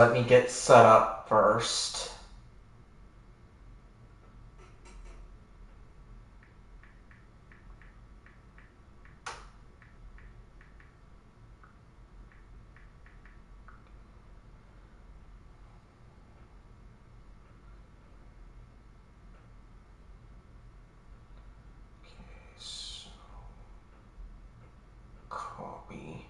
Let me get set up first. So, copy.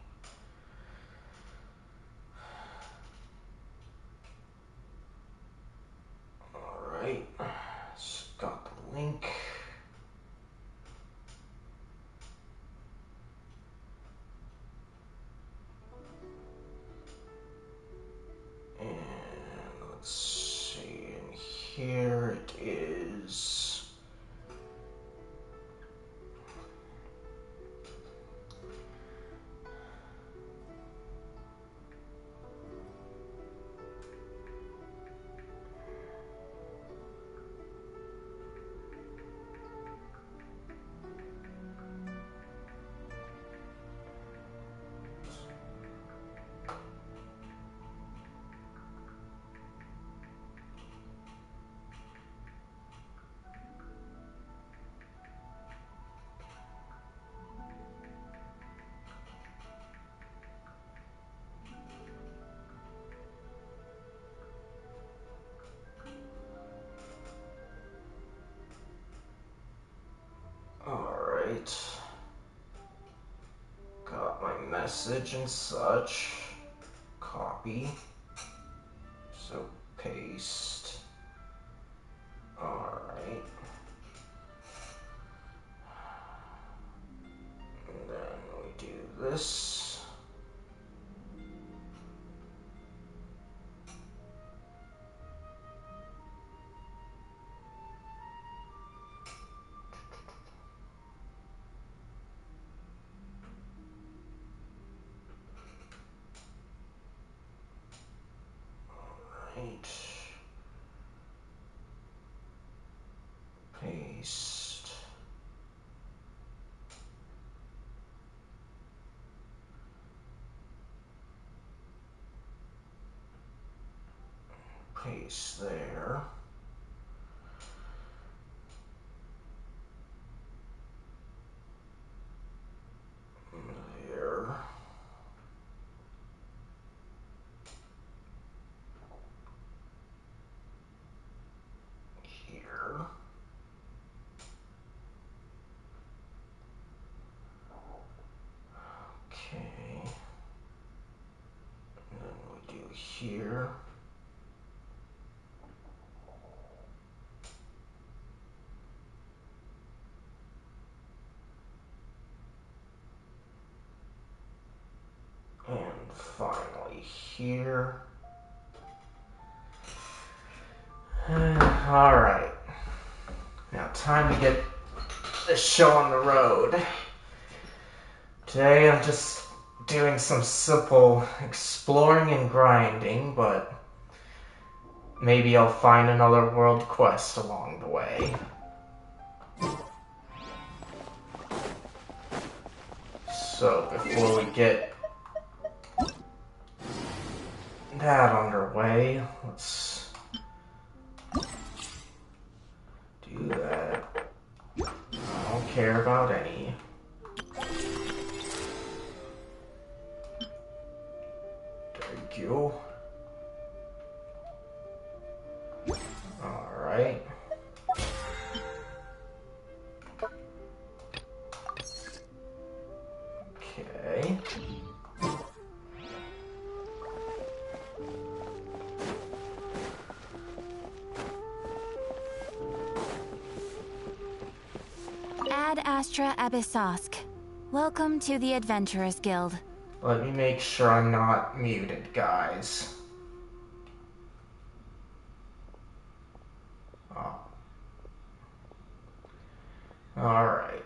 Alright, got the link. And let's see, in here it is. Alright. Got my message and such. Copy. So paste. Alright. And then we do this. Alright. Paste. Paste there. There. Here. Okay. And then we do here. And finally here. Alright. Now time to get this show on the road. Today I'm just doing some simple exploring and grinding, but maybe I'll find another world quest along the way. So before we get that underway, let's do that. I don't care about any. Thank you. Alright. Okay. Ad Astra Abyssosk. Welcome to the Adventurers Guild. Let me make sure I'm not muted, guys. Oh. Alright.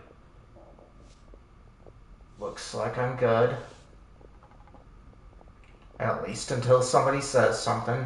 Looks like I'm good. At least until somebody says something.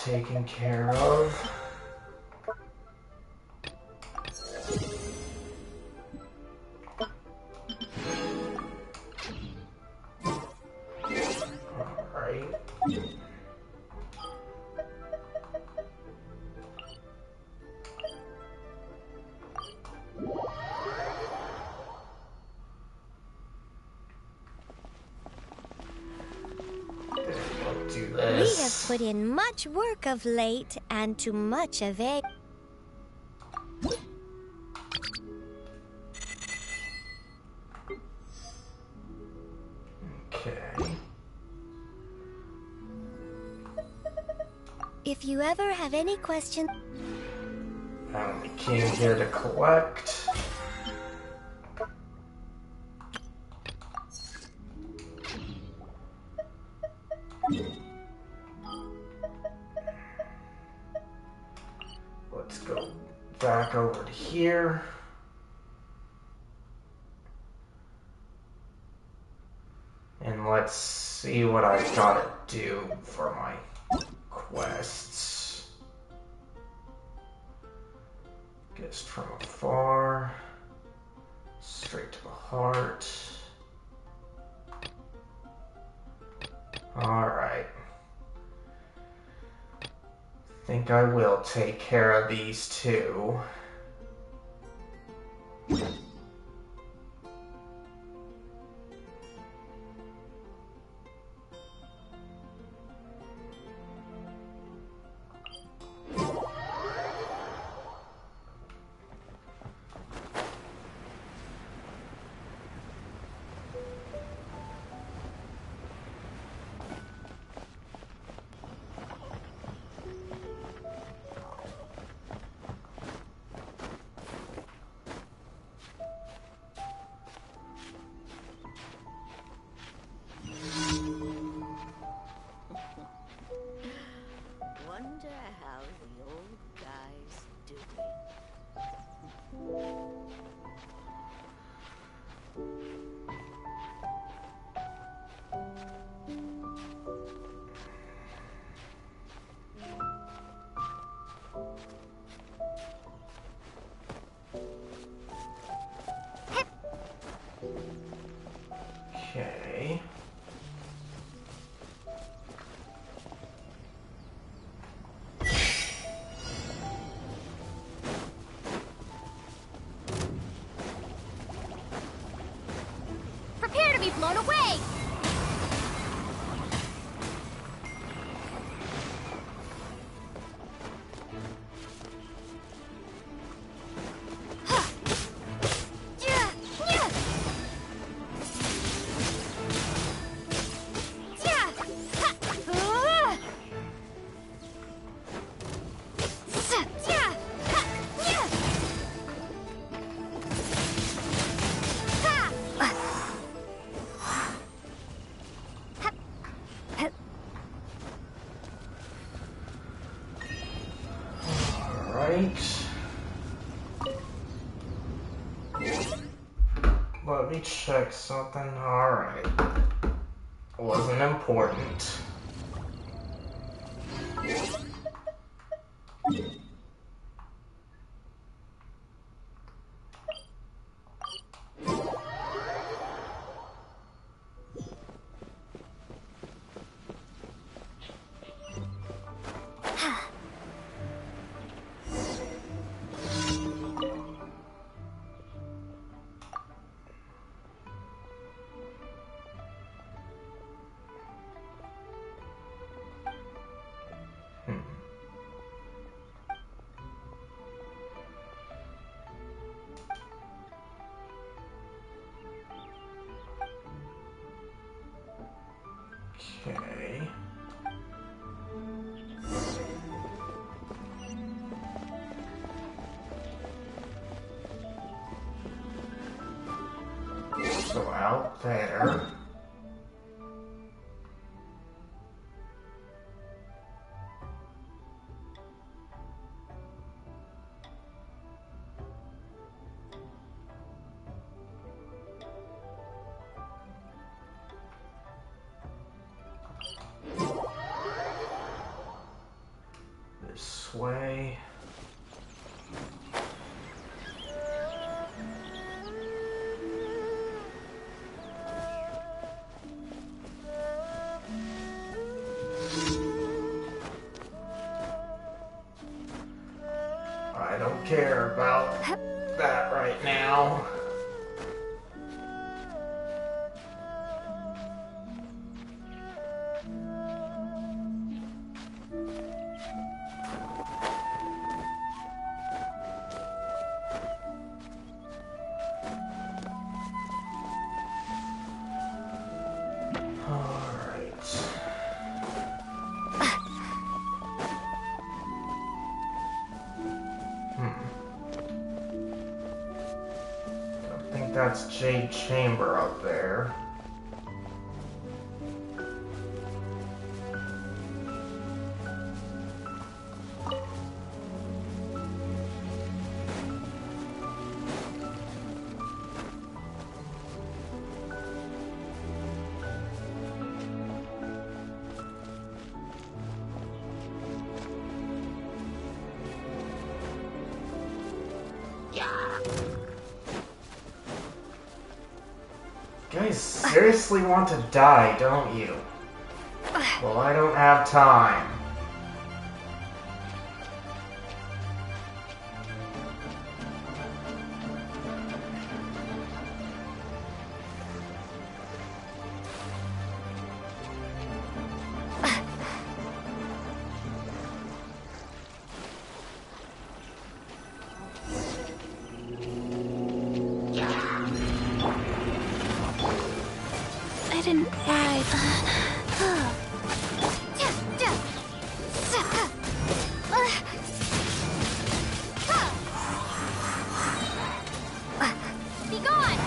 taken care of. Alright. Do this. We have put in much work of late, and to much avail. Okay. If you ever have any questions, I only came here to collect. Let's go back over to here. And let's see what I've got to do for my quests. Guest from afar. Straight to the heart. Alright. Think I will take care of these two. wonder how the old guy's doing. Okay. Prepare to be blown away! Alright. Let me check something. Alright. Wasn't important. Okay. So out there. This way. I don't care about that right now. That's Jade Chamber up there. You guys seriously want to die, don't you? Well, I don't have time. I didn't cry. Be gone!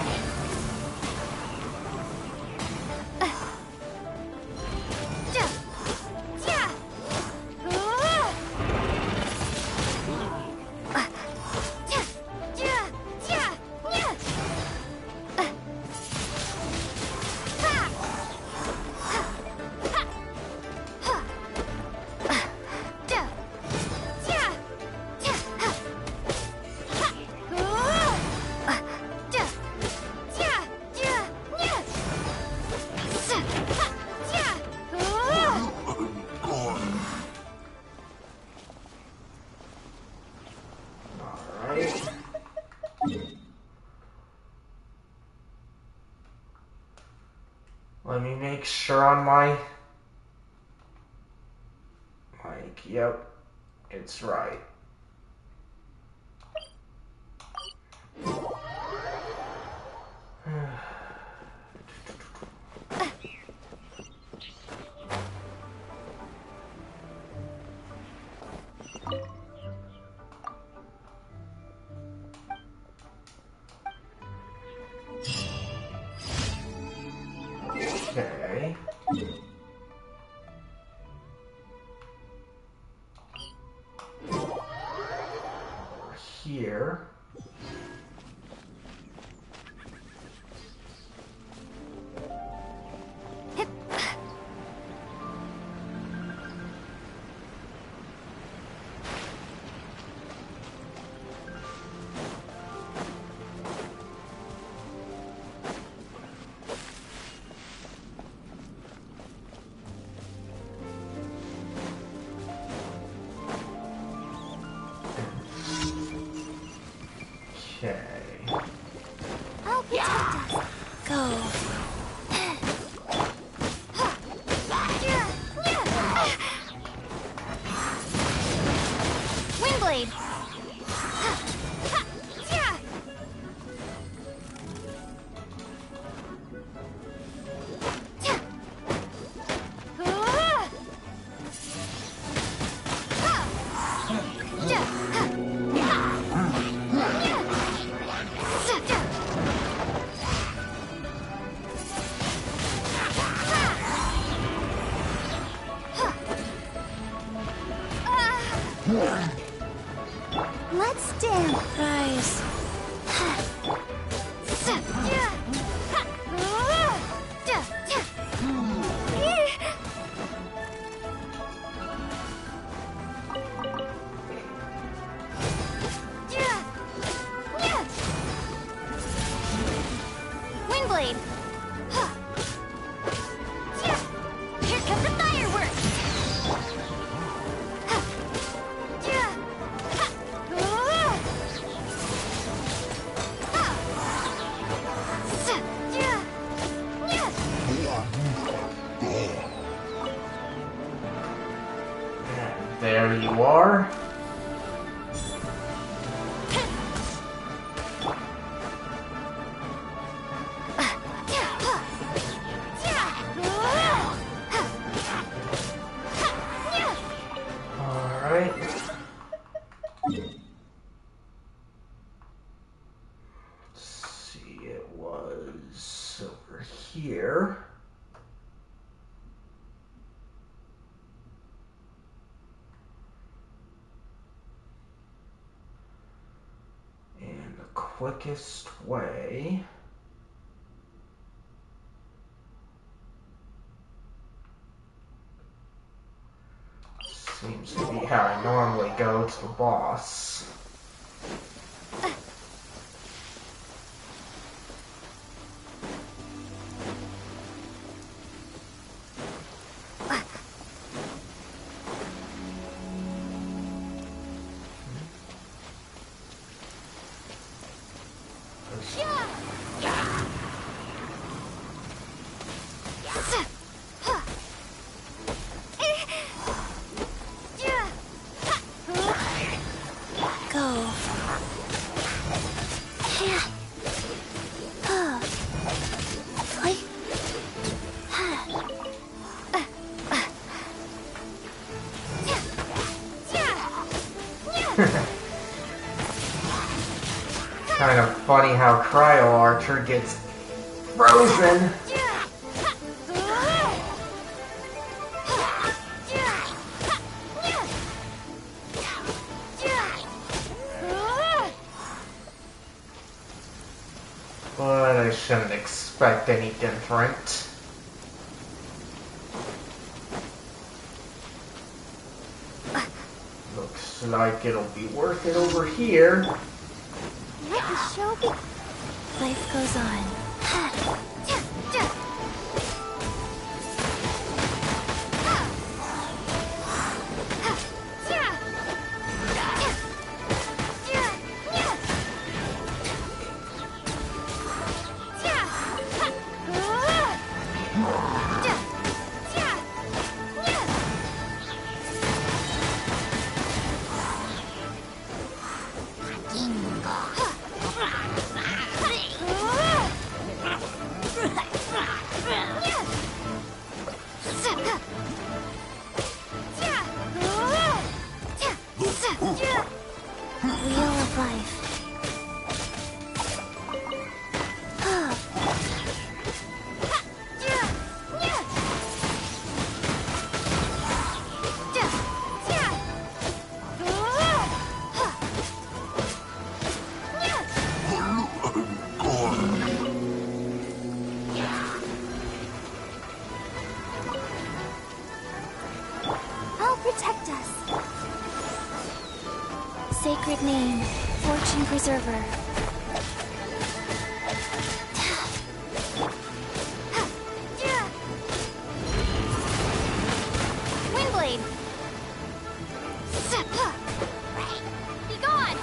Let me make sure on my mic. Yep, it's right. Okay. Here. Okay. I'll protect us. Go. Windblade. Let's dance, guys. There you are. Alright. Let's see, it was over here. And the quickest way seems to be how I normally go to the boss. Kind of funny how Cryo Archer gets frozen. But I shouldn't expect any different. Looks like it'll be worth it over here. Let the show be. Life goes on. Sacred name, Fortune Preserver. Windblade. Be gone.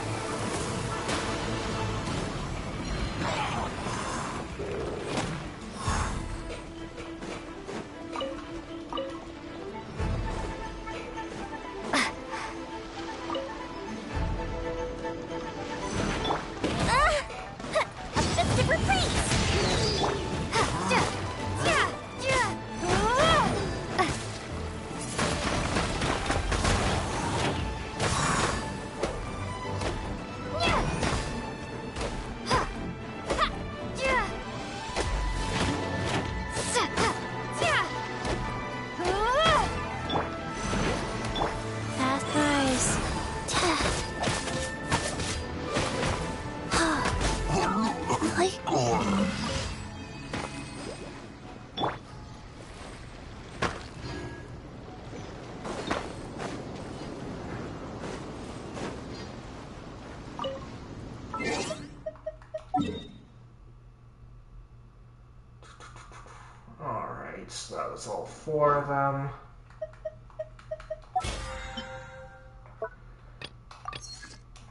Alright, so that was all 4 of them.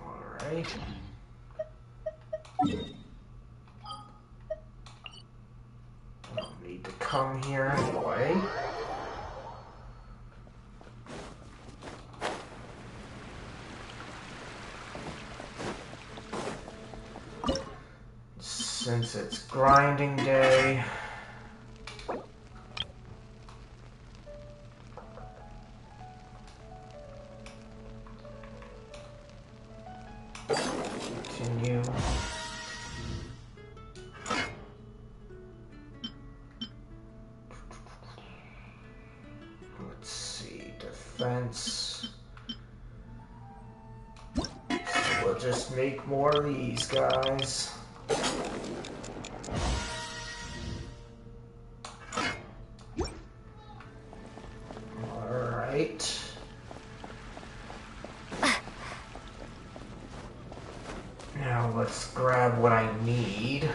Alright. I don't need to come here anyway. since it's grinding day. Continue. Let's see, defense. So we'll just make more of these guys. Alright. Now let's grab what I need.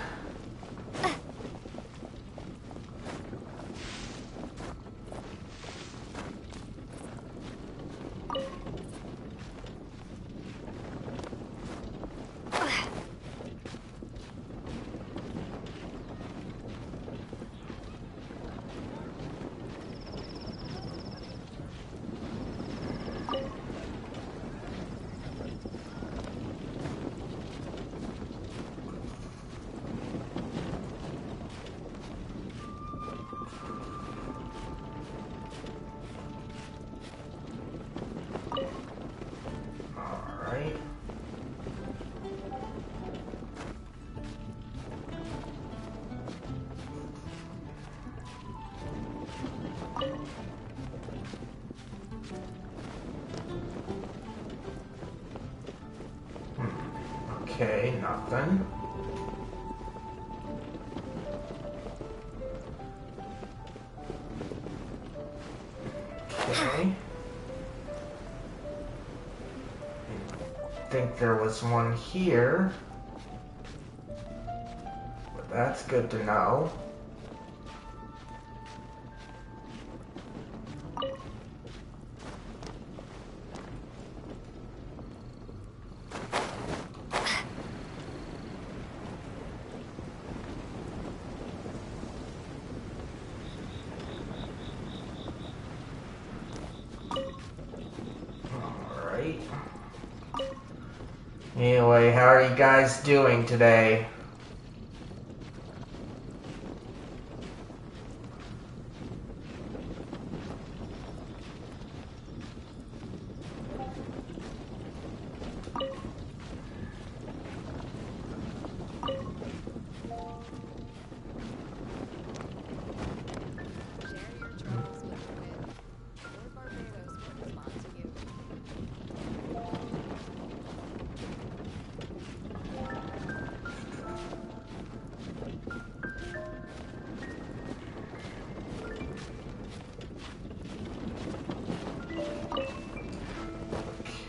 Okay, nothing. Okay. I think there was one here. But that's good to know. Anyway, how are you guys doing today?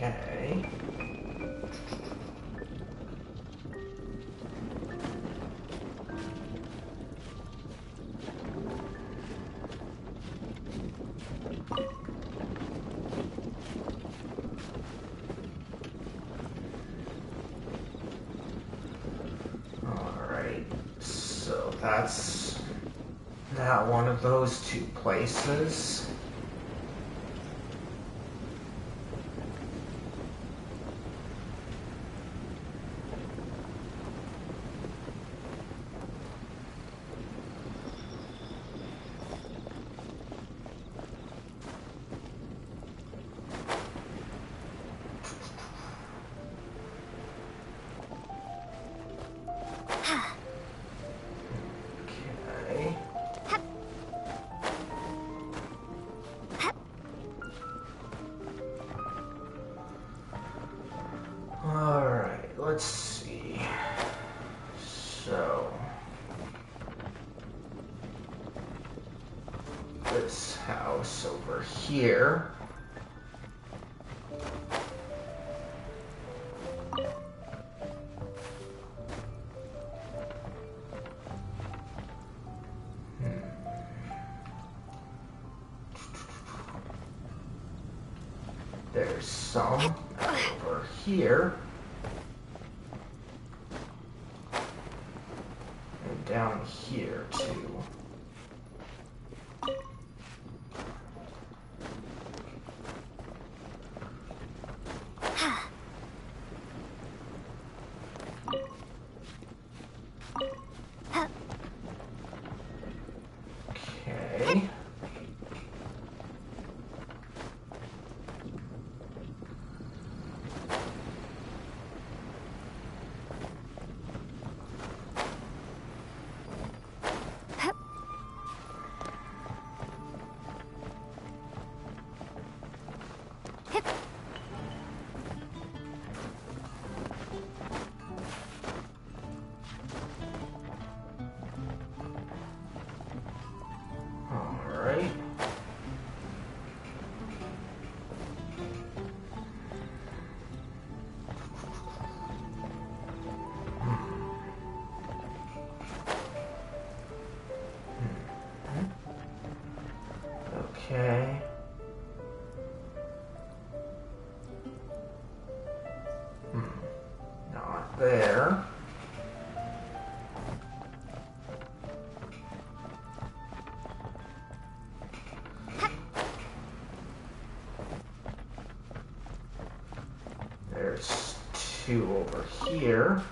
Okay. Alright, so that's that one of those two places. Okay. Alright, let's see. So this house over here. There's some over here. And down here too. There's two over here.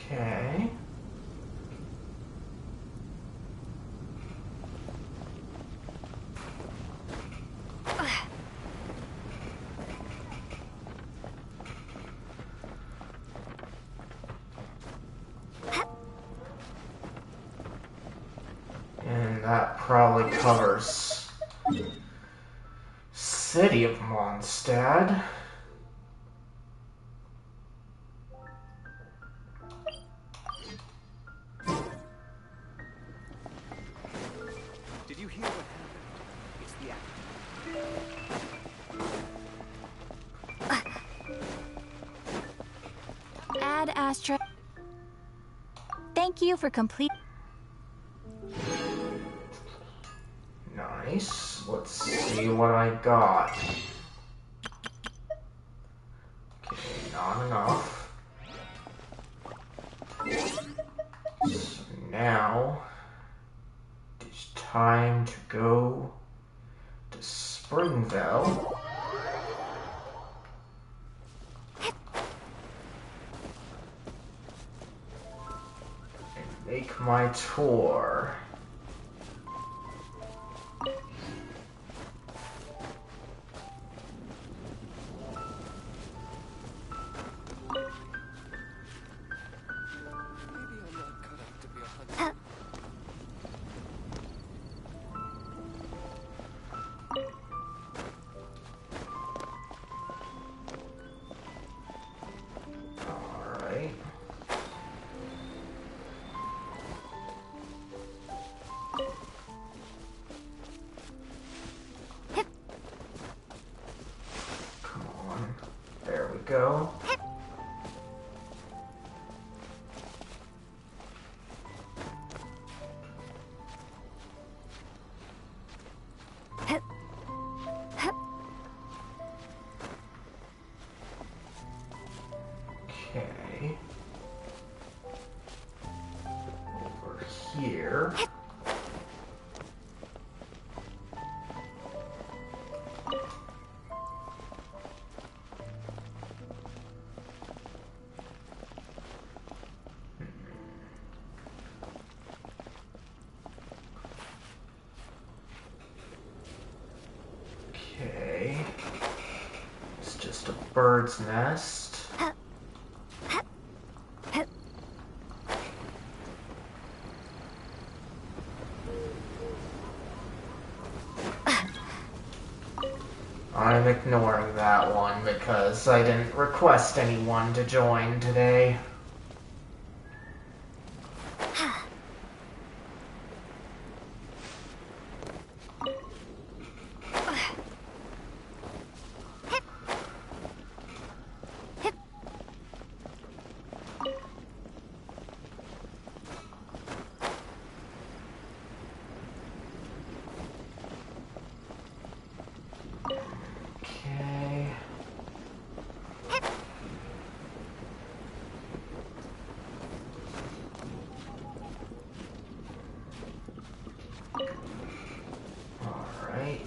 Okay. And that probably covers City of Mondstadt. Did you hear what happened? It's the act. Ad Astra. Thank you for complete. Nice. Let's see what I got. Okay, not enough. So now it's time to go to Springville. And make my tour. Alright. Come on. There we go. Okay. Over here. Okay. It's just a bird's nest. I'm ignoring that one because I didn't request anyone to join today. Okay. Alright.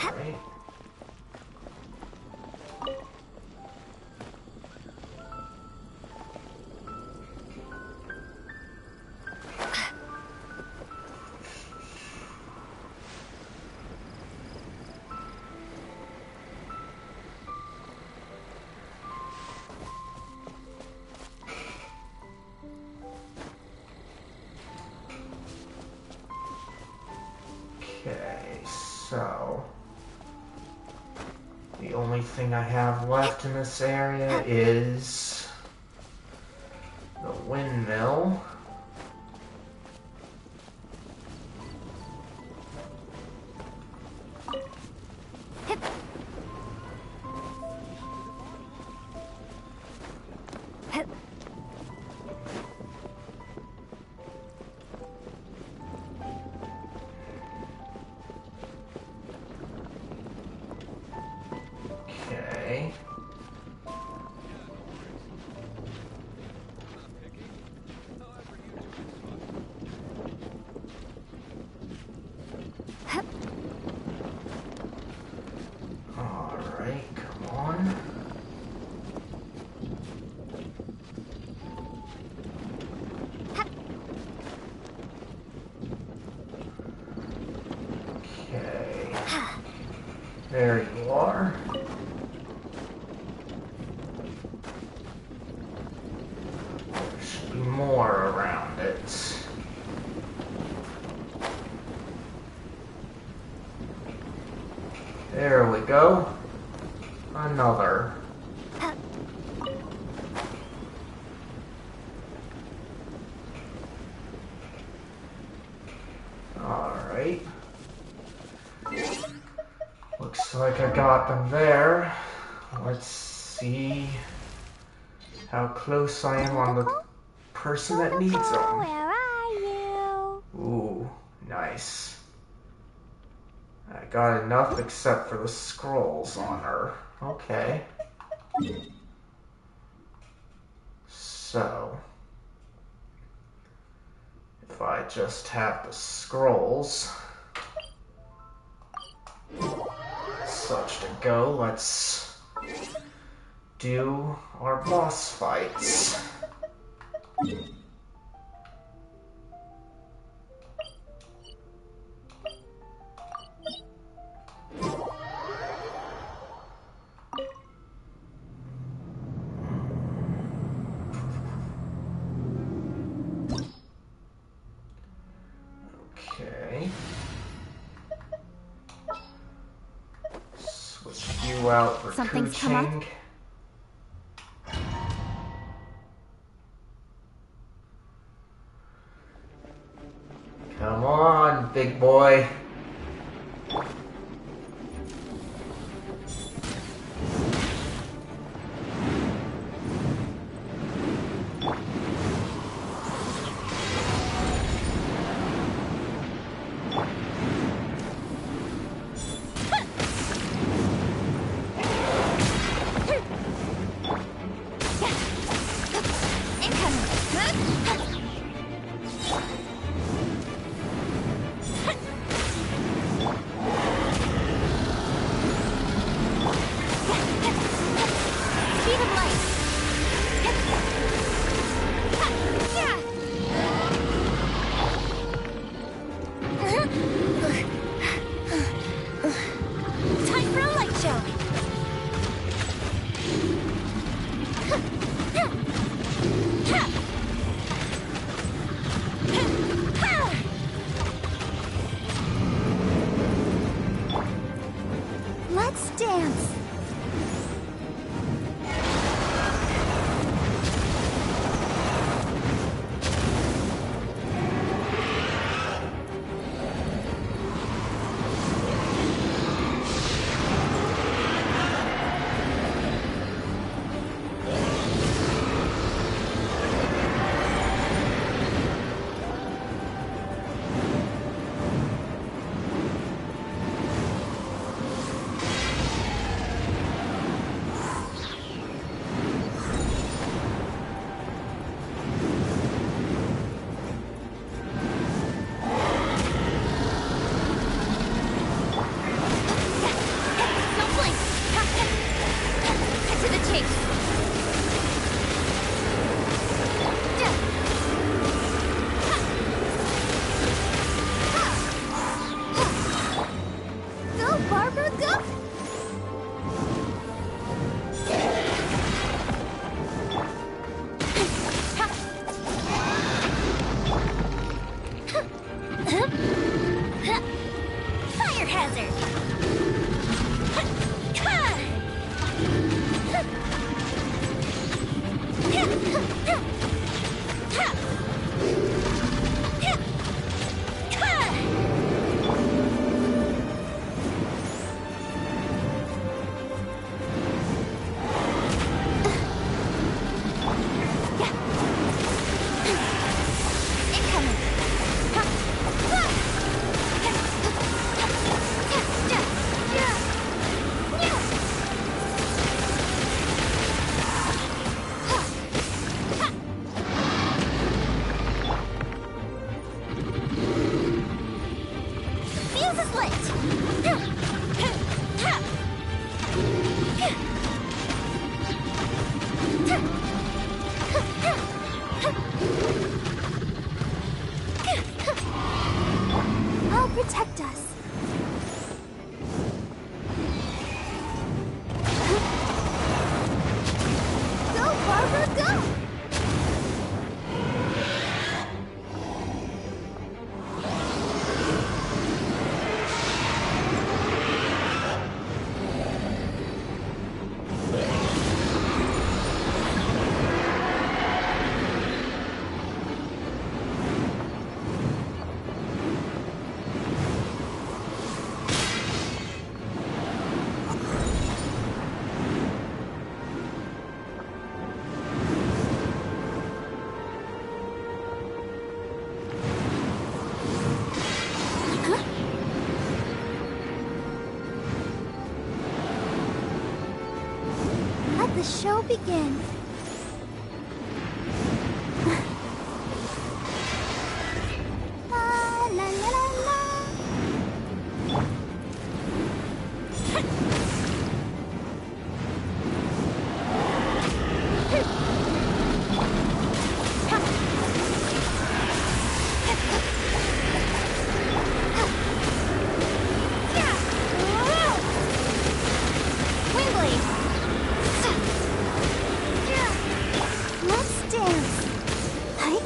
Alright. Okay, so the only thing I have left in this area is the windmill. There you are. There should be more around it. There we go. Another. Alright. Looks like I got them there. Let's see how close I am on the person that needs them. Where are you? Ooh, nice. I got enough except for the scrolls on her. Okay. So, if I just have the scrolls, such to go, let's do our boss fights. Okay. Switch you out for Something's come up? coaching. Come on, big boy. Time for a light show. Let's dance. Let the show begin. La la la la la. Let's dance. Hi.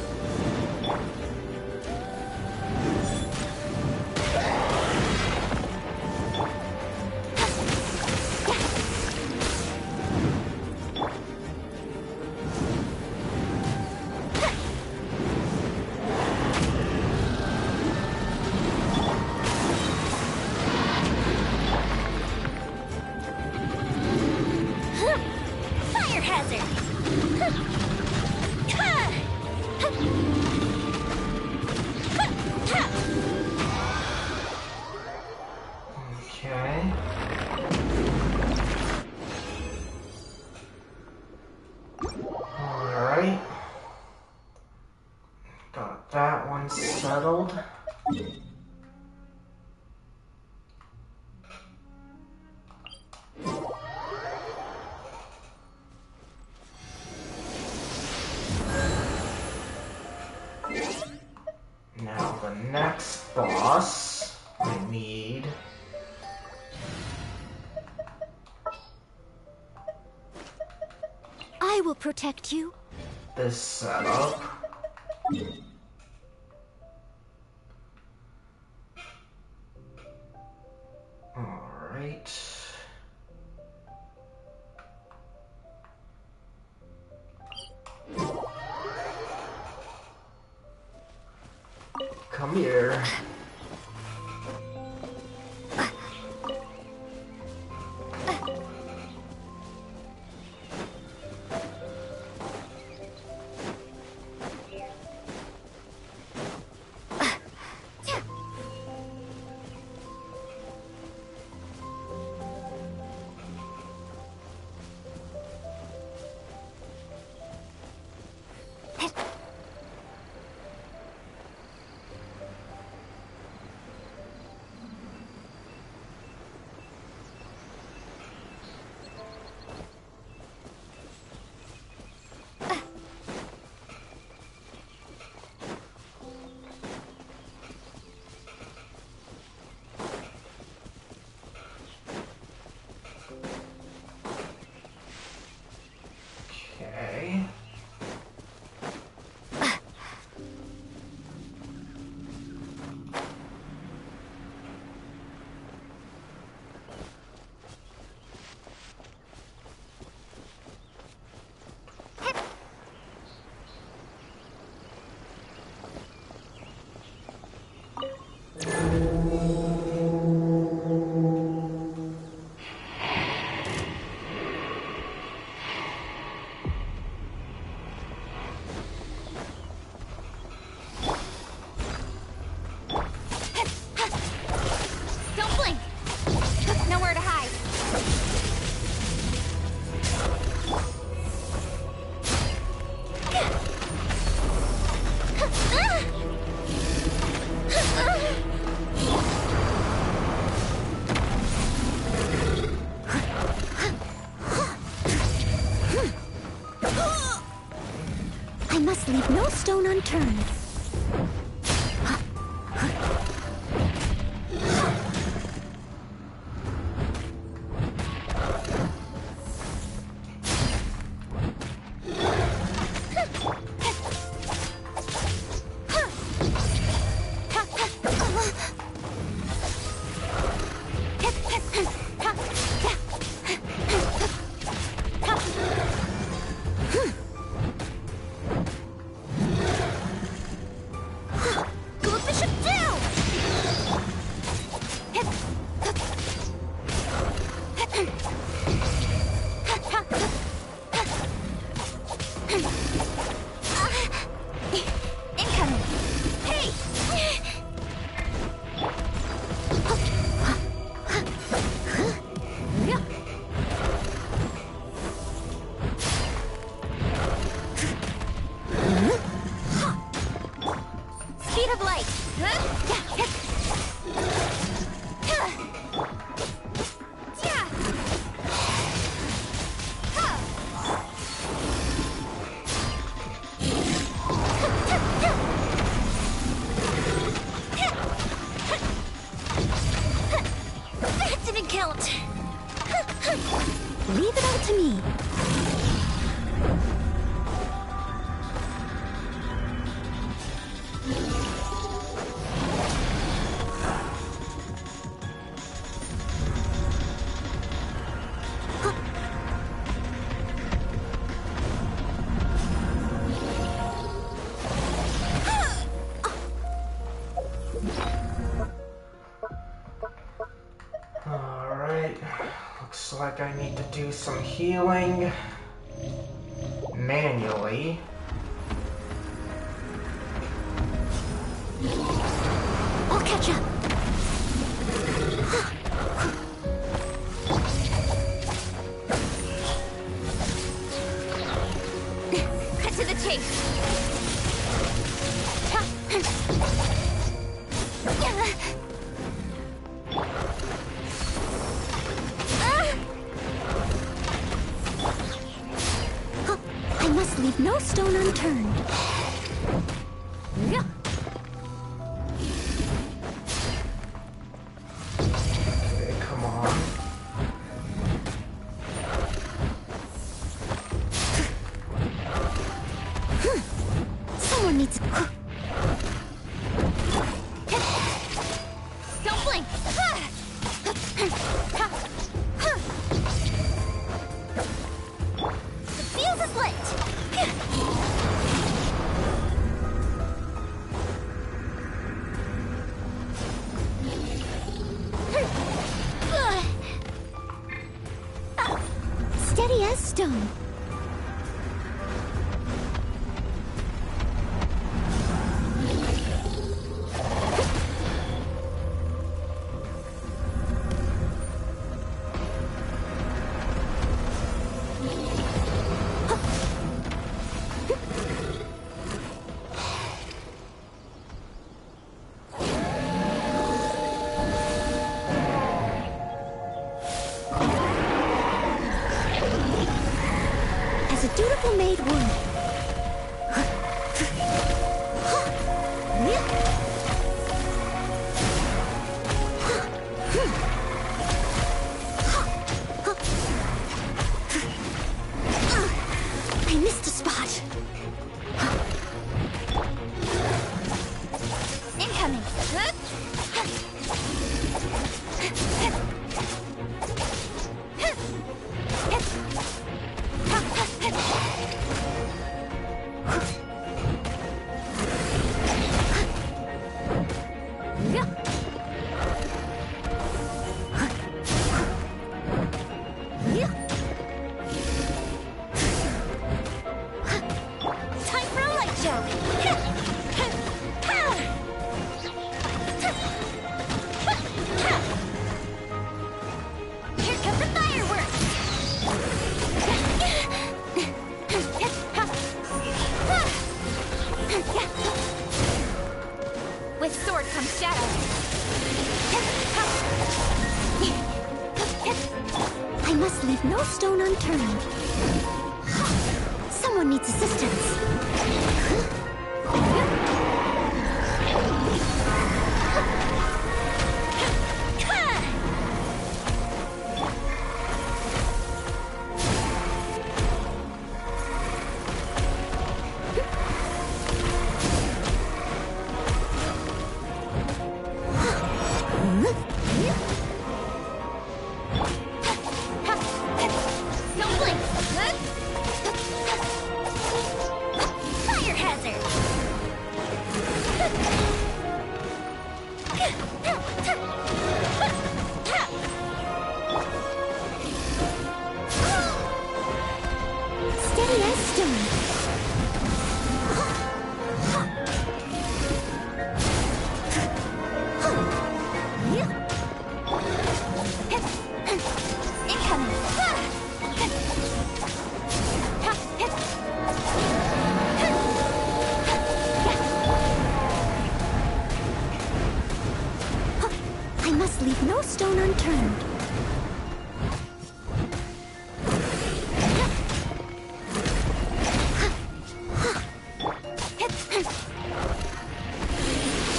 Fire hazard. Okay. Alright. Got that one settled. Now the next boss I need I will protect you. this setup. Alright. Come here. Okay. Don't blink. Nowhere to hide. I must leave no stone unturned. me. Alright, looks like I need to do some healing manually. I'll catch up. Cut to the chase. I must leave no stone unturned. Okay, come on. Someone needs... Don't blink. The fuse is lit. Steady as stone. As a dutiful maid would. I missed a spot. Incoming. Time for a light show. Here come the fireworks. With sword comes shadow. I must leave no stone unturned. Someone needs assistance. Don't blink. Fire hazard. Steady as stone. Incoming. I must leave no stone unturned.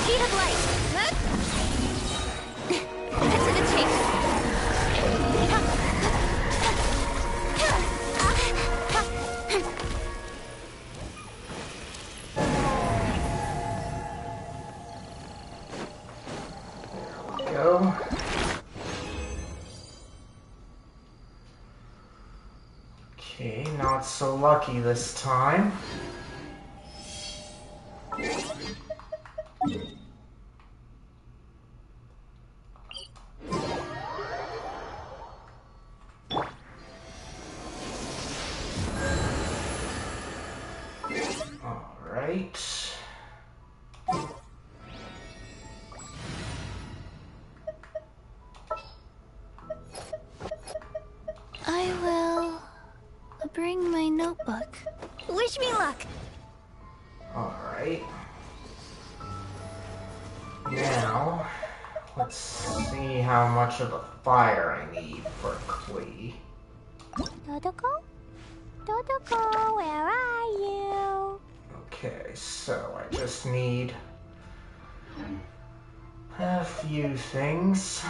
Speed of light. Cut to the chase. Okay, not so lucky this time. Alright. I will bring my notebook. Wish me luck. Alright. Now, let's see how much of a fire I need for Klee. Dodoko? Dodoko, where are you? Okay, so I just need a few things.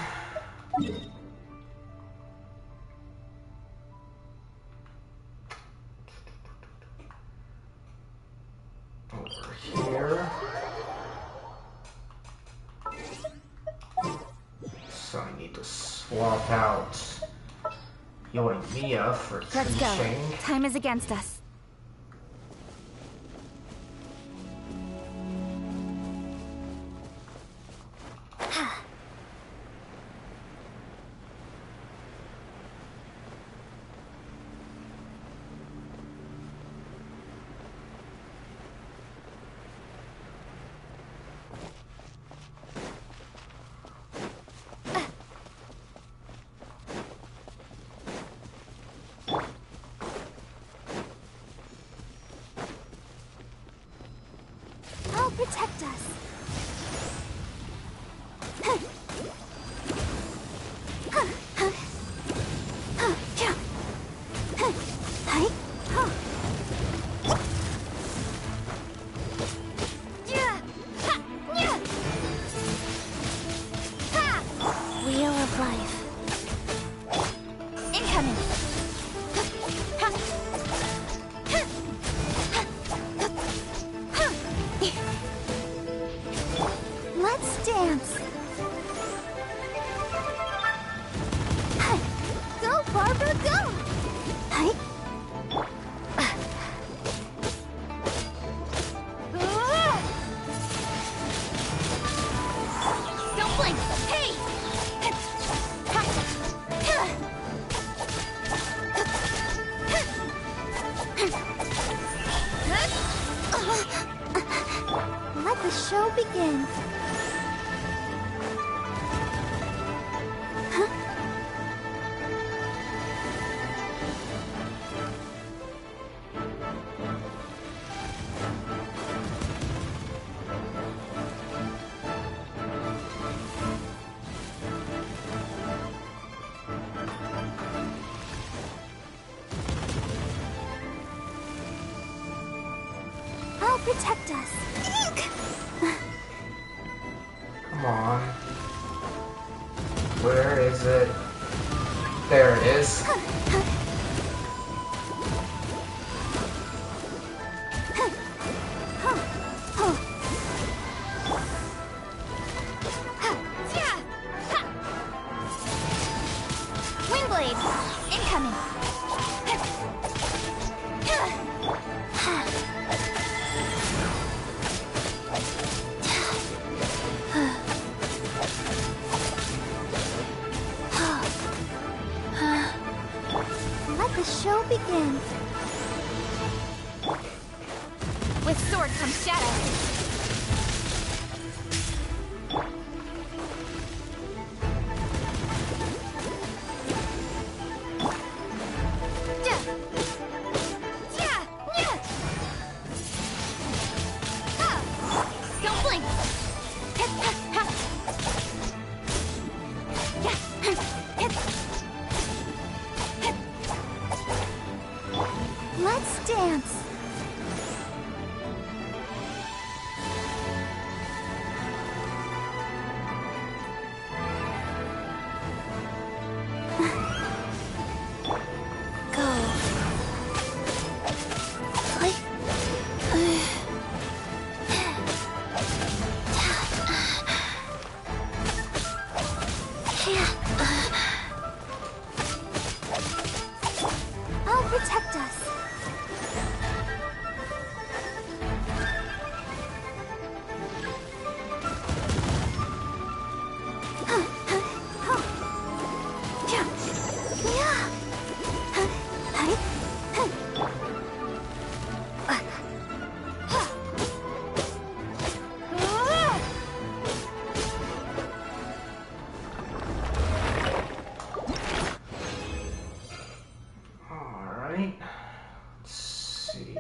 Over here. So I need to swap out Yoimiya for Let's go. teaching. Time is against us. I'll protect us. Wheel of life. Incoming. Let's dance. Go, Barbara, go! Don't blink. Hey! Let the show begin. I'll protect us. Come on. Where is it? There it is. Windblade. Incoming. Let the show begin. With sword comes shadow. Don't blink. Let's dance. Go. I'll protect us. Alright. Let's see.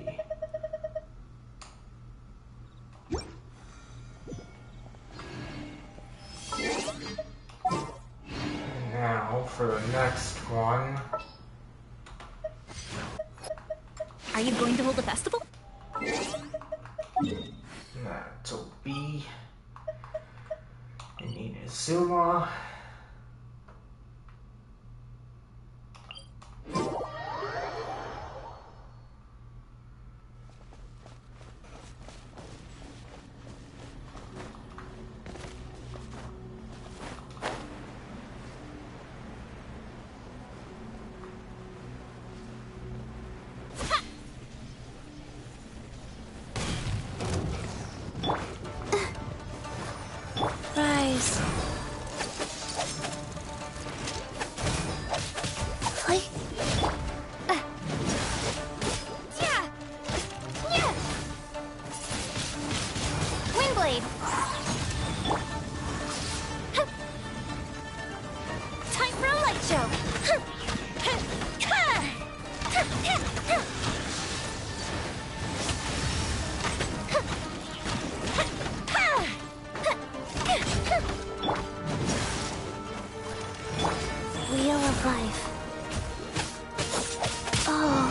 Now for the next one. Are you going to hold a festival? That'll be in Inazuma. Rise. Hi. Yeah! Yeah! Windblade! Time for a light show! Wheel of life. Oh.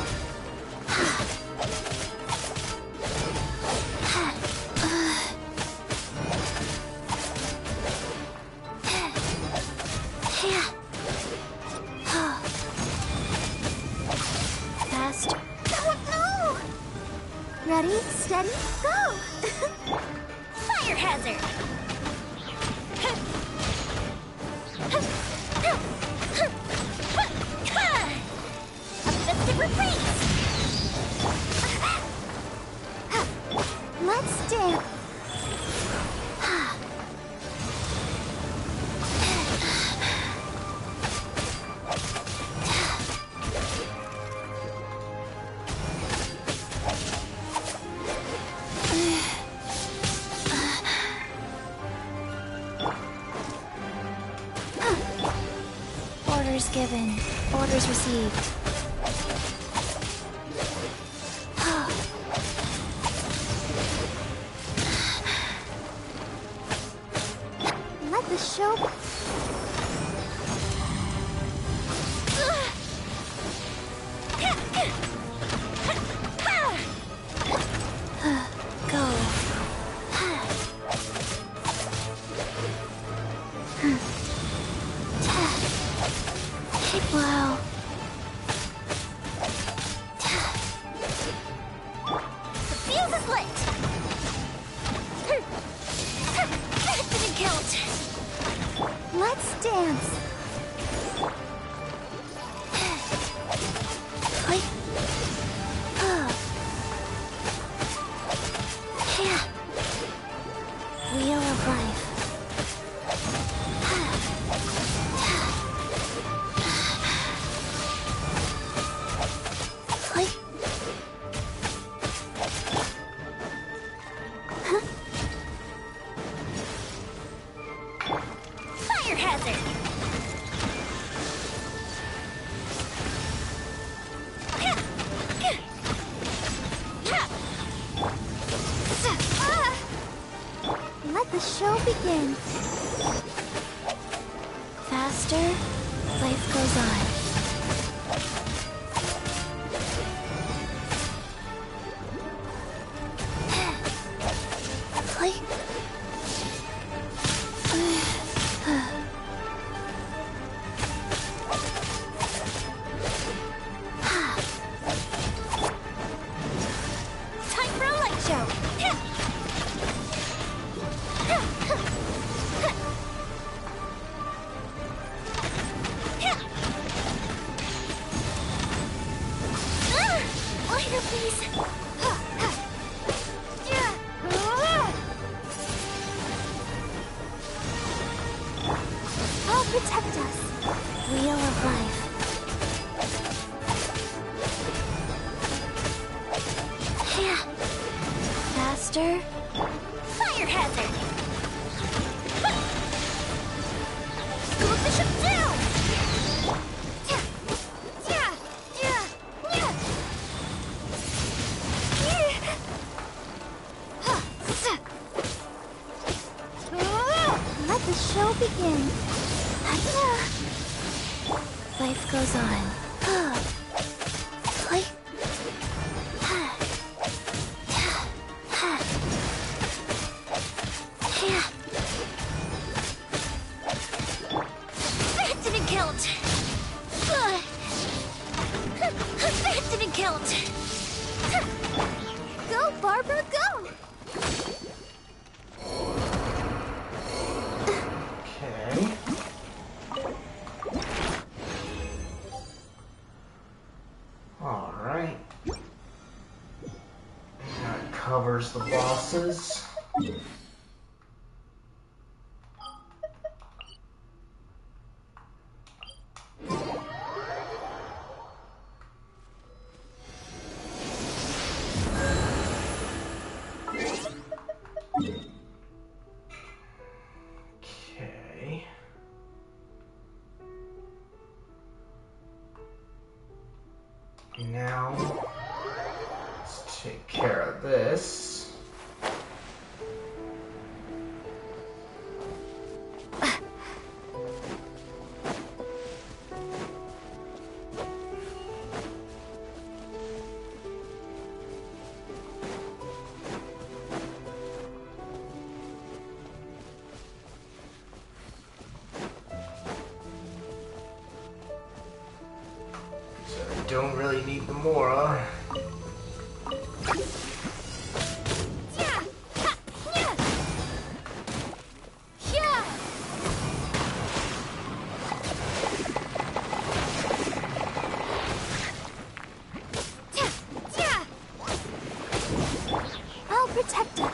Fast. Oh no! Ready, steady, go! Fire hazard! A festive reprise! Let's dance. Orders given. Orders received. Let the show. Go. Wow. The fuse is lit! That didn't count! Let's dance. Hi. Yeah. Wheel of life. Hi. Fire hazard! Let the show begin. Faster, life goes on. Hi. Time for a light show! please. I'll protect us. Wheel of life. Yeah. Faster. Fire hazard. Slow the ship down. Let the show begin. Life goes on. That didn't count. That didn't count. Go, Barbara, go! Okay. Alright. That covers the bosses. Okay. Now, let's take care of this. So I don't really need the Mora. I'll protect it.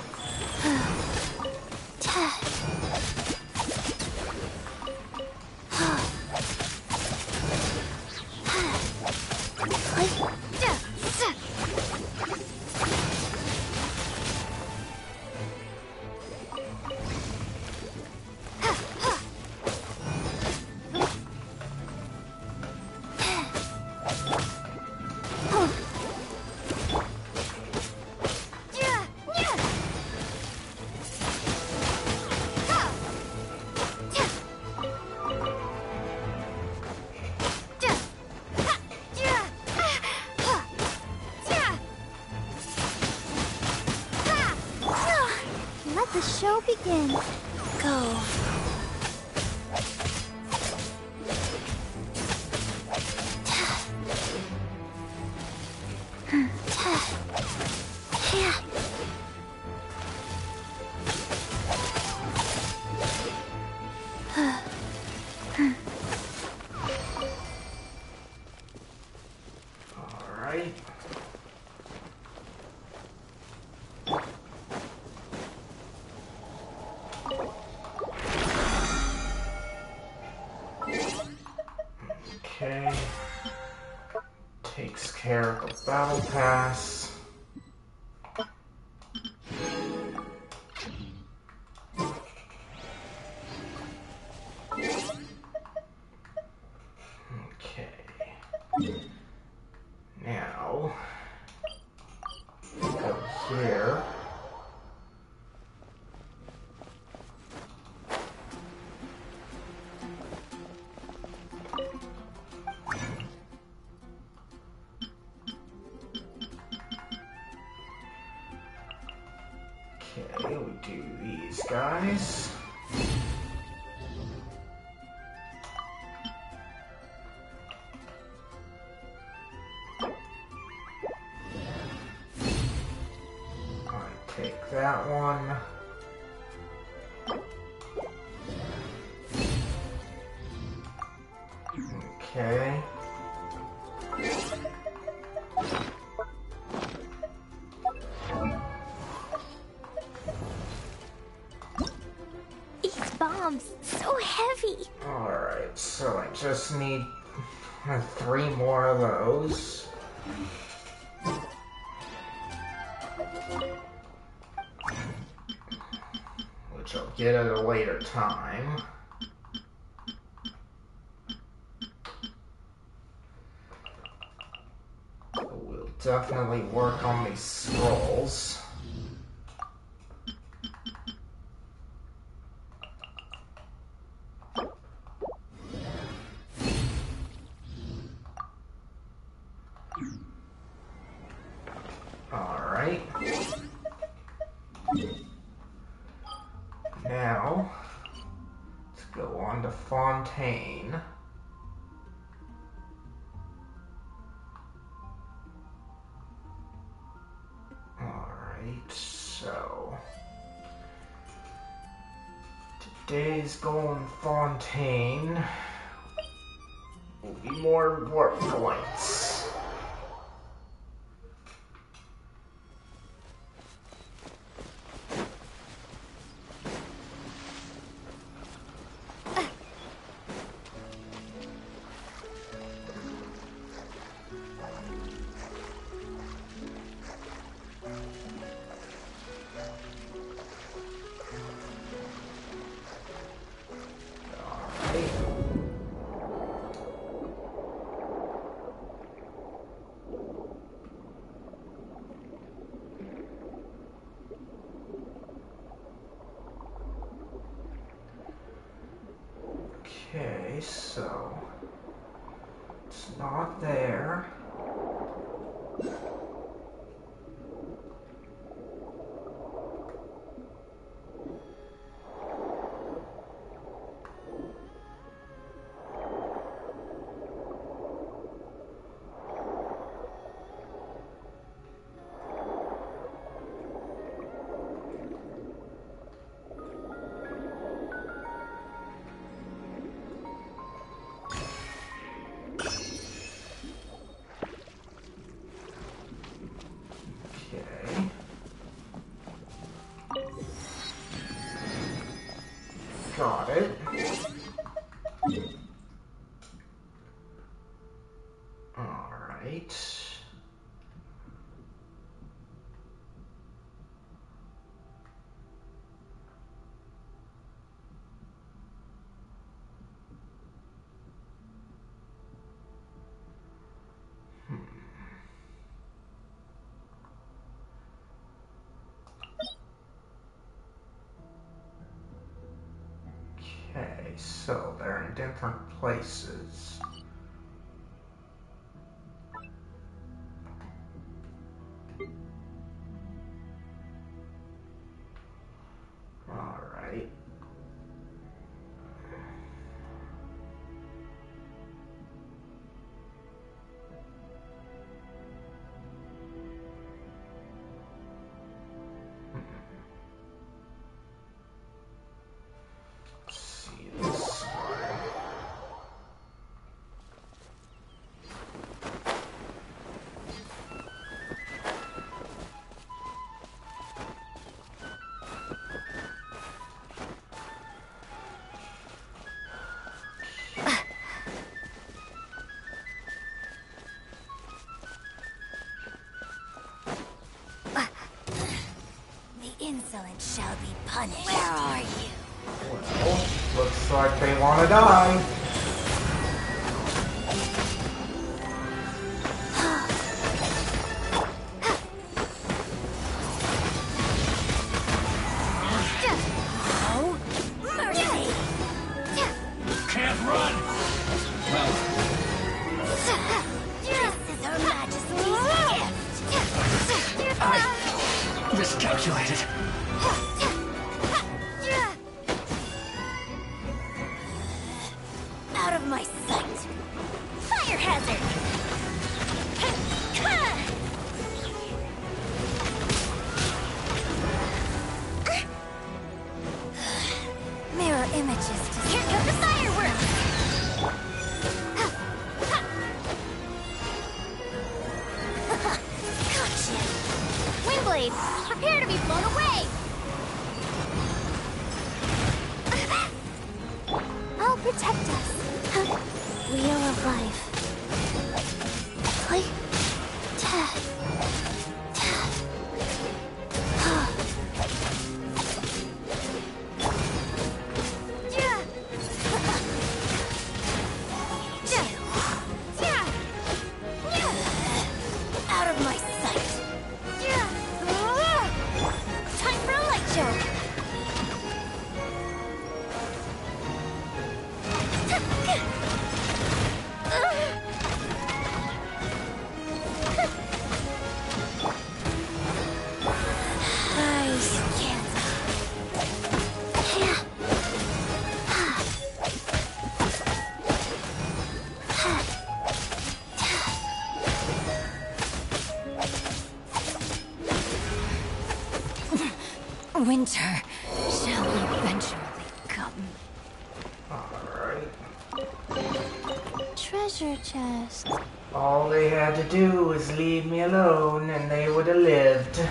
Let the show begin. Go. Alright. Okay. Takes care of the battle pass. Okay. Now, go here. Okay, we do these guys. Take that one. Okay. bombs. So heavy. Alright, so I just need 3 more of those. Which I'll get at a later time. We'll definitely work on these scrolls. Alright. Now, let's go on to Fontaine. Alright, so today's goal in Fontaine will be more warp points. Okay, so it's not there. Got it. All right. Okay, so they're in different places. All right. Let's see this one. The insolent shall be punished. Where are you? Well, looks like they want to die. Oh, mercy! Can't run! Well, This is Her Majesty's gift. I miscalculated. Out of my sight. Fire hazard. Mirror images to here come the fireworks. Gotcha. Windblade, prepare to be blown away. protect us. Wheel of life. Like, out of my sight. Time for a light show. Rise. Winter shall eventually come. Alright. Treasure chest. All they had to do was leave me alone and they would have lived.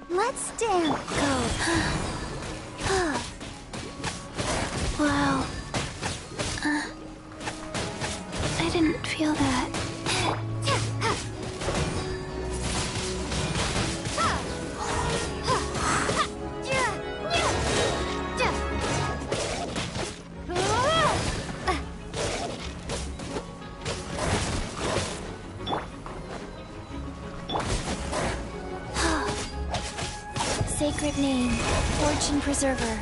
Let's dance. Go. Wow. I didn't feel that. Sacred name. Fortune preserver.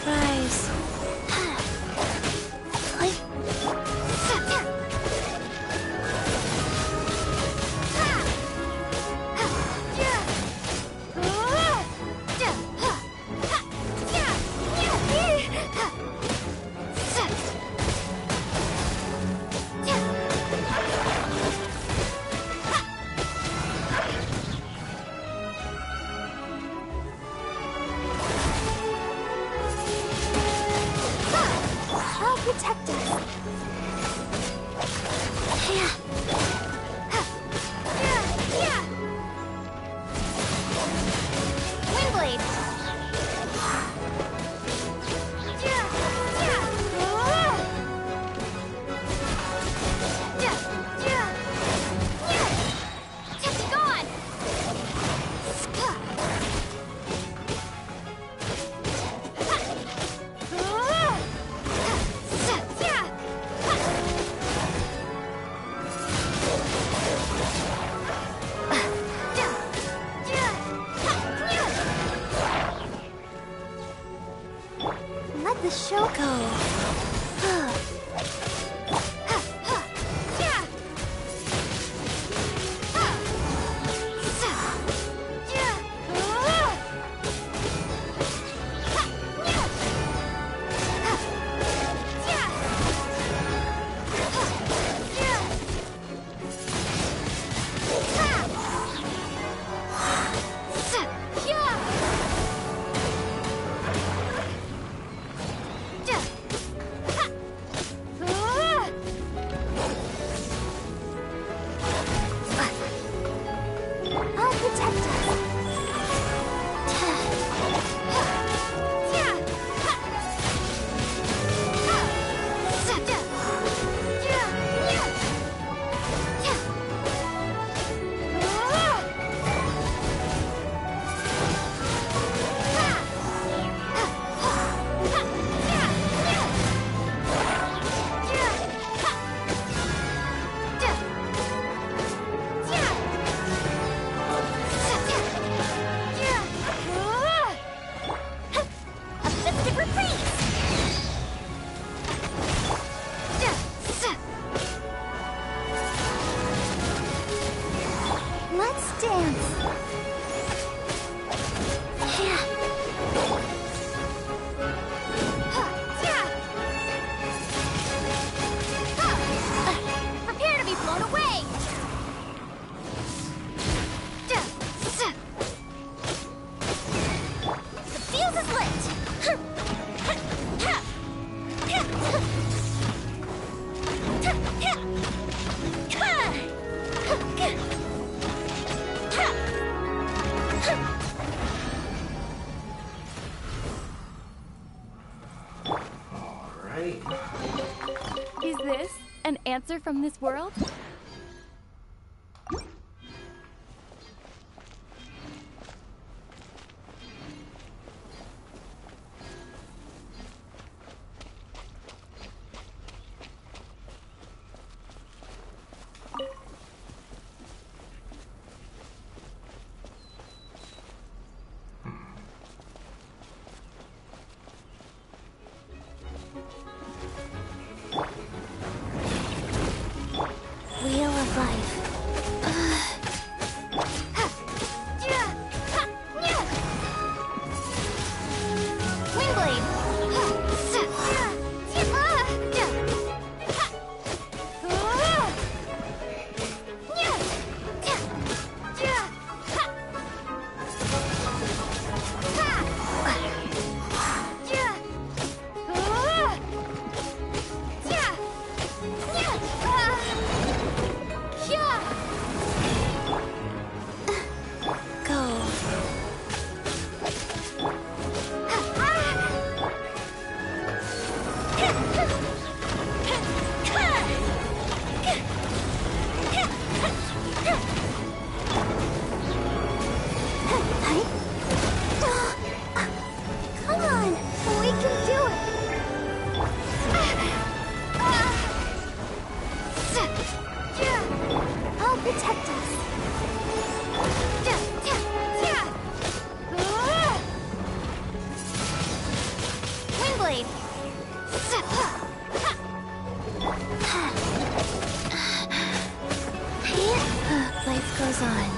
Rise. I'll protect us. Windblade. Gone. Let the show go. Is this an answer from this world? Wheel of life. Come on, we can do it. I'll protect us. Windblade. Life goes on.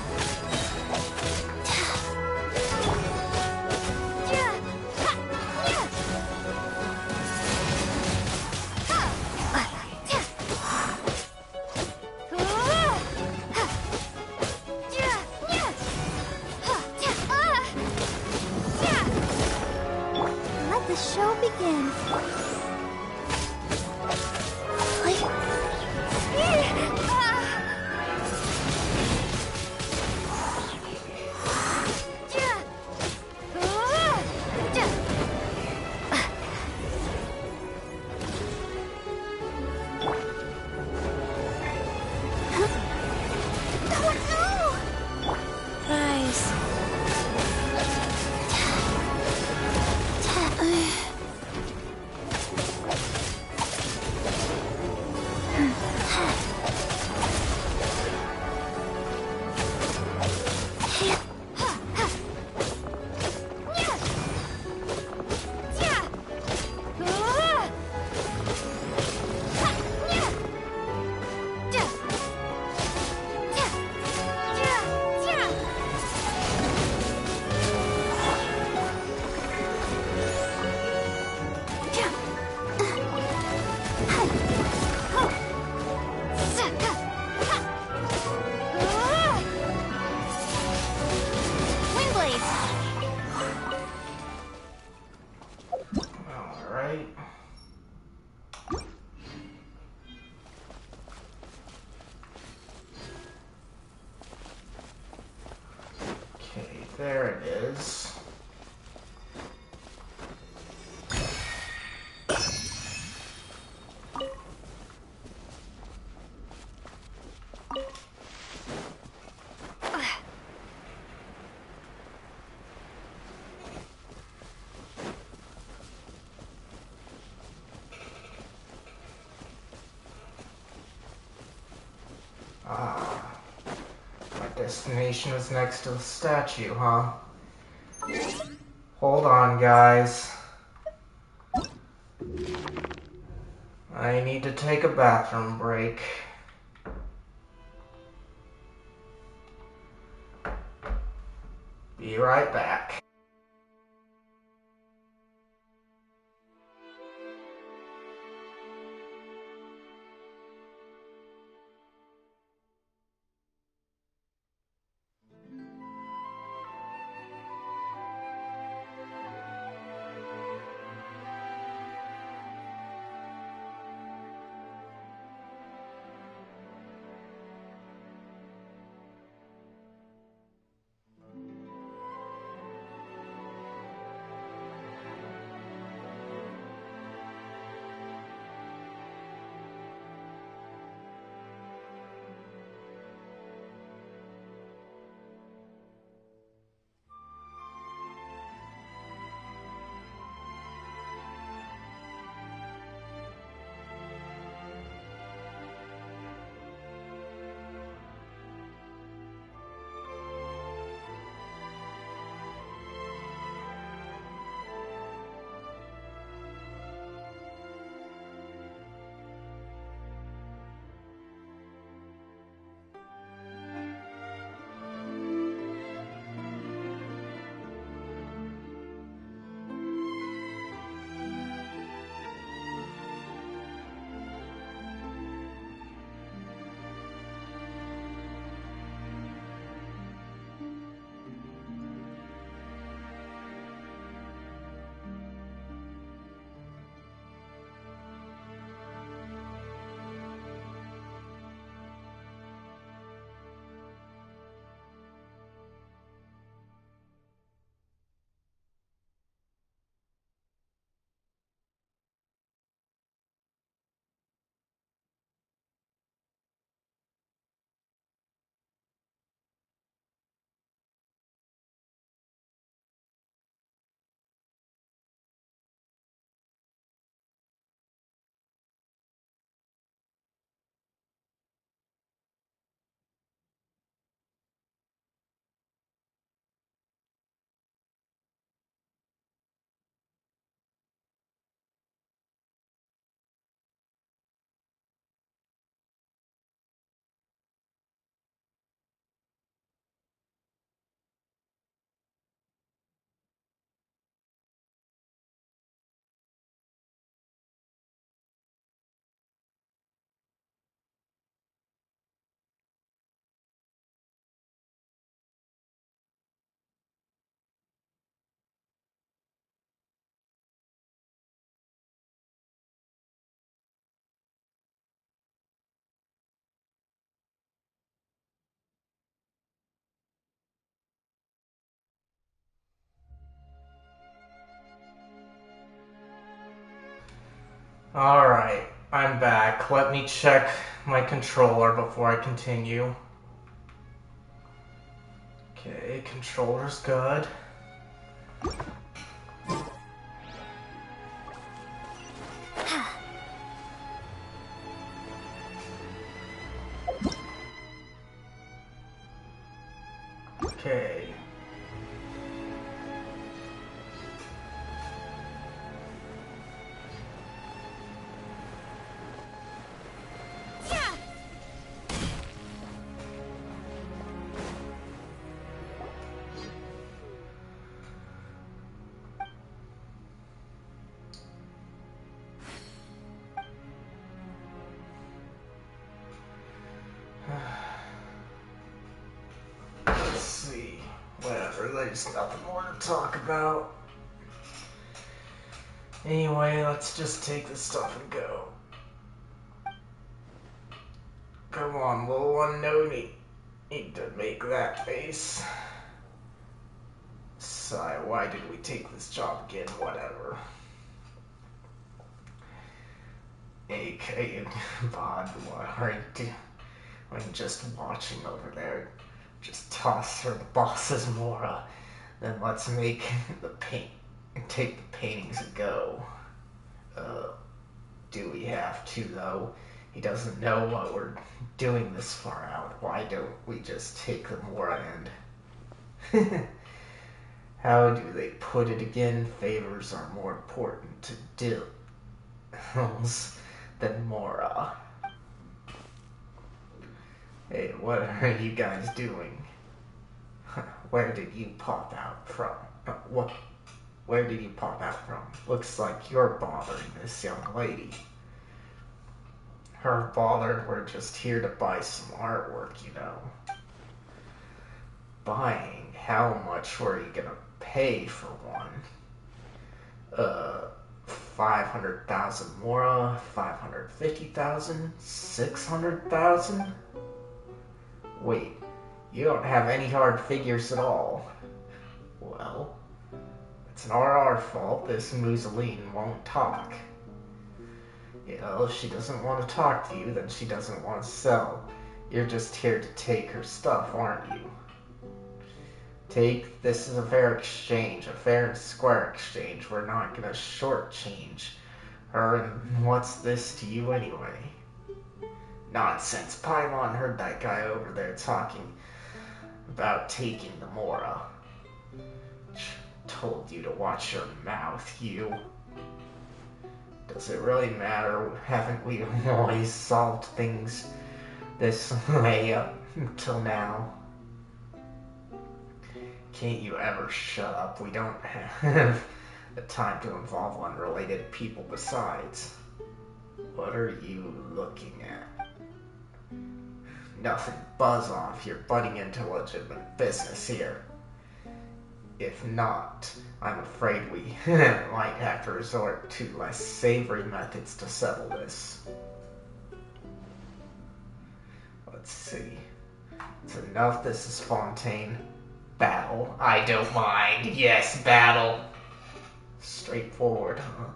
Let the show begin. Rise. Alright. Okay, there it is. Ah, my destination is next to the statue, huh? Hold on, guys. I need to take a bathroom break. Be right back. Alright, I'm back. Let me check my controller before I continue. Okay, controller's good. Okay. Let's see. Whatever, there's nothing more to talk about. Anyway, let's just take this stuff and go. Come on, little one, no need to make that face. Sigh, why did we take this job again? Whatever. AK, Bod, what are you doing? I'm just watching over there. Just toss her the boss's Mora. Then let's make the take the paintings and go. Do we have to, though? He doesn't know what we're doing this far out. Why don't we just take the Mora and... How do they put it again? Favors are more important to deals than Mora. Hey, what are you guys doing? Where did you pop out from? What? Where did you pop out from? Looks like you're bothering this young lady. Her bothered, we're just here to buy some artwork, you know. Buying? How much were you gonna pay for one? 500,000 Mora, 550,000, 600,000? Wait, you don't have any hard figures at all. Well, it's not our fault this Museline won't talk. You know, if she doesn't want to talk to you, then she doesn't want to sell. You're just here to take her stuff, aren't you? This is a fair exchange, a fair and square exchange. We're not gonna shortchange her, and what's this to you anyway? Nonsense. Paimon heard that guy over there talking about taking the Mora. Told you to watch your mouth, you. Does it really matter? Haven't we always solved things this way up till now? Can't you ever shut up? We don't have the time to involve unrelated people besides. What are you looking at? Nothing. Buzz off. You're butting into legitimate business here. If not, I'm afraid we might have to resort to less savory methods to settle this. Let's see. It's enough. This is Fontaine. Battle. I don't mind. Yes, battle. Straightforward, huh?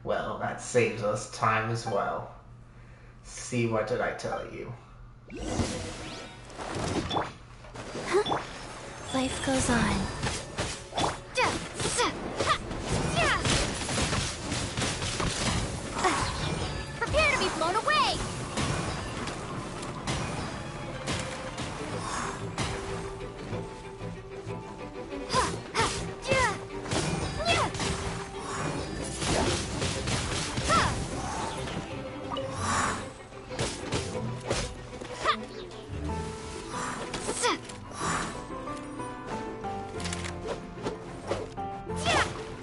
Well, that saves us time as well. See, what did I tell you? Life goes on. Prepare to be blown away!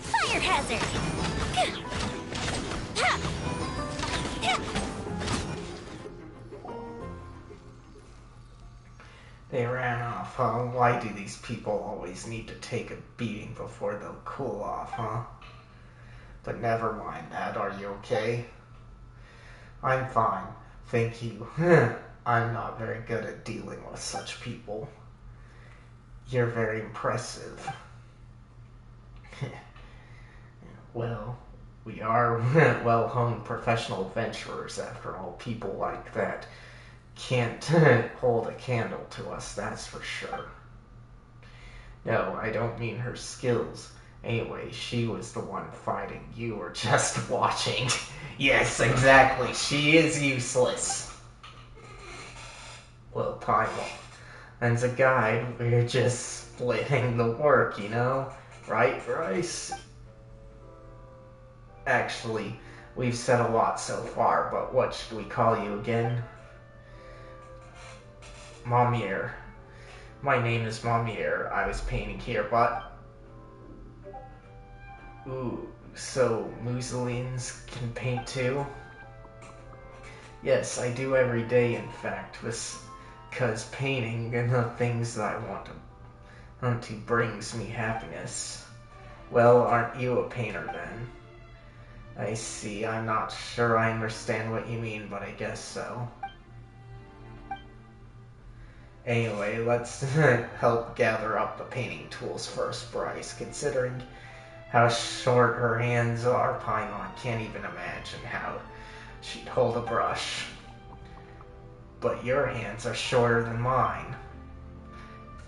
Fire hazard! They ran off, huh? Why do these people always need to take a beating before they'll cool off, huh? But never mind that, are you okay? I'm fine, thank you. I'm not very good at dealing with such people. You're very impressive. Well, We are well-hung professional adventurers, after all. People like that can't hold a candle to us, that's for sure. No, I don't mean her skills. Anyway, she was the one fighting. You were just watching. Yes, exactly. She is useless. Well, Paimon, as a guide, we're just splitting the work, you know? Right, Bryce? Actually, we've said a lot so far, but what should we call you again? Mamier. My name is Mamier. I was painting here, but... Ooh, so Muselines can paint too? Yes, I do every day, in fact, because painting and the things that I want to brings me happiness. Well, aren't you a painter then? I see. I'm not sure I understand what you mean, but I guess so. Anyway, let's help gather up the painting tools first, Bryce. Considering how short her hands are, Paimon can't even imagine how she'd hold a brush. But your hands are shorter than mine.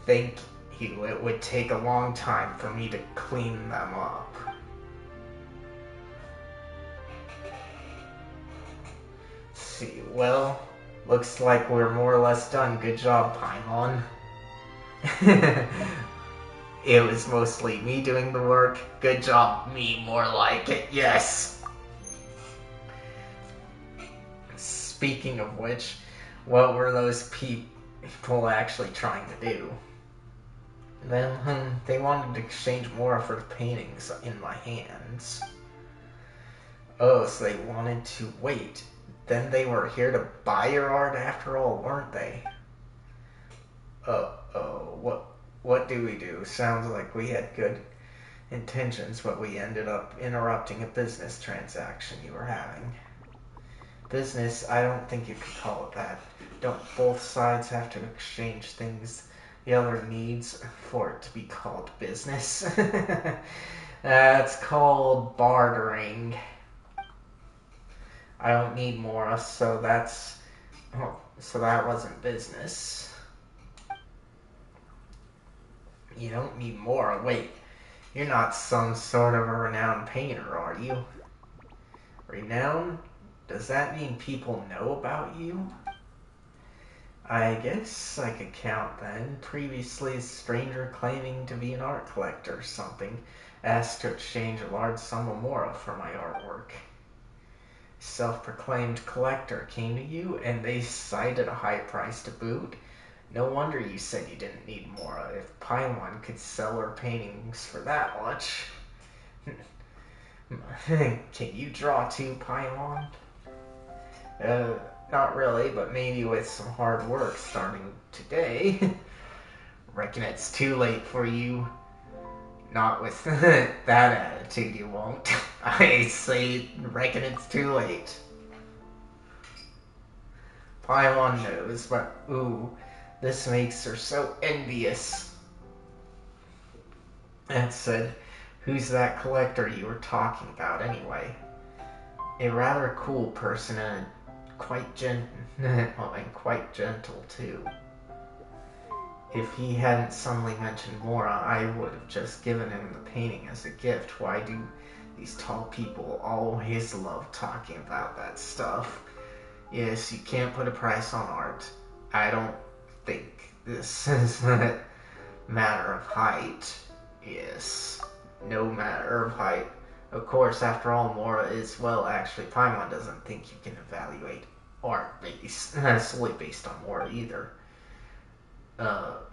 Think it would take a long time for me to clean them up. See, well, looks like we're more or less done. Good job, Paimon. It was mostly me doing the work. Good job, me, more like it, yes! Speaking of which, what were those people actually trying to do? Then, they wanted to exchange more for the paintings in my hands. Oh, so they wanted to wait. Then they were here to buy your art after all, weren't they? What do we do? Sounds like we had good intentions, but we ended up interrupting a business transaction you were having. Business? I don't think you could call it that. Don't both sides have to exchange things the other needs for it to be called business? That's called bartering. I don't need more, so that wasn't business. You don't need more. Wait, you're not some sort of a renowned painter, are you? Renowned? Does that mean people know about you? I guess I could count then. Previously, a stranger claiming to be an art collector or something asked to exchange a large sum of mora for my artwork. Self-proclaimed collector came to you, and they cited a high price to boot. No wonder you said you didn't need mora. If Paimon could sell her paintings for that much. Can you draw too, Paimon? Not really, but maybe with some hard work starting today. Reckon it's too late for you. Not with that attitude, you won't. I say, reckon it's too late. Paimon knows, but ooh, this makes her so envious. That said, who's that collector you were talking about anyway? A rather cool person and quite quite gentle too. If he hadn't suddenly mentioned Mora, I would have just given him the painting as a gift. Why do these tall people always love talking about that stuff? Yes, you can't put a price on art. I don't think this is a matter of height. Yes, no matter of height. Of course, after all, Mora is, well, actually, Paimon doesn't think you can evaluate art solely based on Mora either.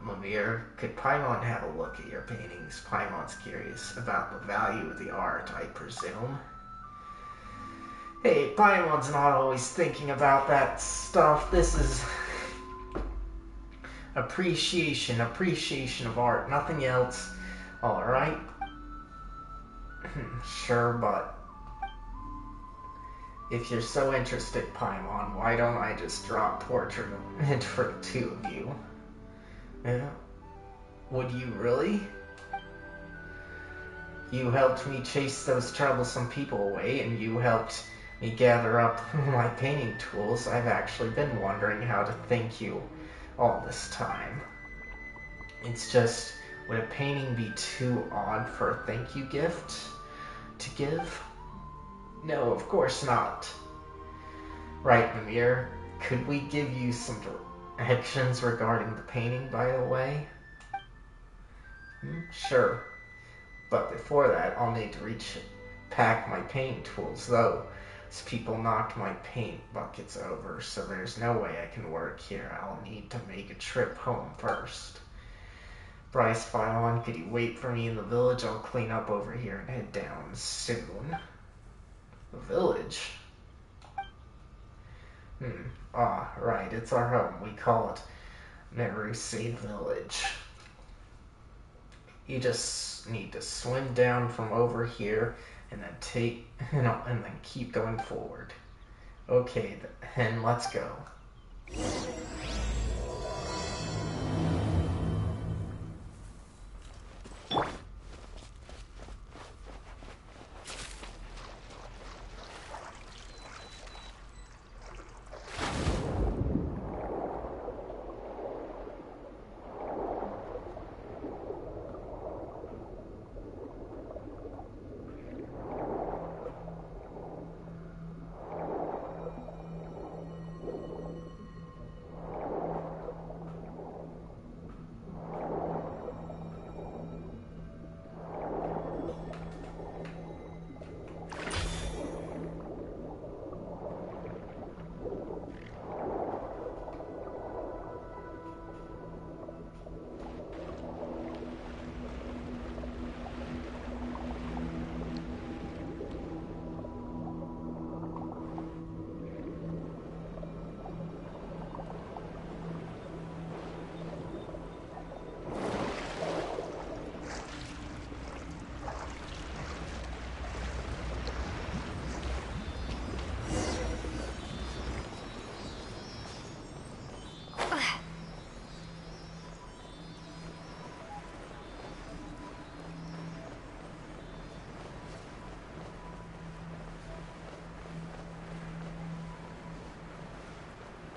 Mimir, could Paimon have a look at your paintings? Paimon's curious about the value of the art, I presume. Hey, Paimon's not always thinking about that stuff. This is appreciation of art, nothing else. Alright. Sure, but if you're so interested, Paimon, why don't I just draw a portrait for the two of you? Yeah. Would you really? You helped me chase those troublesome people away, and you helped me gather up my painting tools. I've actually been wondering how to thank you all this time. It's just, would a painting be too odd for a thank you gift to give? No, of course not. Right, Mimir. Could we give you some directions regarding the painting, by the way? Sure. But before that, I'll need to pack my painting tools, though. These people knocked my paint buckets over, so there's no way I can work here. I'll need to make a trip home first. Bryce Phylon, could you wait for me in the village? I'll clean up over here and head down soon. The village? Right, it's our home. We call it Merusy Village. You just need to swim down from over here and then and then keep going forward. Okay, then let's go.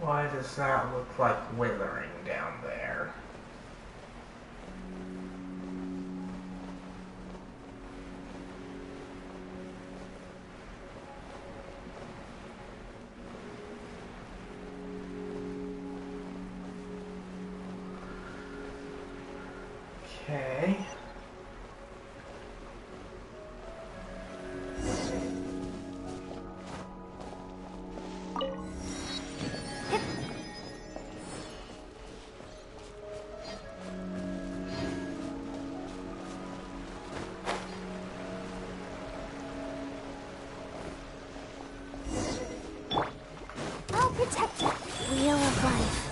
Why does that look like withering down there? Okay. Wheel of life.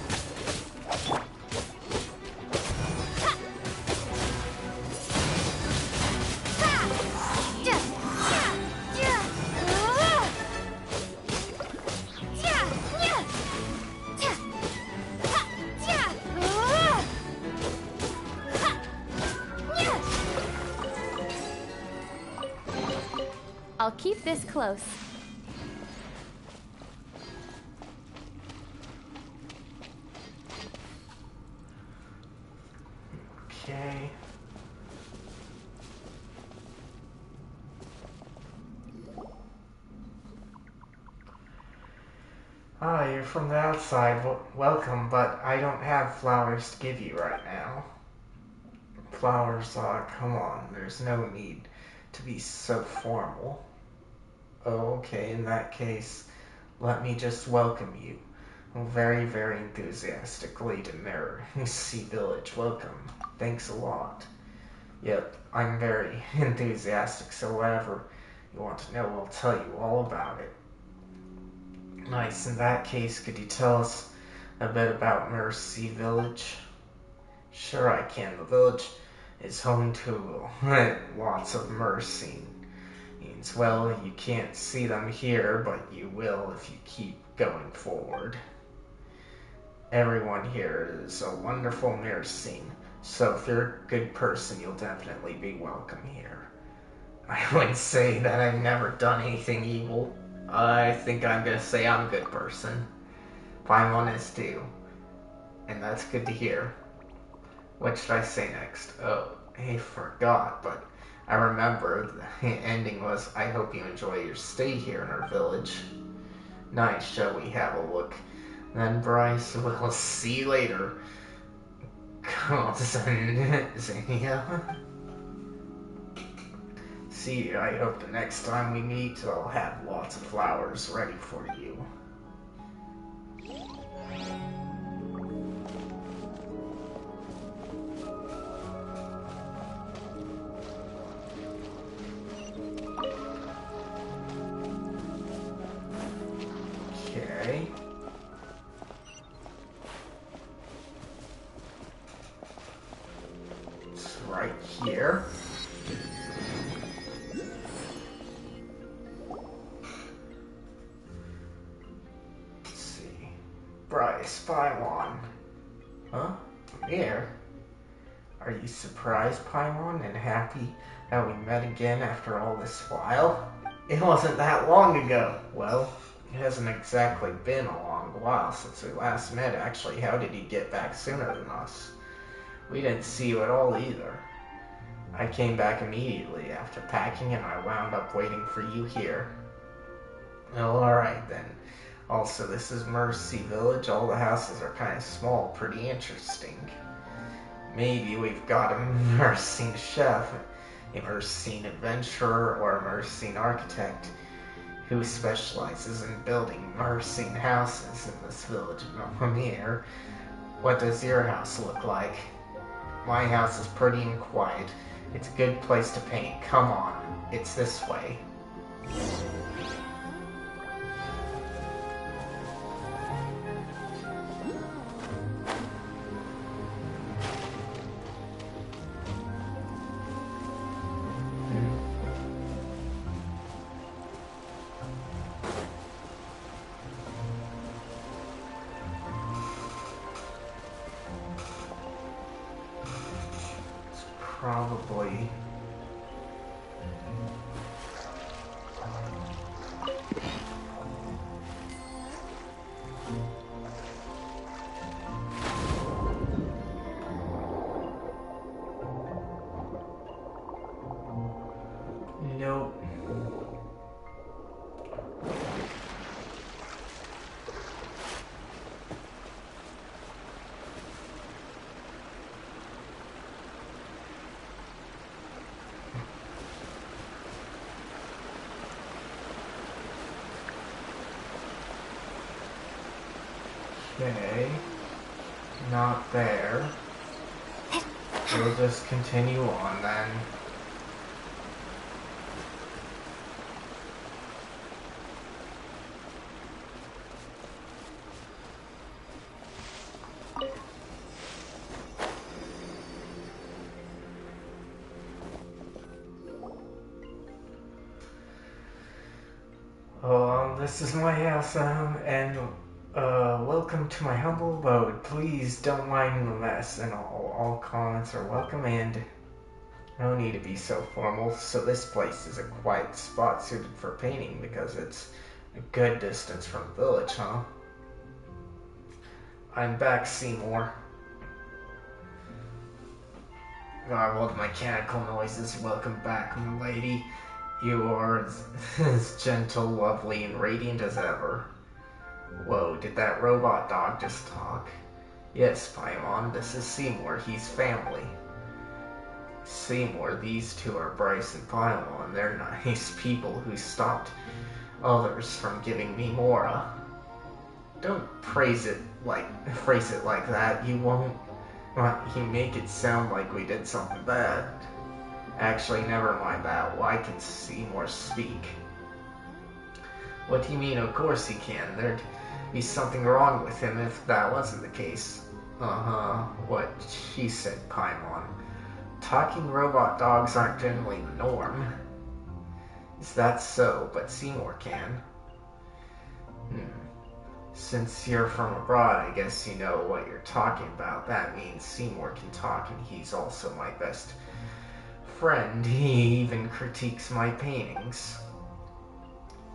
I'll keep this close. Okay. Ah, you're from the outside. Welcome, but I don't have flowers to give you right now. Flowers, come on. There's no need to be so formal. Okay, in that case, let me just welcome you. Very, very enthusiastically to Merusy Village. Welcome. Thanks a lot. Yep, I'm very enthusiastic, so whatever you want to know, I'll tell you all about it. Nice, in that case, could you tell us a bit about Merusy Village? Sure I can. The village is home to lots of mercy. Means, well, you can't see them here, but you will if you keep going forward. Everyone here is a wonderful mercy, so if you're a good person, you'll definitely be welcome here. I wouldn't say that I've never done anything evil. I think I'm gonna say I'm a good person. Paimon is too. And that's good to hear. What should I say next? Oh, I forgot, but I remember the ending was, I hope you enjoy your stay here in our village. Nice, shall we have a look? Then Bryce, we'll see you later. Xenia. See, I hope the next time we meet, I'll have lots of flowers ready for you. Okay. It's right here. Let's see. Bryce, Paimon. Huh? Here? Are you surprised, Paimon, and happy that we met again after all this while? It wasn't that long ago. Well, it hasn't exactly been a long while since we last met, actually. How did you get back sooner than us? We didn't see you at all either. I came back immediately after packing and I wound up waiting for you here. Well, alright then. Also, this is Mercy Village. All the houses are kind of small, pretty interesting. Maybe we've got a Mercine chef, a Mercine adventurer, or a Mercine architect who specializes in building Mercine houses in this village of Mimir. What does your house look like? My house is pretty and quiet. It's a good place to paint. Come on, it's this way. Probably. Nope. Okay, not there. We'll just continue on then. This is my house, and welcome to my humble abode. Please don't mind the mess, and all comments are welcome, and no need to be so formal. So this place is a quiet spot suited for painting because it's a good distance from the village, huh? I'm back, Seymour. Garbled mechanical noises. Welcome back, milady. You are as gentle, lovely, and radiant as ever. Whoa, did that robot dog just talk? Yes, Paimon, this is Seymour. He's family. Seymour, these two are Bryce and Paimon. They're nice people who stopped others from giving me Mora. Don't phrase it like that. You won't. You make it sound like we did something bad. Actually, never mind that. Why can Seymour speak? What do you mean? Of course he can. There'd be something wrong with him if that wasn't the case. What she said, Paimon. Talking robot dogs aren't generally the norm. Is that so? But Seymour can. Since you're from abroad, I guess you know what you're talking about. That means Seymour can talk, and he's also my best friend. He even critiques my paintings.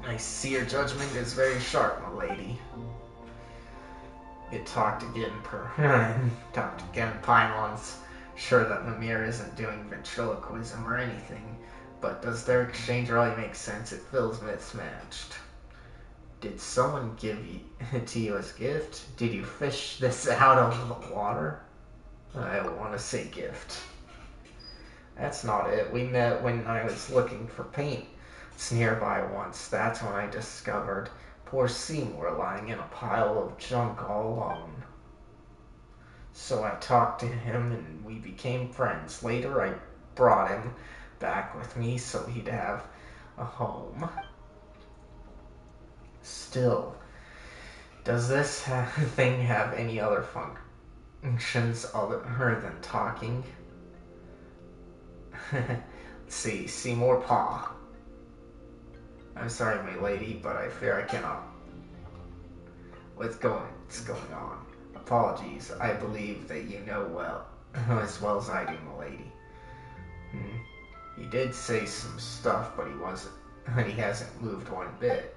I see your judgment is very sharp, my lady. It talked again, Paimon's sure that Mimir isn't doing ventriloquism or anything, but does their exchange really make sense? It feels mismatched. Did someone give it to you as gift? Did you fish this out of the water? I want to say gift. That's not it. We met when I was looking for paint. It's nearby once. That's when I discovered poor Seymour lying in a pile of junk all alone. So I talked to him and we became friends. Later I brought him back with me so he'd have a home. Still, does this thing have any other functions other than talking? Let's see, Seymour Paw. I'm sorry, my lady, but I fear I cannot. What's going on? Apologies, I believe that you know well, as well as I do, my lady. He did say some stuff, but he hasn't moved one bit.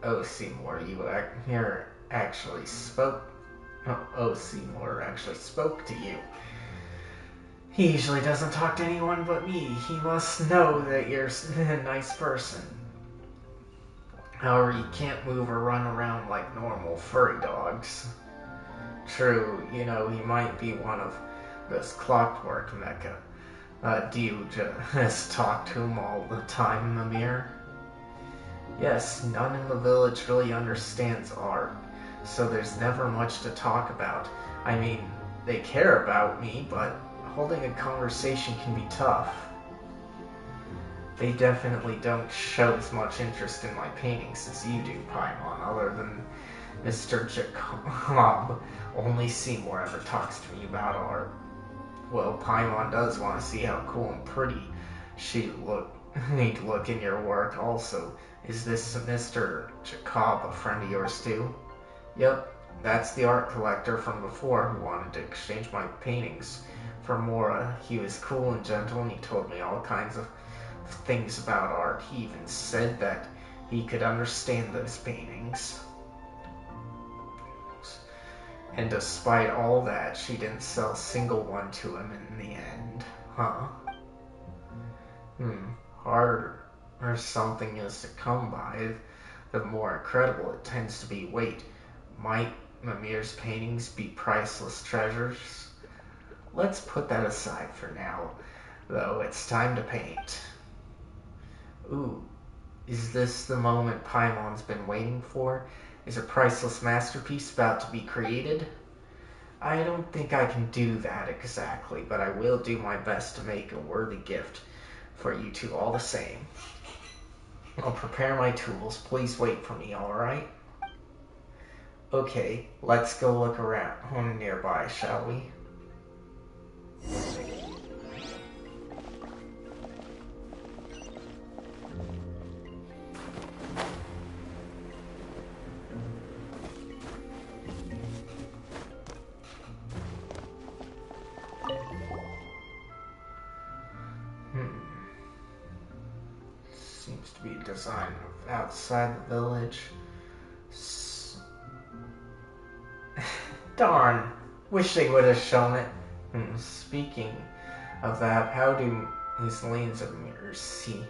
Oh, Seymour, actually spoke to you. He usually doesn't talk to anyone but me. He must know that you're a nice person. However, you can't move or run around like normal furry dogs. True, he might be one of those clockwork mecha. Do you just talk to him all the time, Mimir? Yes, none in the village really understands art, so there's never much to talk about. I mean, they care about me, but holding a conversation can be tough. They definitely don't show as much interest in my paintings as you do, Paimon, other than Mr. Jacob. Only Seymour ever talks to me about art. Well, Paimon does want to see how cool and pretty he'd look in your work also. Is this Mr. Jacob a friend of yours too? Yep, that's the art collector from before who wanted to exchange my paintings for more. He was cool and gentle and he told me all kinds of things about art. He even said that he could understand those paintings. And despite all that, she didn't sell a single one to him in the end. Huh? Harder or something is to come by, the more incredible it tends to be. Wait, might Mimir's paintings be priceless treasures? Let's put that aside for now, though. It's time to paint. Ooh, is this the moment Paimon's been waiting for? Is a priceless masterpiece about to be created? I don't think I can do that exactly, but I will do my best to make a worthy gift for you two all the same. I'll prepare my tools. Please wait for me, alright? Okay, let's go look around nearby, shall we? Seems to be a design of outside the village. Darn, wish they would have shown it. Speaking of that, how do his lanes of mirrors see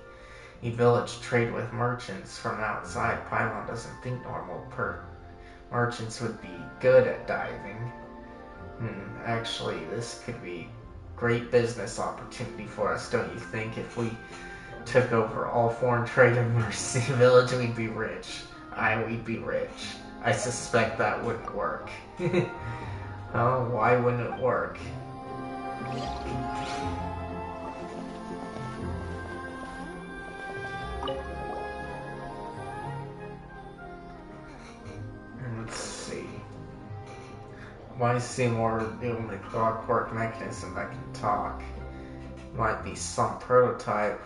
a village trade with merchants from outside? Paimon doesn't think normal merchants would be good at diving. Actually, this could be a great business opportunity for us, don't you think? If we took over all foreign trade in Mercy Village, we'd be rich. We'd be rich. I suspect that wouldn't work. Oh, why wouldn't it work? Let's see. Why Seymour the only clockwork mechanism that can talk? Might be some prototype.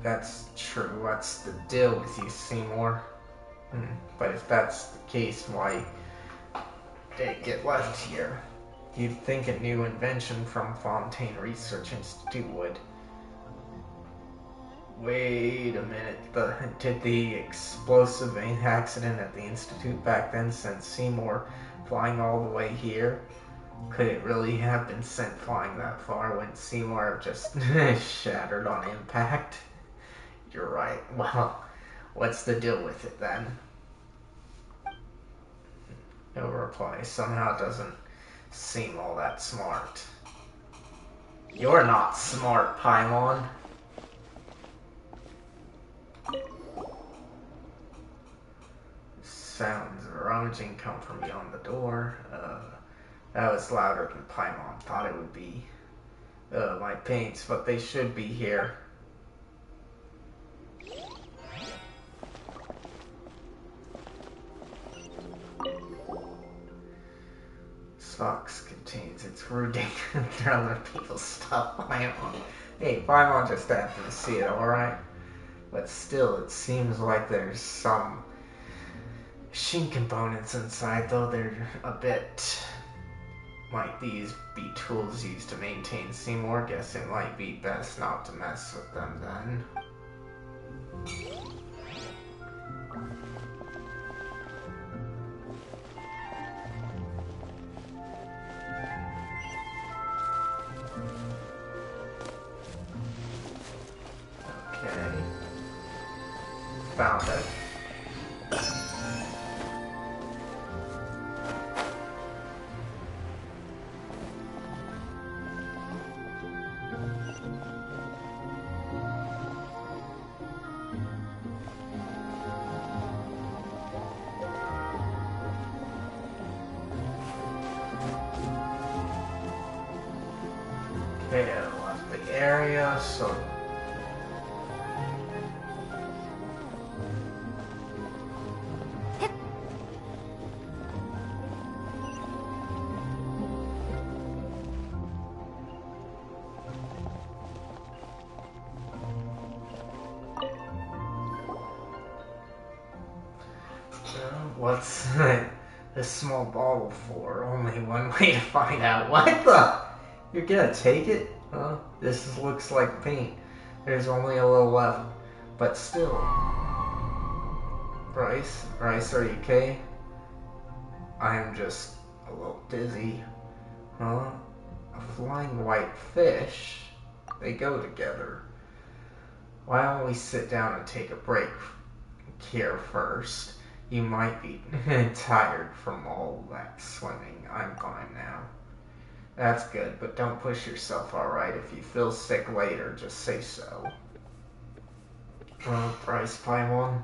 That's true. What's the deal with you, Seymour? But if that's the case, why did it get left here? You'd think a new invention from Fontaine Research Institute would. Wait a minute. Did the explosive accident at the Institute back then send Seymour flying all the way here? Could it really have been sent flying that far when Seymour just shattered on impact? You're right. Well, what's the deal with it then? No reply. Somehow doesn't seem all that smart. You're not smart, Paimon. Sounds of rummaging come from beyond the door. That was louder than Paimon thought it would be. My paints, but they should be here. This box contains its rooting and other people's stuff. Paimon. Hey, Paimon just happened to see it, alright? But still, it seems like there's some machine components inside, though they're a bit... Might these be tools used to maintain Seymour? Guess it might be best not to mess with them then. Okay. Found it. Okay, I left the area, so... What's this small bottle for? Only one way to find out. What the? You're gonna take it? Huh? Looks like paint. There's only a little left. But still. Bryce, are you okay? I'm just a little dizzy. Huh? A flying white fish? They go together. Why don't we sit down and take a break here first? You might be tired from all that swimming. I'm fine now. That's good, but don't push yourself, alright? If you feel sick later, just say so. Bryce Paimon?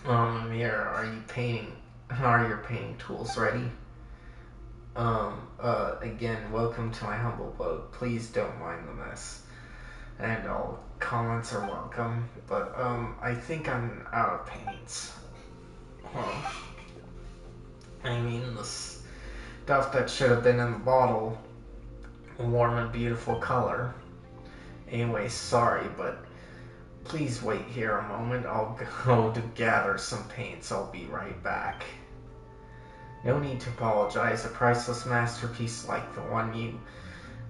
Mira, are your painting tools ready? Again, welcome to my humble abode. Please don't mind the mess. And all comments are welcome, but, I think I'm out of paints. Huh. I mean, the stuff that should have been in the bottle, a warm and beautiful color. Anyway, sorry, but please wait here a moment. I'll go to gather some paints. I'll be right back. No need to apologize. A priceless masterpiece like the one you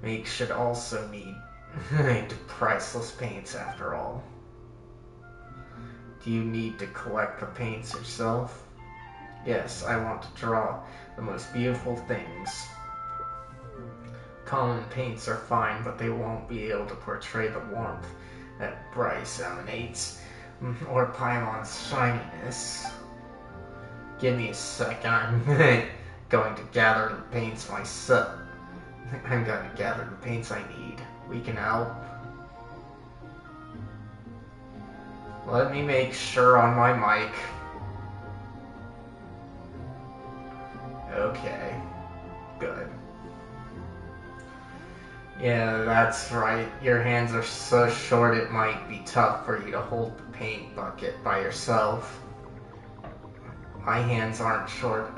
make should also need priceless paints after all. Do you need to collect the paints yourself? Yes, I want to draw the most beautiful things. Common paints are fine, but they won't be able to portray the warmth that Bryce emanates, or Paimon's shininess. Give me a sec, I'm going to gather the paints myself. I'm going to gather the paints I need. We can help. Let me make sure on my mic. Okay. Good. Yeah, that's right. Your hands are so short it might be tough for you to hold the paint bucket by yourself. My hands aren't short,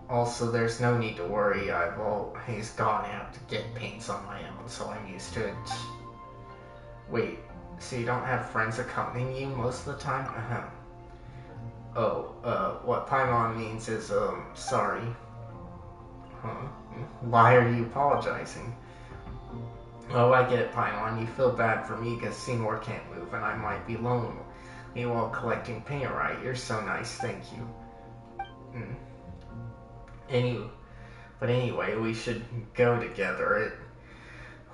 Also, there's no need to worry. I've always gone out to get paints on my own, so I'm used to it. Wait, so you don't have friends accompanying you most of the time? Oh, what Paimon means is, sorry. Huh? Why are you apologizing? Oh, I get it, Paimon. You feel bad for me because Seymour can't move and I might be lonely while collecting paint, right? You're so nice, thank you. But anyway, we should go together. It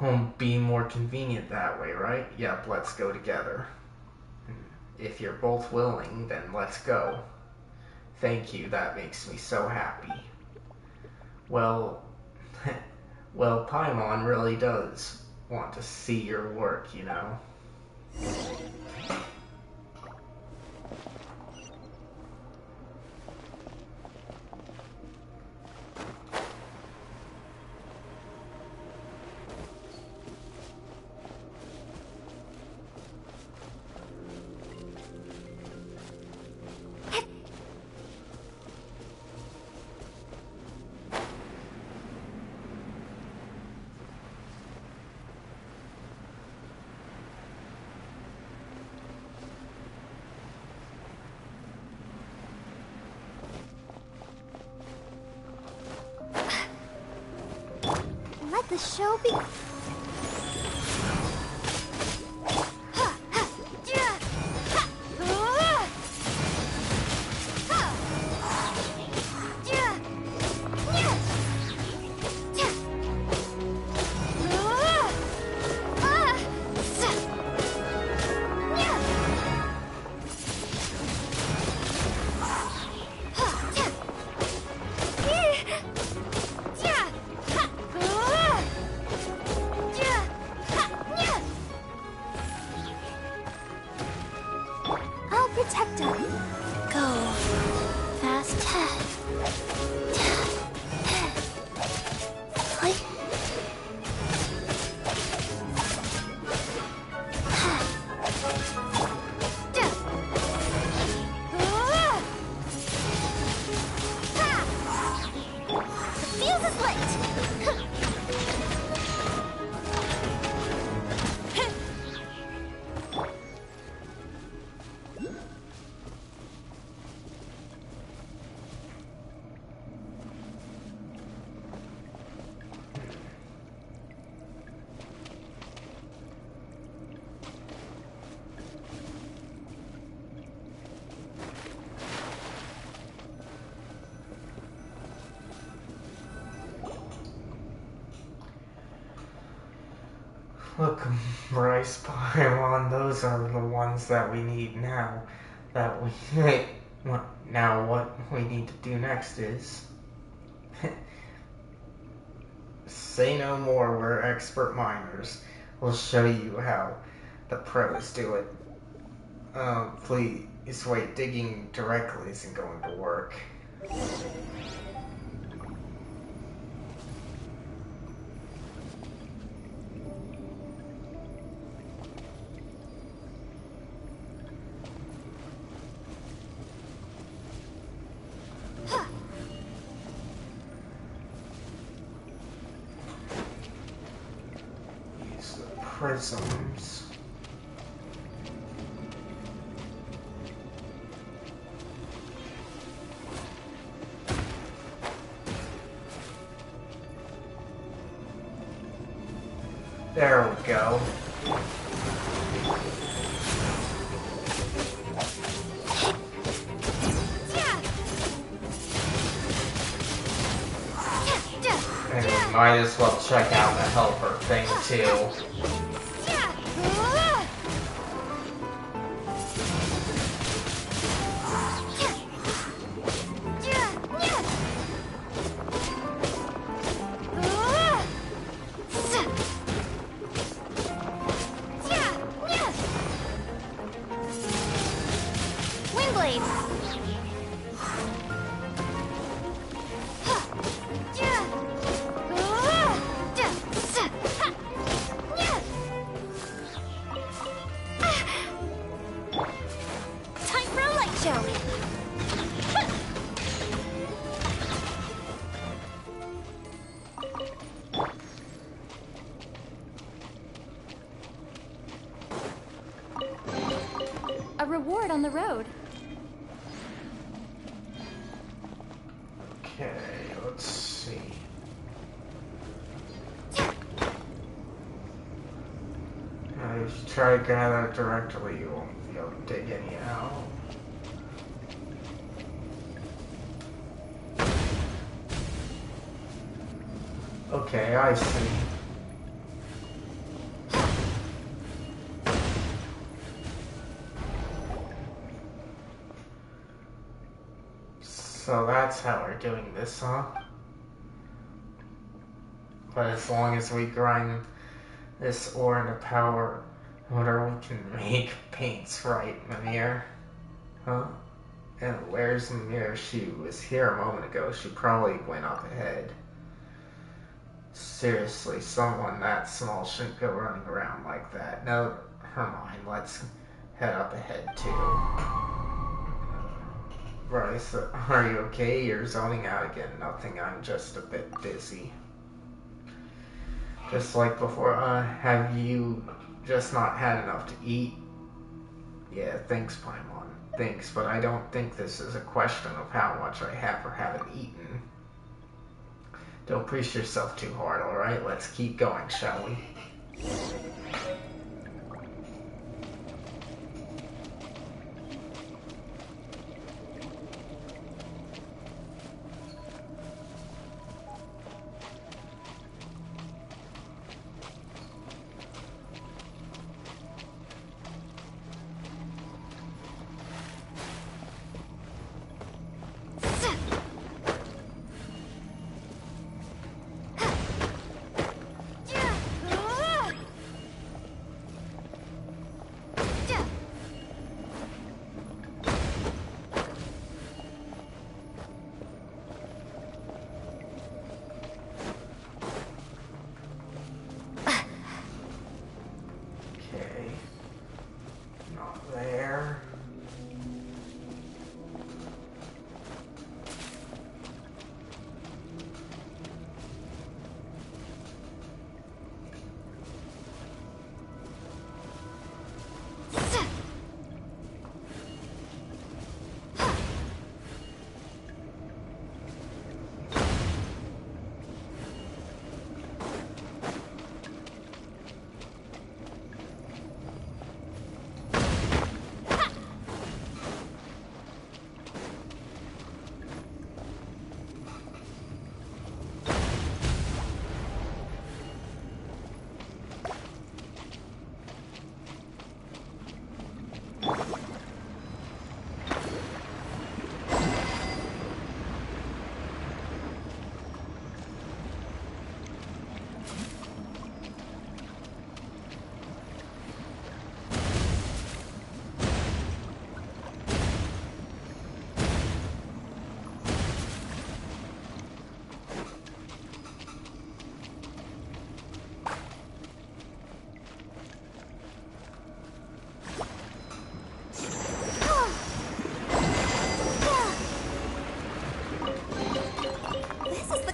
won't be more convenient that way, right? Yep, let's go together. If you're both willing, then let's go. Thank you, that makes me so happy. Well, Paimon really does want to see your work, you know. Let the show be. Protect him. Go fast. Play. The fuse is lit. Look, Bryce, Paimon, those are the ones that we need now. Now what we need to do next is... Say no more, we're expert miners. We'll show you how the pros do it. Please wait, digging directly isn't going to work. Prisms. There we go. And we might as well check out the helper thing too. A reward on the road. if you try to gather it directly, you won't be able to dig any out. Okay, I see. So that's how we're doing this, huh? But as long as we grind this ore into power, whatever we can make paints, right, Mimir? Huh? And where's Mimir? She was here a moment ago. She probably went up ahead. Seriously, someone that small shouldn't go running around like that. No, never mind. Let's head up ahead, too. Bryce, are you okay? You're zoning out again. Nothing, I'm just a bit busy. Just like before, have you just not had enough to eat? Yeah, thanks, Paimon. Thanks, but I don't think this is a question of how much I have or haven't eaten. Don't push yourself too hard, alright? Let's keep going, shall we?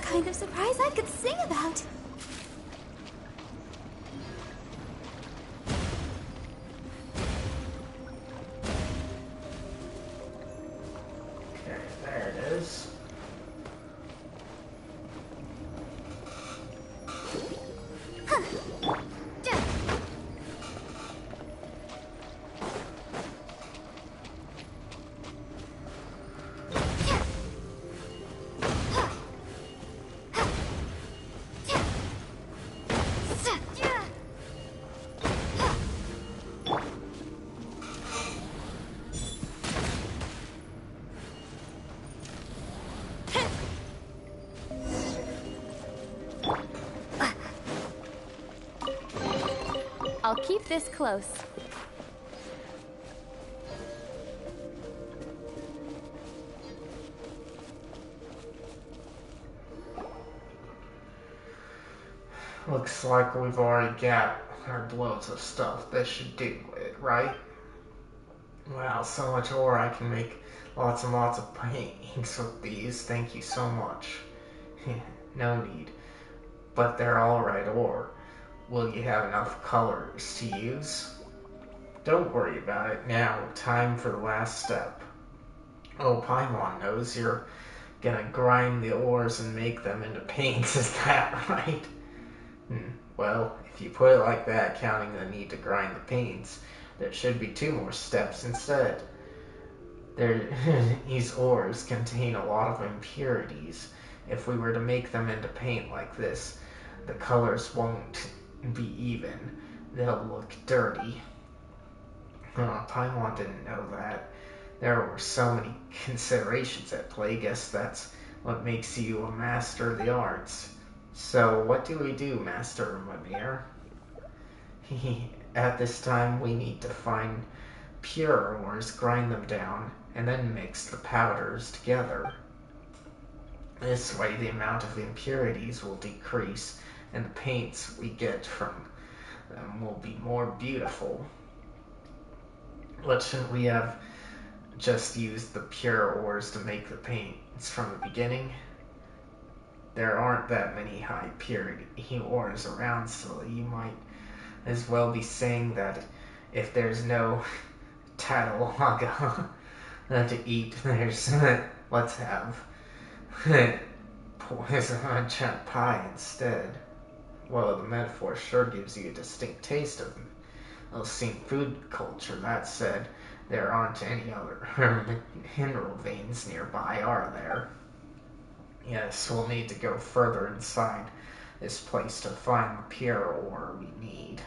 Kind of surprise I could sing about. Okay, there it is. I'll keep this close. Looks like we've already got our loads of stuff. This should do it, right? Wow, so much ore. I can make lots and lots of paintings with these. Thank you so much. No need. But they're alright ore. Will you have enough colors to use? Don't worry about it now. Time for the last step. Oh, Paimon knows you're gonna grind the ores and make them into paints, is that right? Well, Well, if you put it like that, counting the need to grind the paints, there should be 2 more steps instead. These ores contain a lot of impurities. If we were to make them into paint like this, the colors won't be even. They'll look dirty. Paimon didn't know that. There were so many considerations at play. Guess that's what makes you a master of the arts. So, what do we do, Master Mimir? At this time, we need to find pure ores, grind them down, and then mix the powders together. This way, the amount of impurities will decrease, and the paints we get from them will be more beautiful. What shouldn't we have just used the pure ores to make the paints from the beginning? There aren't that many high purity ores around, so you might as well be saying that if there's no Tatalaga to eat, let's have poison pie instead. Well, the metaphor sure gives you a distinct taste of Elsene food culture. That said, there aren't any other mineral veins nearby, are there? Yes, we'll need to go further inside this place to find the pure ore we need.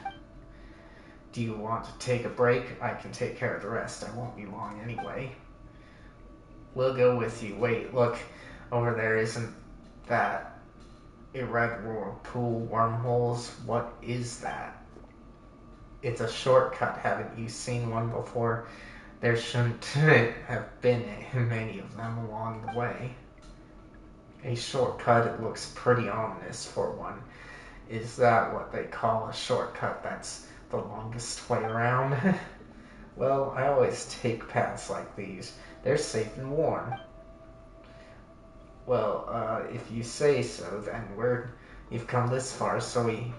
Do you want to take a break? I can take care of the rest. I won't be long anyway. We'll go with you. Wait, look. Over there, isn't that irregular pool wormholes? What is that? It's a shortcut. Haven't you seen one before? There shouldn't have been many of them along the way. A shortcut, it looks pretty ominous for one. Is that what they call a shortcut that's the longest way around? Well, I always take paths like these. They're safe and warm. Well, if you say so, then you've come this far, so we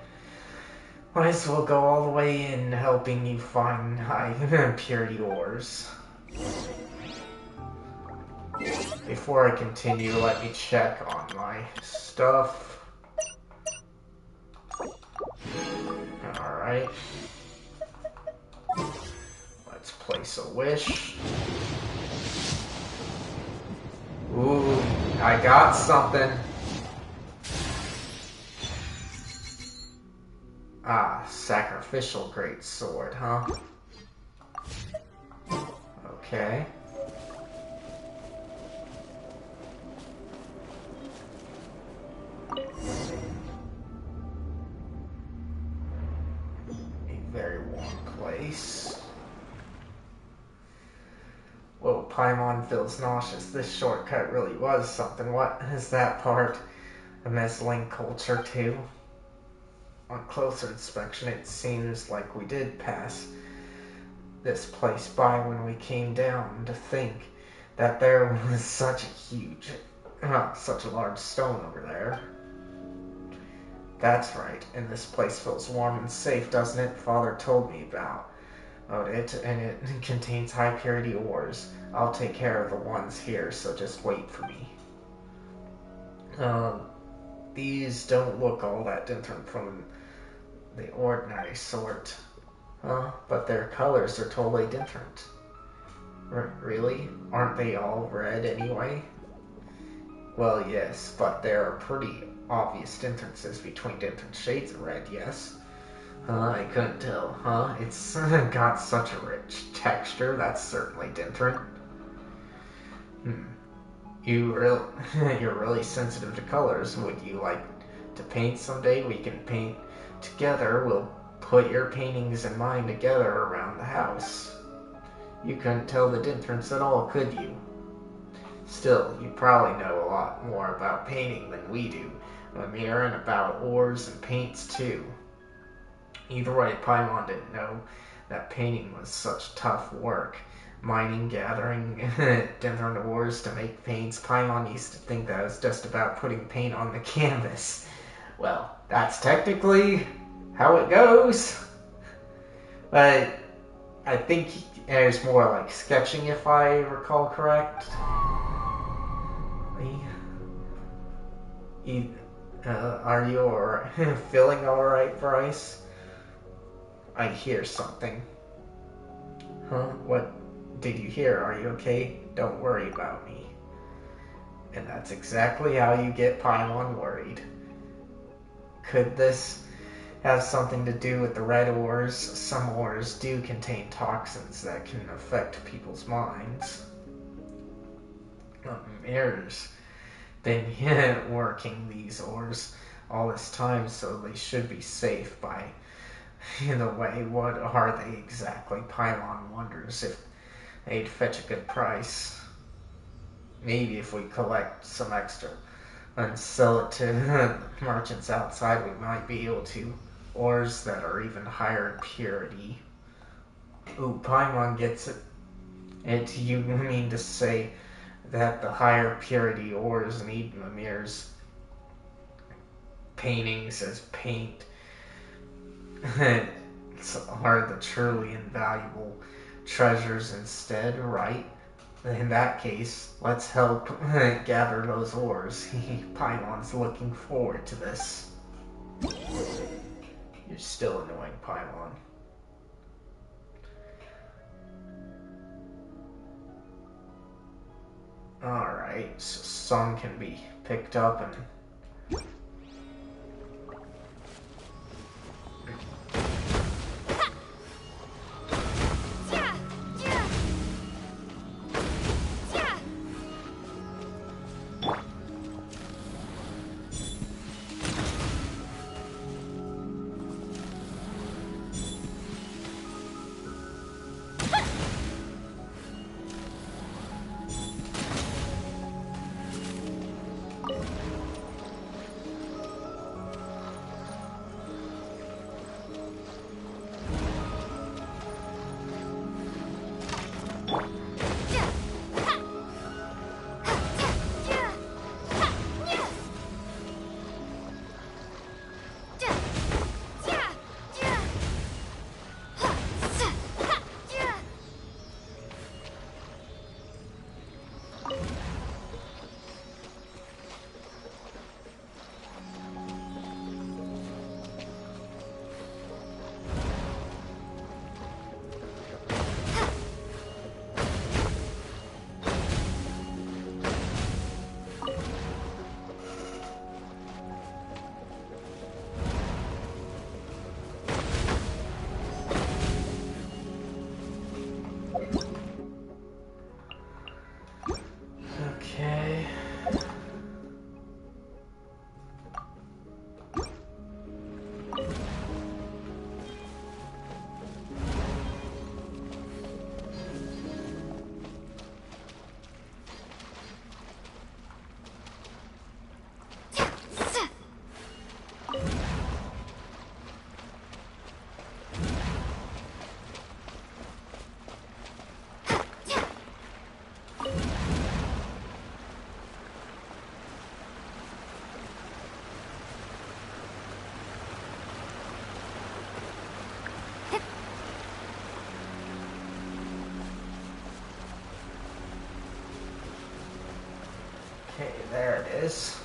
might as well go all the way in helping you find high purity ores. Before I continue, let me check on my stuff. Alright. Let's place a wish. Ooh, I got something. Ah, sacrificial greatsword, huh? Okay. A very warm place. Whoa, Paimon feels nauseous. This shortcut really was something. What is that part? A Mesling culture too? On closer inspection, it seems like we did pass this place by when we came down. To think that there was such a large stone over there. That's right, and this place feels warm and safe, doesn't it? Father told me about it, and it contains high purity ores. I'll take care of the ones here, so just wait for me. These don't look all that different from the ordinary sort. But their colors are totally different. Really? Aren't they all red anyway? Well, yes, but there are pretty obvious differences between different shades of red, yes? I couldn't tell, huh? It's got such a rich texture, that's certainly different. You're really sensitive to colors. Would you like to paint someday? We can paint together. We'll put your paintings and mine together around the house. You couldn't tell the difference at all, could you? Still, you probably know a lot more about painting than we do, Mimir, and about ores and paints too. Either way, Paimon didn't know that painting was such tough work. Mining, gathering different ores to make paints. Paimon used to think that was just about putting paint on the canvas. Well, that's technically how it goes. But I think there's more like sketching, if I recall correct. Are you alright? Feeling alright, Bryce? I hear something. Huh? What did you hear? Are you okay? Don't worry about me. And that's exactly how you get Paimon worried. Could this have something to do with the red ores? Some ores do contain toxins that can affect people's minds. Mirror's been working these ores all this time, so they should be safe by, in a way. What are they exactly? Paimon wonders if they'd fetch a good price. Maybe if we collect some extra and sell it to merchants outside, we might be able to. Ores that are even higher in purity. Ooh, Paimon gets it. You mean to say that the higher purity ores need Mimir's paintings as paint are the truly invaluable treasures instead, right? In that case, let's help gather those ores. Paimon's looking forward to this. You're still annoying, Paimon. Alright, so some can be picked up and... Okay. Okay, there it is.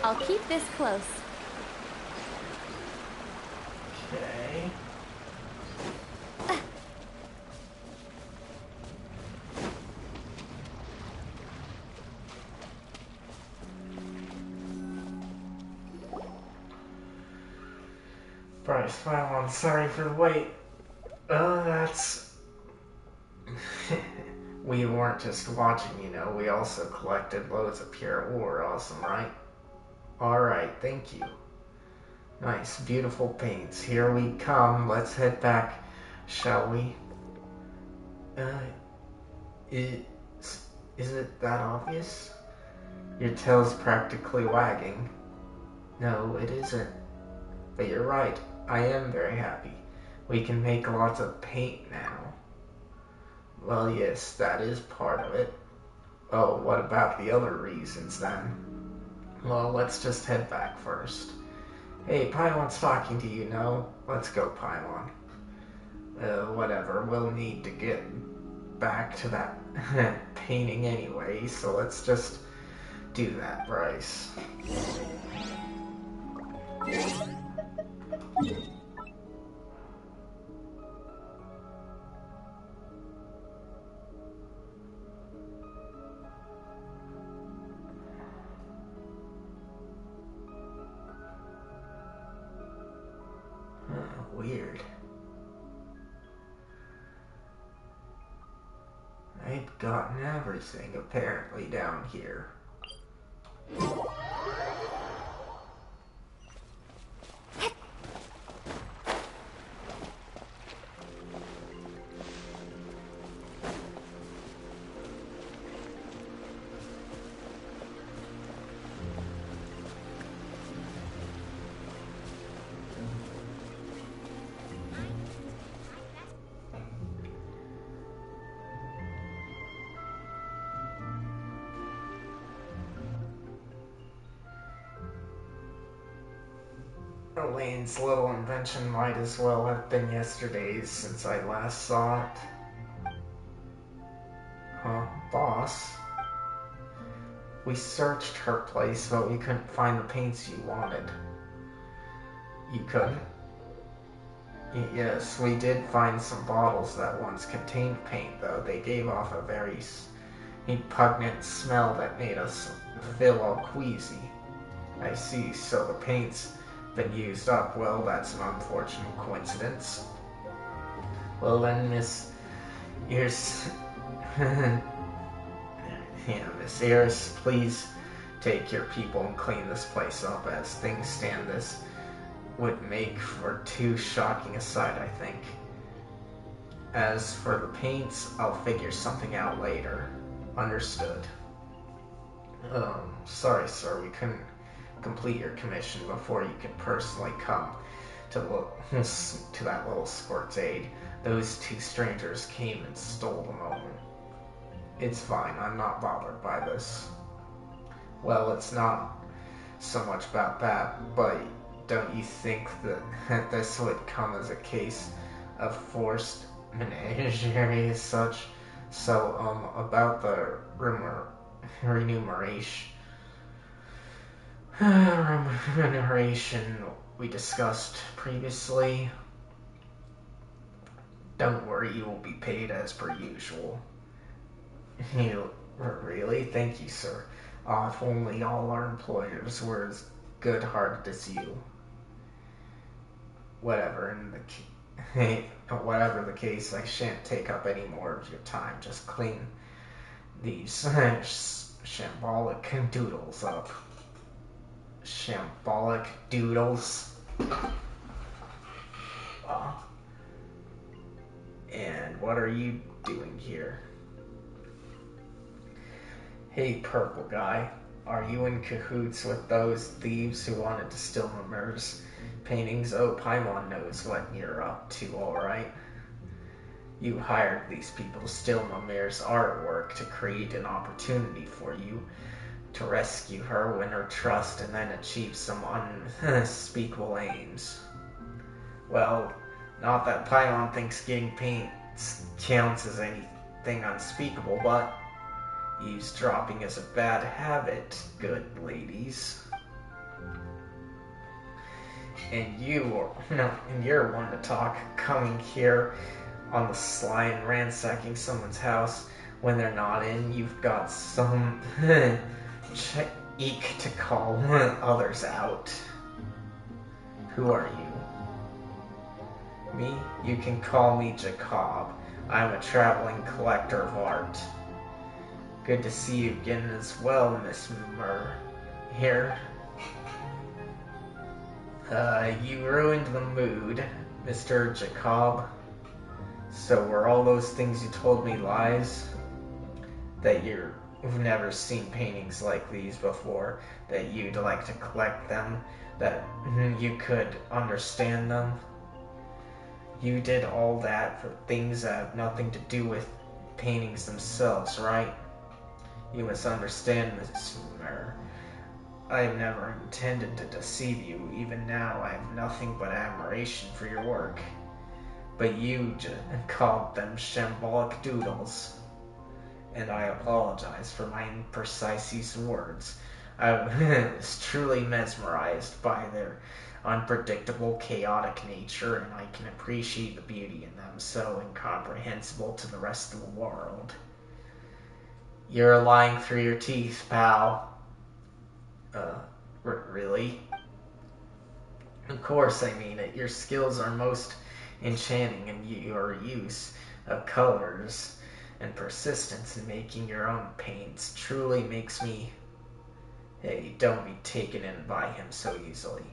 I'll keep this close. Okay. Bryce, wow, I'm sorry for the wait. Oh, that's... We weren't just watching, you know, we also collected loads of pure ore. Awesome, right? Alright, thank you. Nice, beautiful paints. Here we come. Let's head back, shall we? Is it that obvious? Your tail's practically wagging. No, it isn't. But you're right. I am very happy. We can make lots of paint now. Well, yes, that is part of it. Oh, what about the other reasons then? Well, let's just head back first. Hey, Paimon's talking to you, no? Let's go, Paimon. Whatever, we'll need to get back to that painting anyway, so let's just do that, Bryce. Weird. I've gotten everything apparently down here. Elaine's little invention might as well have been yesterday's since I last saw it. Huh, boss? We searched her place, but we couldn't find the paints you wanted. You couldn't? Yes, we did find some bottles that once contained paint, though. They gave off a very repugnant smell that made us feel all queasy. I see, so the paint's been used up. Well, that's an unfortunate coincidence. Well then, Miss Ears... Miss Ears, please take your people and clean this place up. As things stand, this would make for too shocking a sight, I think. As for the paints, I'll figure something out later. Understood. Sorry, sir, we couldn't complete your commission before you could personally come to that little squirt's aid. Those two strangers came and stole the moment. It's fine, I'm not bothered by this. Well, it's not so much about that, but don't you think that this would come as a case of forced menagerie as such? So, about the remuneration we discussed previously. Don't worry, you will be paid as per usual. You really? Thank you, sir. If only all our employers were as good-hearted as you. Whatever the case, I shan't take up any more of your time. Just clean these shambolic doodles up. Shambolic doodles. And what are you doing here? Hey, purple guy. Are you in cahoots with those thieves who wanted to steal Mimir's paintings? Oh, Paimon knows what you're up to, alright. You hired these people to steal Mimir's artwork to create an opportunity for you to rescue her, win her trust, and then achieve some unspeakable aims. Well, not that Paimon thinks getting paint counts as anything unspeakable, but eavesdropping is a bad habit, good ladies. And you're one to talk, coming here on the sly and ransacking someone's house when they're not in. You've got some cheek to call others out. Who are you? Me? You can call me Jacob. I'm a traveling collector of art. Good to see you again as well, Miss Murr. Here. You ruined the mood, Mr. Jacob. So were all those things you told me lies? That you've never seen paintings like these before, that you'd like to collect them, that you could understand them? You did all that for things that have nothing to do with paintings themselves, right? You must understand, Miss Murr. I have never intended to deceive you. Even now, I have nothing but admiration for your work. But you just called them shambolic doodles. And I apologize for my imprecise use of words. I was truly mesmerized by their unpredictable, chaotic nature, and I can appreciate the beauty in them, so incomprehensible to the rest of the world. You're lying through your teeth, pal. Really? Of course I mean it. Your skills are most enchanting, and your use of colors and persistence in making your own paints truly makes me... Hey, don't be taken in by him so easily.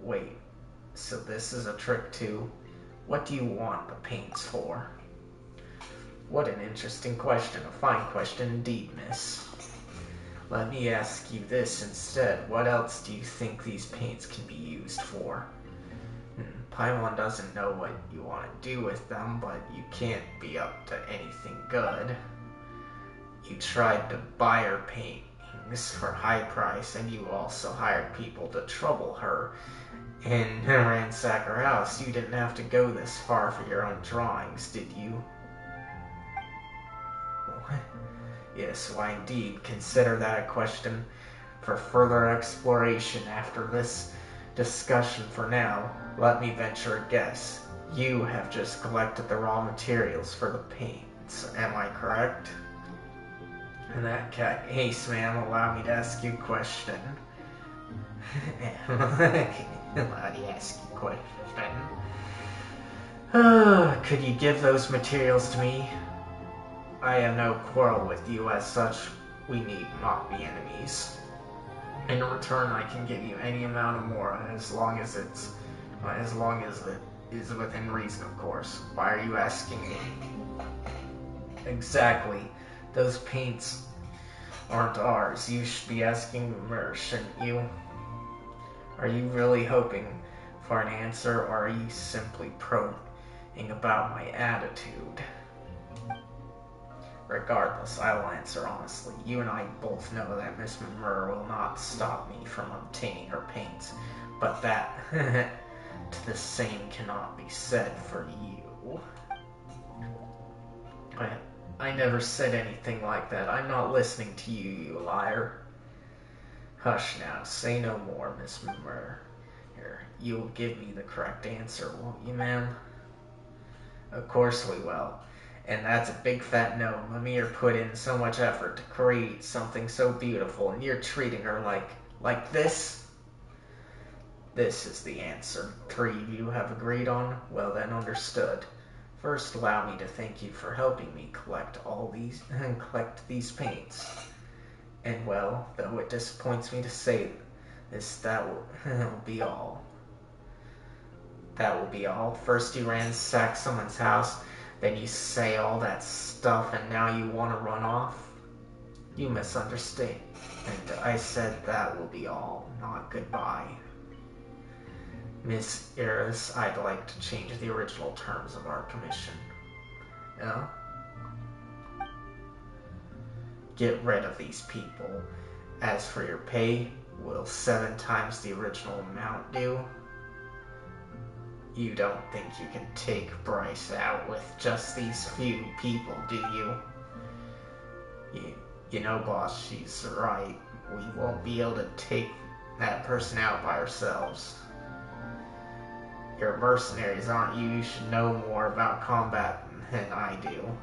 Wait. So this is a trick too? What do you want the paints for? What an interesting question. A fine question indeed, miss. Let me ask you this instead. What else do you think these paints can be used for? Paimon doesn't know what you want to do with them, but you can't be up to anything good. You tried to buy her paintings for high price, and you also hired people to trouble her and ransack her house. You didn't have to go this far for your own drawings, did you? Yes, why indeed. Consider that a question for further exploration after this discussion. For now, let me venture a guess. You have just collected the raw materials for the paints, am I correct? In that case, ma'am, allow me to ask you a question. Allow me to ask you a question. Could you give those materials to me? I have no quarrel with you. As such, we need not be enemies. In return, I can give you any amount of more, as long as it is within reason, of course. Why are you asking me? Exactly. Those paints aren't ours. You should be asking Mer, shouldn't you? Are you really hoping for an answer, or are you simply probing about my attitude? Regardless, I will answer honestly. You and I both know that Miss Murr will not stop me from obtaining her paints, but that to the same cannot be said for you. I never said anything like that. I'm not listening to you, you liar. Hush now, say no more, Miss Murr. Here, you'll give me the correct answer, won't you, ma'am? Of course we will. And that's a big fat no. Mimir put in so much effort to create something so beautiful, and you're treating her like this? This is the answer. 3 of you have agreed on? Well then, understood. First, allow me to thank you for helping me collect these paints. And well, though it disappoints me to say this, that will be all. That will be all. First you ransack someone's house, then you say all that stuff, and now you want to run off? You misunderstand. And I said that will be all, not goodbye. Miss Iris, I'd like to change the original terms of our commission. Yeah? Get rid of these people. As for your pay, will 7 times the original amount do? You don't think you can take Bryce out with just these few people, do you? You know, boss, she's right. We won't be able to take that person out by ourselves. You're mercenaries, aren't you? You should know more about combat than I do.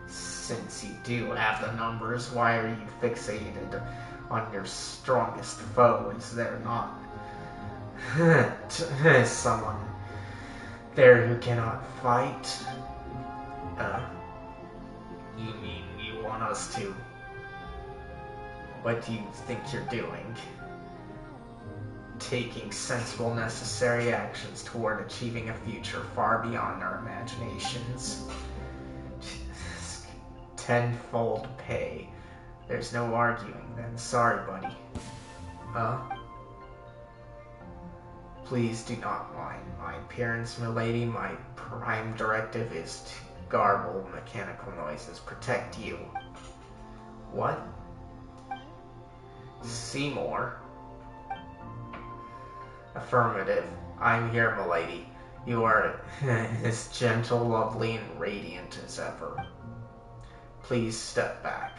Since you do have the numbers, why are you fixated on your strongest foe? Is there not someone there who cannot fight? You mean you want us to? What do you think you're doing? Taking sensible, necessary actions toward achieving a future far beyond our imaginations. Tenfold pay. There's no arguing then. Sorry, buddy. Please do not mind my appearance, milady. My prime directive is to garble mechanical noises. Protect you. What? Seymour? Affirmative. I'm here, milady. You are as gentle, lovely, and radiant as ever. Please step back.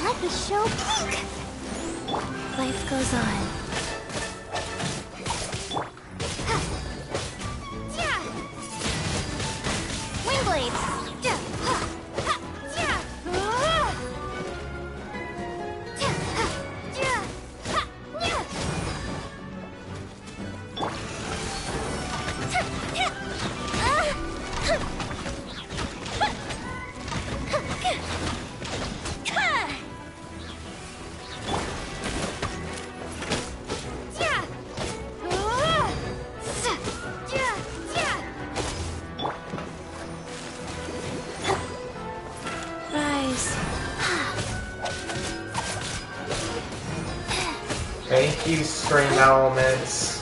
Let the show peak. Life goes on. Wing blades. Thank you, Stream Elements.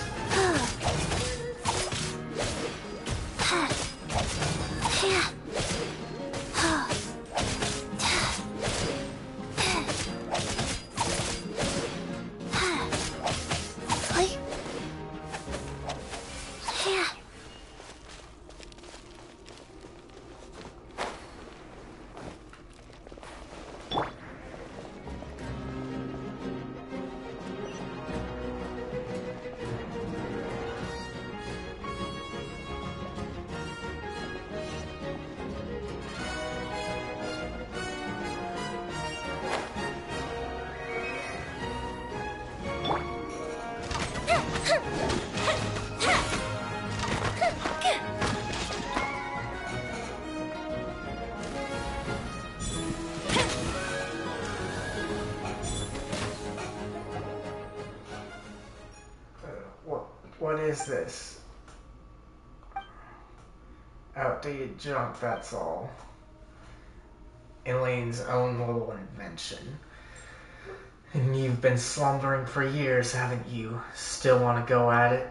What is this? Outdated junk, that's all. Elaine's own little invention. And you've been slumbering for years, haven't you? Still want to go at it?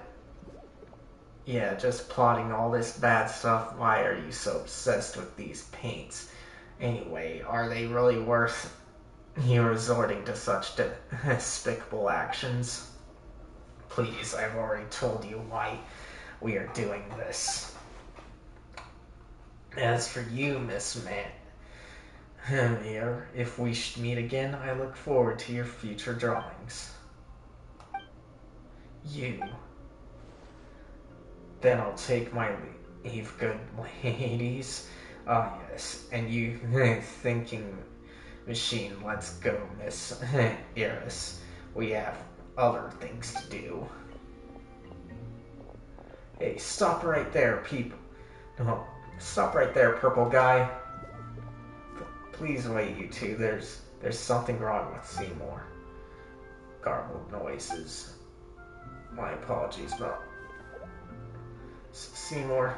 Yeah, just plotting all this bad stuff. Why are you so obsessed with these paints? Anyway, are they really worth you resorting to such despicable actions? Please, I've already told you why we are doing this. As for you, Miss Here, if we should meet again, I look forward to your future drawings. You. Then I'll take my leave, good ladies. Ah, yes, and you thinking machine, let's go, Miss Iris. We have other things to do. Hey, stop right there, people. No, stop right there, purple guy. Please wait, you two. There's something wrong with Seymour. Garbled noises. My apologies, but Seymour,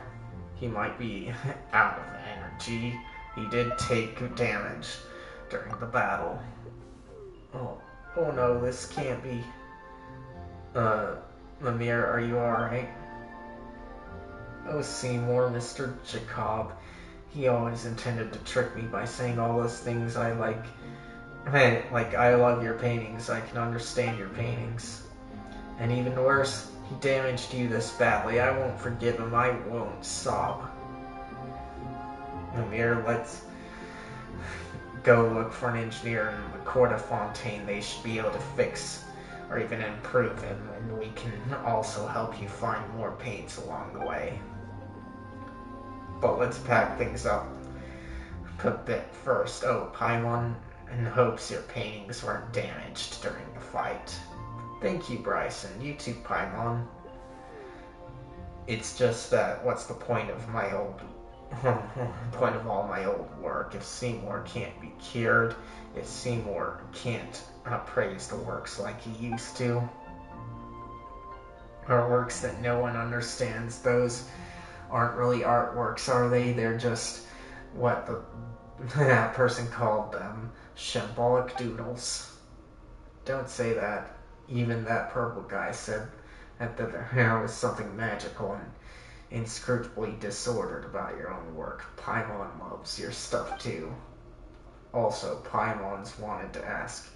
he might be out of energy. He did take damage during the battle. Oh no, this can't be. Mimir, are you alright? Oh, Seymour, Mr. Jacob. He always intended to trick me by saying all those things I like. Like, I love your paintings, I can understand your paintings. And even worse, he damaged you this badly. I won't forgive him, I won't sob. Mimir, go look for an engineer in the Court of Fontaine. They should be able to fix or even improve him, and we can also help you find more paints along the way. But let's pack things up a bit first. Oh, Paimon, in hopes your paintings weren't damaged during the fight. Thank you, Bryson. You too, Paimon. It's just that, what's the point of my old point of all my old work? If Seymour can't be cured, if Seymour can't praise the works like he used to, or works that no one understands, those aren't really artworks, are they? They're just what that person called them, shambolic doodles. Don't say that. Even that purple guy said that there was something magical and inscrutably disordered about your own work. Paimon loves your stuff too. Also, Paimon's wanted to ask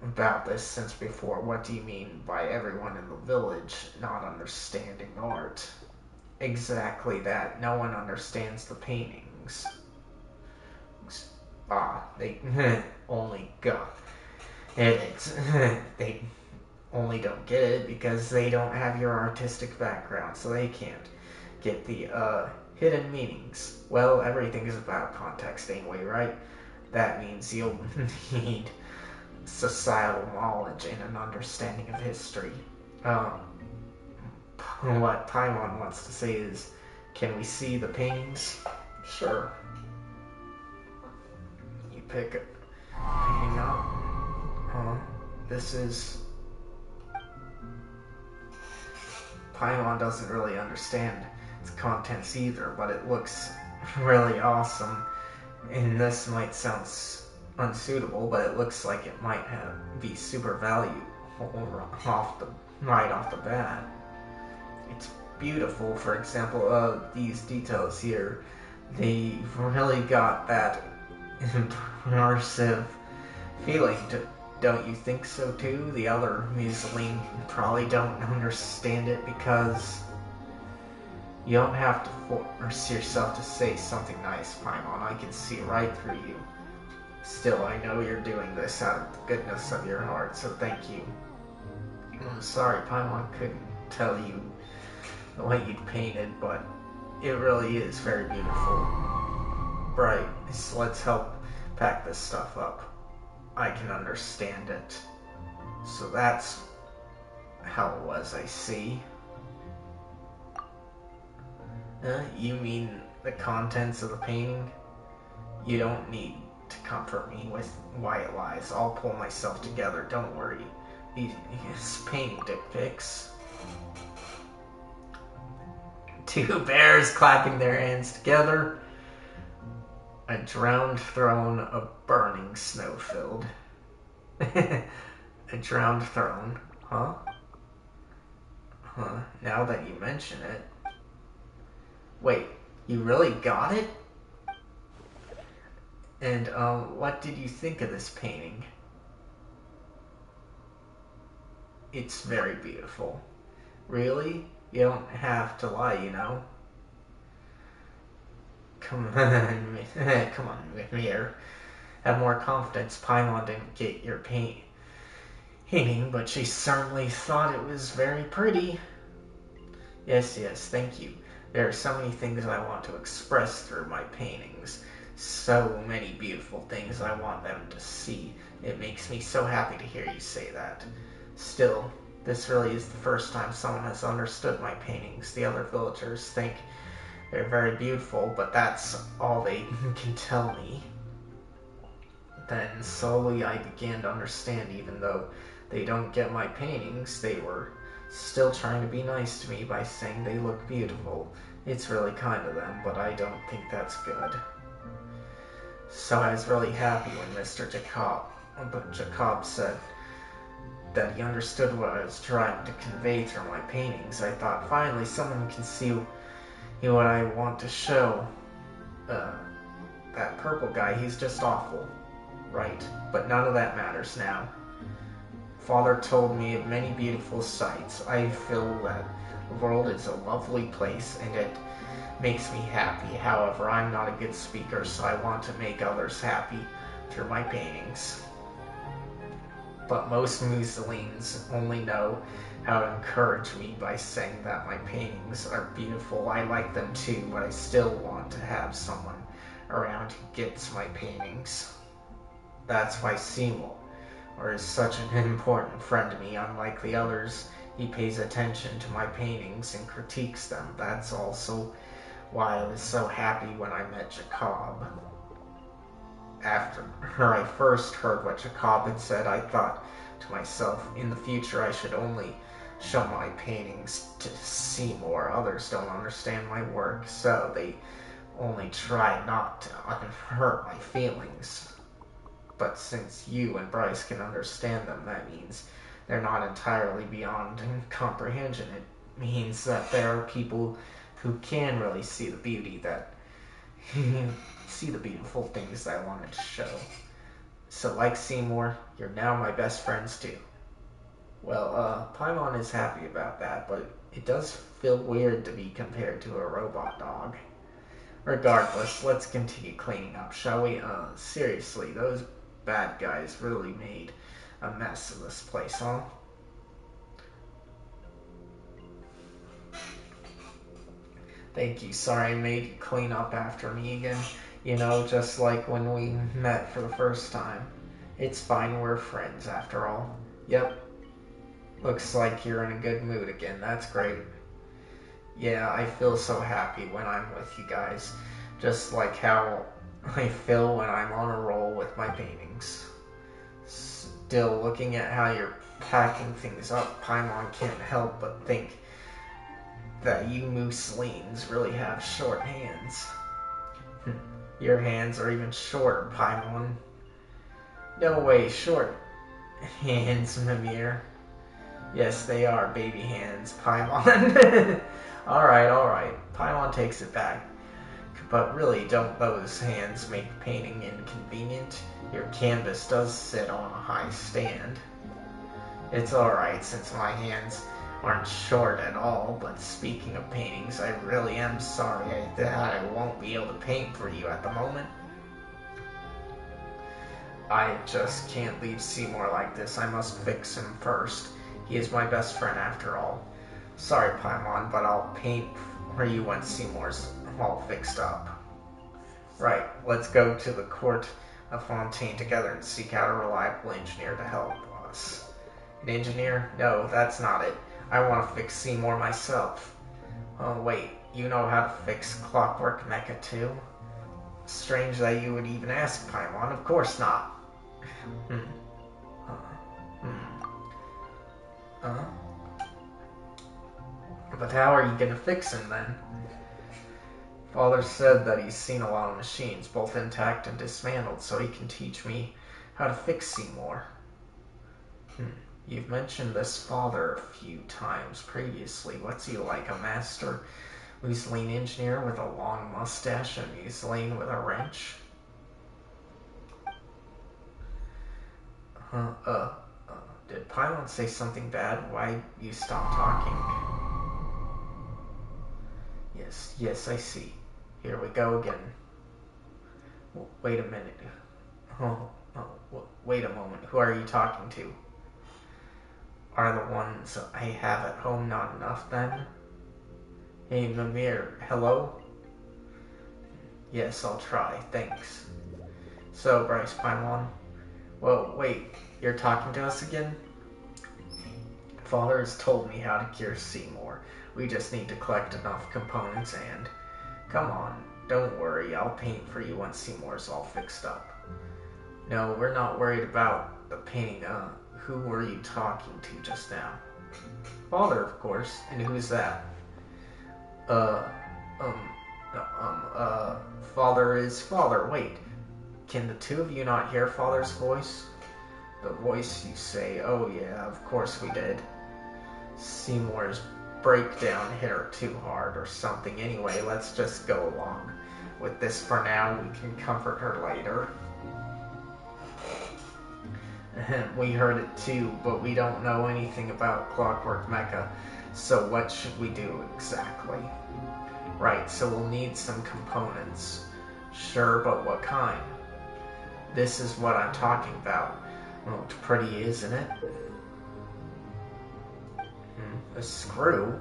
about this since before. What do you mean by everyone in the village not understanding art? Exactly that. No one understands the paintings. They only go. They only don't get it because they don't have your artistic background, so they can't get the hidden meanings. Well, everything is about context anyway, right? That means you'll need societal knowledge and an understanding of history. What Paimon wants to say is, can we see the paintings? Sure. You pick a painting up. This is... Paimon doesn't really understand its contents either, but it looks really awesome. And this might sound unsuitable, but it looks like it might be super valuable right off the bat. It's beautiful. For example, these details here, they really got that immersive feeling. Don't you think so too? The other museum probably don't understand it because you don't have to force yourself to say something nice, Paimon. I can see right through you. Still, I know you're doing this out of the goodness of your heart, so thank you. I'm sorry Paimon couldn't tell you what you'd painted, but it really is very beautiful. Right, so let's help pack this stuff up. I can understand it. So that's how it was, I see. You mean the contents of the painting? You don't need to comfort me with white lies. I'll pull myself together, don't worry. These painting dick pics. Two bears clapping their hands together. A drowned throne, a burning snow-filled. A drowned throne, huh? Now that you mention it. Wait, you really got it? And, what did you think of this painting? It's very beautiful. Really? You don't have to lie, you know? Come on, come on, Mir. Have more confidence. Paimon didn't get your painting, but she certainly thought it was very pretty. Yes, thank you. There are so many things I want to express through my paintings. So many beautiful things I want them to see. It makes me so happy to hear you say that. Still, this really is the first time someone has understood my paintings. The other villagers think they're very beautiful, but that's all they can tell me. Then slowly I began to understand, even though they don't get my paintings, they were still trying to be nice to me by saying they look beautiful. It's really kind of them, but I don't think that's good. So I was really happy when Mr. Jacob said that he understood what I was trying to convey through my paintings. I thought, finally, someone can see what I want to show. That purple guy, he's just awful. Right, but none of that matters now. Father told me of many beautiful sights. I feel that the world is a lovely place, and it makes me happy. However, I'm not a good speaker, so I want to make others happy after my paintings. But most Mussolines only know how to encourage me by saying that my paintings are beautiful. I like them too, but I still want to have someone around who gets my paintings. That's why Seymour is such an important friend to me. Unlike the others, he pays attention to my paintings and critiques them. That's also why I was so happy when I met Jacob. After I first heard what Jacob had said, I thought to myself, in the future I should only show my paintings to Seymour. Others don't understand my work, so they only try not to hurt my feelings. But since you and Bryce can understand them, that means they're not entirely beyond comprehension. It means that there are people who can really see the beauty that see the beautiful things that I wanted to show. So like Seymour, you're now my best friends too. Well, Paimon is happy about that, but it does feel weird to be compared to a robot dog. Regardless, let's continue cleaning up, shall we? Seriously, those bad guys really made a mess of this place, huh? Thank you. Sorry I made you clean up after me again. You know, just like when we met for the first time. It's fine, we're friends after all. Yep. Looks like you're in a good mood again. That's great. Yeah, I feel so happy when I'm with you guys. Just like how I feel when I'm on a roll with my paintings. Still, looking at how you're packing things up, Paimon can't help but think that you Mussolines really have short hands. Your hands are even shorter, Paimon. No way, short hands, Mimir. Yes, they are baby hands, Paimon. Alright. Paimon takes it back. But really, don't those hands make painting inconvenient? Your canvas does sit on a high stand. It's alright, since my hands aren't short at all, but speaking of paintings, I really am sorry that I won't be able to paint for you at the moment. I just can't leave Seymour like this. I must fix him first. He is my best friend after all. Sorry, Paimon, but I'll paint for you when Seymour's all fixed up. Right, let's go to the court of Fontaine together and seek out a reliable engineer to help us. An engineer? No, that's not it. I want to fix Seymour myself. Oh, wait, you know how to fix Clockwork Mecha too? Strange that you would even ask, Paimon. Of course not. But how are you gonna fix him then? Father said that he's seen a lot of machines, both intact and dismantled, so he can teach me how to fix Seymour. You've mentioned this father a few times previously. What's he like, a master Mussolini engineer with a long mustache and Mussolini with a wrench? Did Paimon say something bad? Why'd you stop talking? Yes, I see. Here we go again. Wait a minute. Wait a moment. Who are you talking to? Are the ones I have at home not enough then? Hey, Mimir, hello? Yes, I'll try, thanks. So, Bryce Paimon. Whoa, wait, you're talking to us again? Father has told me how to cure Seymour. We just need to collect enough components and... Come on, don't worry, I'll paint for you once Seymour's all fixed up. No, we're not worried about the painting, who were you talking to just now? Father, of course, and who's that? Father is Father, wait. Can the two of you not hear Father's voice? The voice you say, oh yeah, of course we did. Seymour's breakdown hit her too hard or something. Anyway, let's just go along with this for now. We can comfort her later. We heard it too, but we don't know anything about Clockwork Mecha, so what should we do exactly? Right, so we'll need some components. Sure, but what kind? This is what I'm talking about. Well, it's pretty, isn't it? A screw?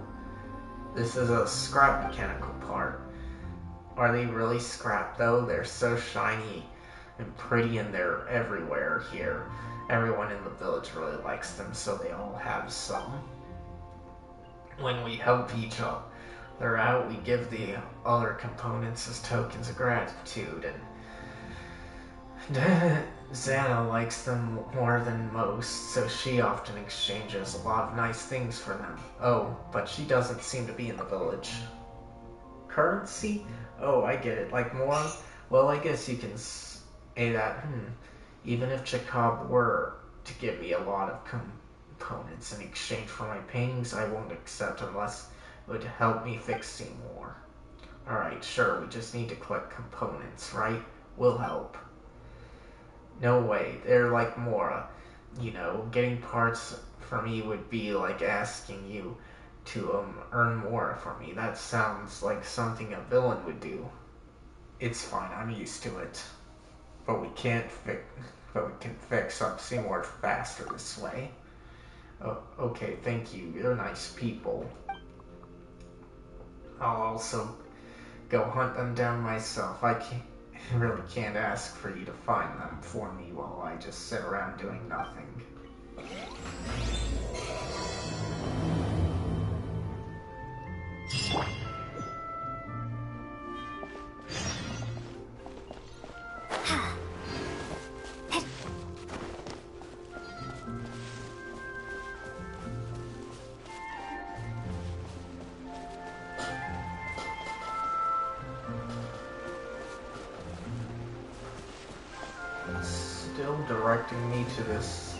This is a scrap mechanical part. Are they really scrap though? They're so shiny and pretty and they're everywhere here. Everyone in the village really likes them, so they all have some. When we help each other out, we give the other components as tokens of gratitude, and Xana likes them more than most, so she often exchanges a lot of nice things for them. Oh, but she doesn't seem to be in the village. Currency? Oh, I get it. Like more? Well, I guess you can say that, even if Jacob were to give me a lot of components in exchange for my paintings, I won't accept unless it would help me fix Seymour. Alright, sure, we just need to collect components, right? We'll help. No way, they're like Mora. You know, getting parts for me would be like asking you to earn more for me. That sounds like something a villain would do. It's fine, I'm used to it. But we can fix up Seymour faster this way. Oh, okay, thank you. You're nice people. I'll also go hunt them down myself. I really can't ask for you to find them for me while I just sit around doing nothing. Still directing me to this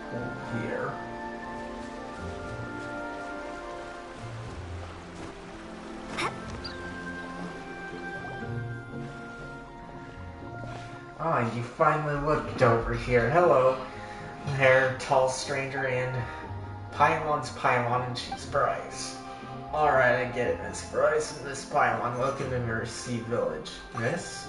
hole here. Ah, you finally looked over here. Hello, hair, tall stranger, and Pylon's Pylon, and she's Bryce. Alright, I get it, Miss Bryce and Miss Pylon. Welcome to Mercy Village. Miss?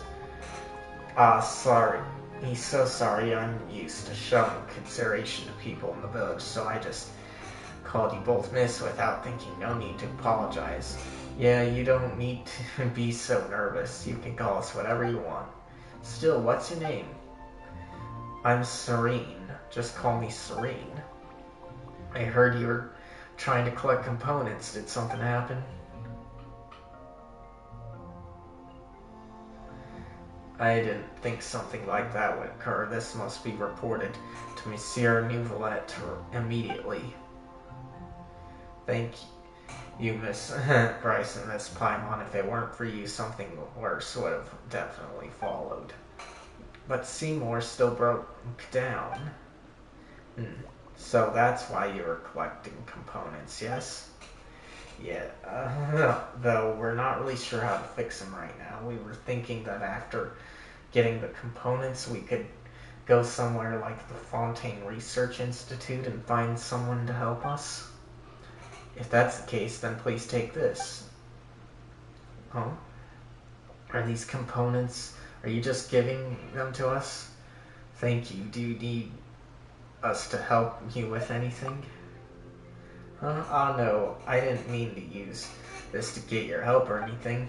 Sorry. He's so sorry. I'm used to showing consideration to people in the village, so I just called you both Miss without thinking. No need to apologize. Yeah, you don't need to be so nervous. You can call us whatever you want. Still, what's your name? I'm Serene. Just call me Serene. I heard you were trying to collect components. Did something happen? I didn't think something like that would occur. This must be reported to Monsieur Nouvelette immediately. Thank you, Miss Bryce and Miss Pylon. If it weren't for you, something worse would have definitely followed. But Seymour still broke down. So that's why you were collecting components, yes? Yeah, though we're not really sure how to fix them right now. We were thinking that after getting the components, we could go somewhere like the Fontaine Research Institute and find someone to help us. If that's the case, then please take this. Huh? Are these components, are you just giving them to us? Thank you. Do you need us to help you with anything? Huh? Oh no, I didn't mean to use this to get your help or anything.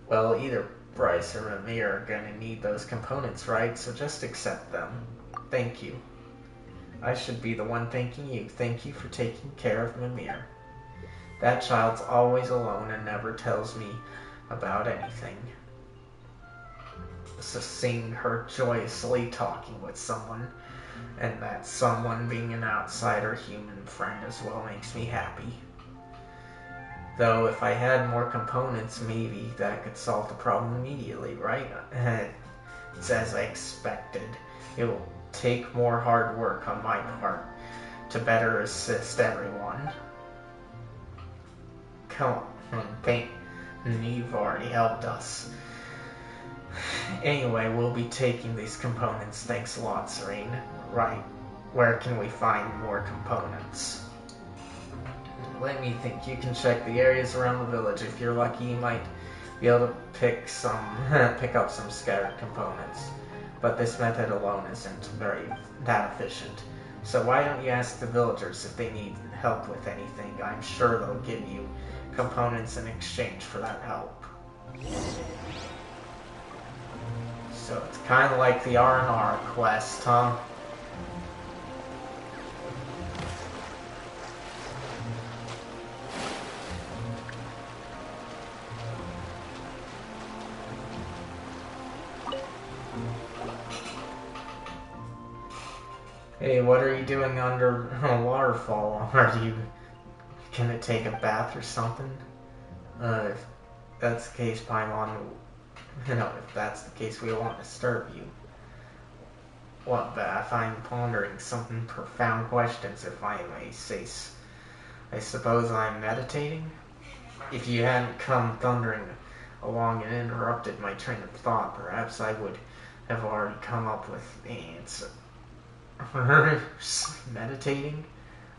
Well, either Bryce or Mimir are gonna need those components, right? So just accept them. Thank you. I should be the one thanking you. Thank you for taking care of Mimir. That child's always alone and never tells me about anything. So seeing her joyously talking with someone, and that someone being an outsider human friend as well, makes me happy. Though if I had more components, maybe that could solve the problem immediately, right? It's as I expected. It will take more hard work on my part to better assist everyone. Come on, you've already helped us. Anyway, we'll be taking these components. Thanks a lot, Serene. Right, where can we find more components? Let me think. You can check the areas around the village. If you're lucky, you might be able to pick up some scattered components. but this method alone isn't that efficient. So why don't you ask the villagers if they need help with anything? I'm sure they'll give you components in exchange for that help. So it's kind of like the R&R quest, huh? Hey, what are you doing under a waterfall? Are you gonna take a bath or something? If that's the case, Paimon, if that's the case, we won't disturb you. What bath? I'm pondering some profound questions, if I may say. I suppose I'm meditating? If you hadn't come thundering along and interrupted my train of thought, perhaps I would have already come up with the answer. Meditating?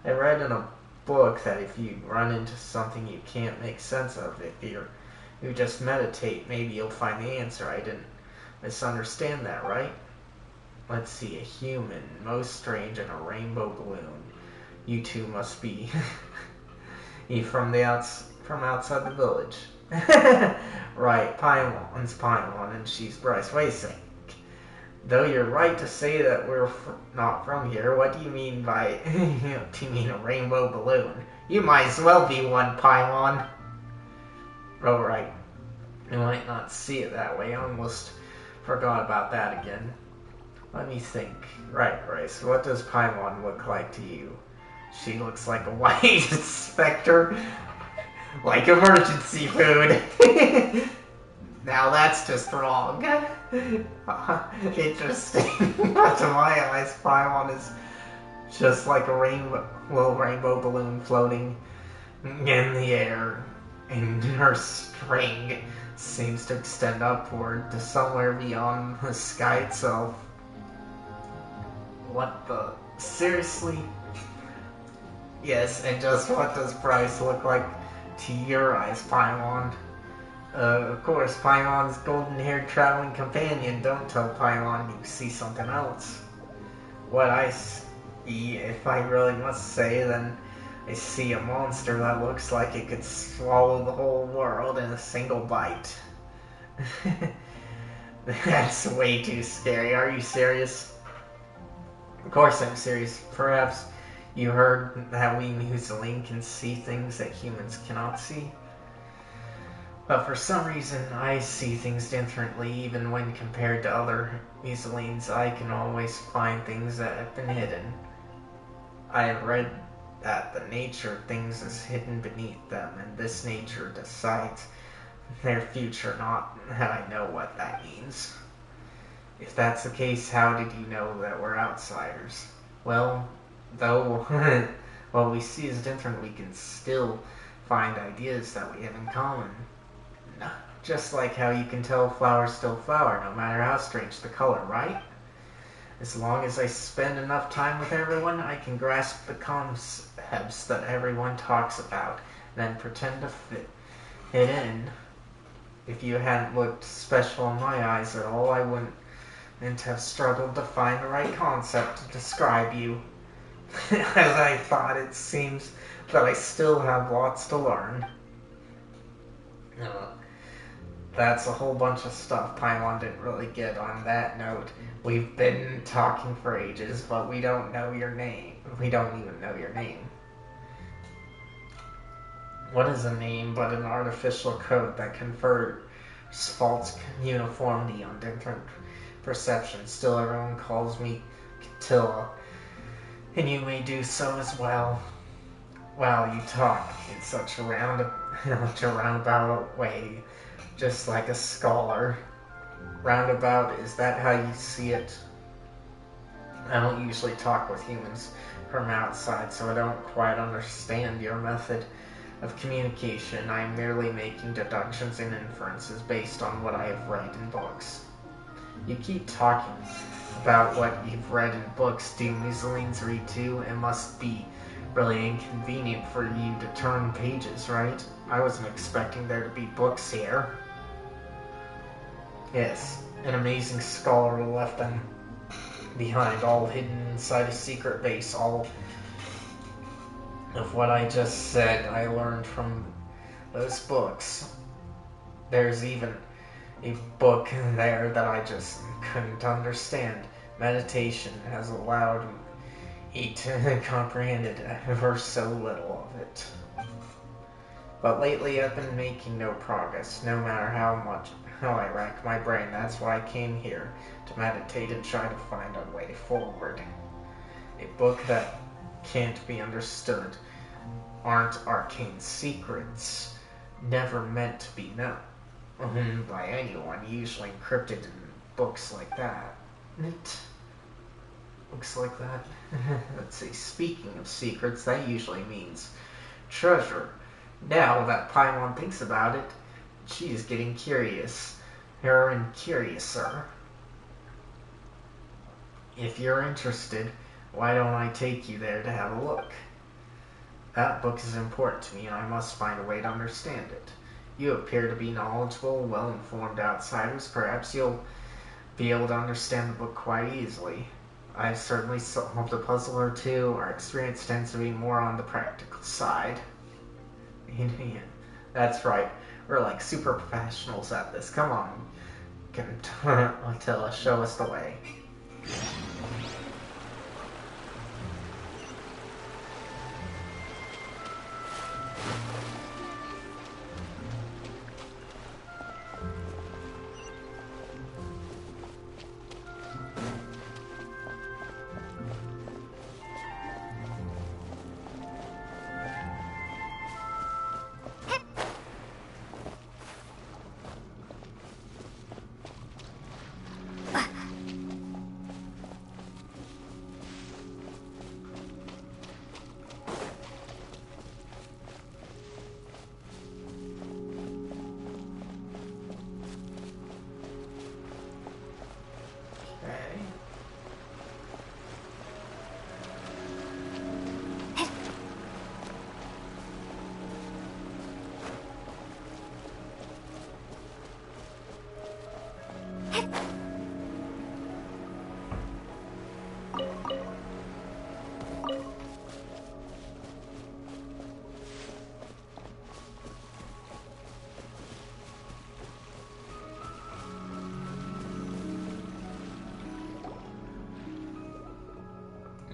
I read in a book that if you run into something you can't make sense of, if you just meditate, maybe you'll find the answer. I didn't misunderstand that, right? Let's see, a human, most strange, and a rainbow balloon. You two must be from outside the village. Right, Paimon's Paimon, and she's Bryce. Wait a second. Though you're right to say that we're not from here, what do you mean by, do you mean a rainbow balloon? You might as well be one, Paimon. Oh, right. You might not see it that way. I almost forgot about that again. Let me think. Right, Bryce, what does Paimon look like to you? She looks like a white specter. Like emergency food. Now that's just wrong. Interesting. But to my eyes, Paimon is just like a little rainbow balloon floating in the air, and her string seems to extend upward to somewhere beyond the sky itself. What the? Seriously? Yes, and just what does Bryce look like to your eyes, Paimon? Of course, Paimon's golden-haired traveling companion. Don't tell Paimon you see something else. What I see, if I really must say, then I see a monster that looks like it could swallow the whole world in a single bite. That's way too scary. Are you serious? Of course I'm serious. Perhaps you heard that we Museling can see things that humans cannot see? But for some reason, I see things differently. Even when compared to other Muselings, I can always find things that have been hidden. I have read that the nature of things is hidden beneath them, and this nature decides their future, not that I know what that means. If that's the case, how did you know that we're outsiders? Well, though what we see is different, we can still find ideas that we have in common. Just like how you can tell flowers still flower, no matter how strange the color, right? As long as I spend enough time with everyone, I can grasp the concepts that everyone talks about, then pretend to fit in. If you hadn't looked special in my eyes at all, I wouldn't have struggled to find the right concept to describe you. As I thought, it seems that I still have lots to learn. That's a whole bunch of stuff Paimon didn't really get on that note. We've been talking for ages, but we don't know your name. We don't even know your name. What is a name but an artificial code that confers false uniformity on different perceptions? Still, everyone calls me Catilla, and you may do so as well. Wow, you talk in such a roundabout way. Just like a scholar. Roundabout, is that how you see it? I don't usually talk with humans from outside, so I don't quite understand your method of communication. I am merely making deductions and inferences based on what I have read in books. You keep talking about what you've read in books. Do Muselings read too? It must be really inconvenient for you to turn pages, right? I wasn't expecting there to be books here. Yes, an amazing scholar left them behind, all hidden inside a secret base. All of what I just said, I learned from those books. There's even a book there that I just couldn't understand. Meditation has allowed me to comprehend it ever so little of it. But lately I've been making no progress, no matter how I rack my brain. That's why I came here, to meditate and try to find a way forward. A book that can't be understood. Aren't arcane secrets never meant to be known by anyone, usually encrypted in books like that. Books like that? Let's see, speaking of secrets, that usually means treasure. Now that Paimon thinks about it, she is getting curious. Her and curiouser. If you're interested, why don't I take you there to have a look? That book is important to me, and I must find a way to understand it. You appear to be knowledgeable, well-informed outsiders. Perhaps you'll be able to understand the book quite easily. I've certainly solved a puzzle or two. Our experience tends to be more on the practical side. Yeah, that's right. We're like super professionals at this. Come on. Show us the way.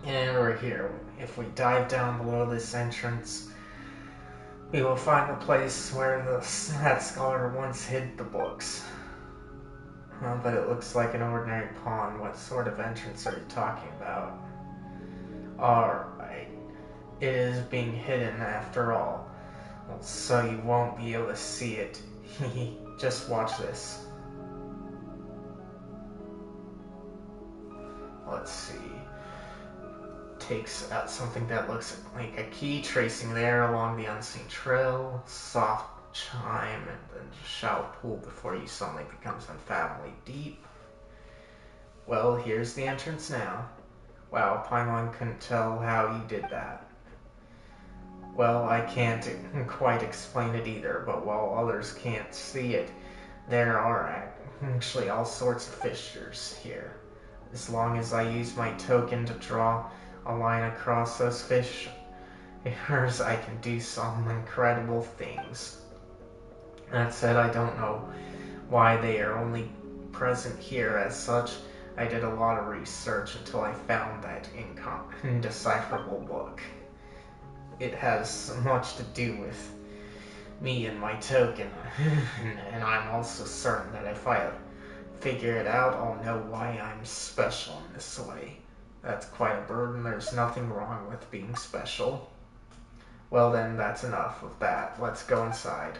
And we're here. If we dive down below this entrance, we will find the place where that scholar once hid the books. But it looks like an ordinary pond. What sort of entrance are you talking about? Alright. It is being hidden after all. Well, so you won't be able to see it. Just watch this. Let's see. Takes out something that looks like a key, tracing there along the unseen trail. Soft chime, and then shallow pool before you suddenly becomes unfathomably deep. Well, here's the entrance now. Wow, Paimon couldn't tell how you did that. Well, I can't quite explain it either, but while others can't see it, there are actually all sorts of fissures here. As long as I use my token to draw a line across those fissures, I can do some incredible things. That said, I don't know why they are only present here as such. I did a lot of research until I found that indecipherable book. It has much to do with me and my token, and I'm also certain that if I figure it out, I'll know why I'm special in this way. That's quite a burden. There's nothing wrong with being special. Well then, that's enough of that. Let's go inside.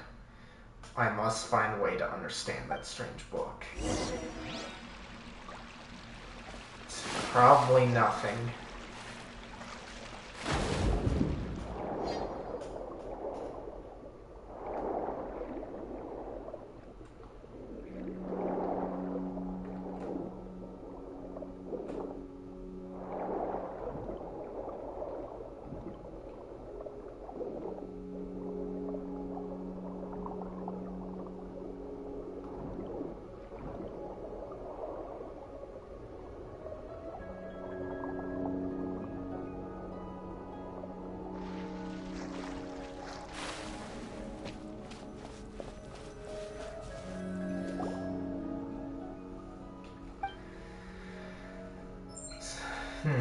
I must find a way to understand that strange book. It's probably nothing.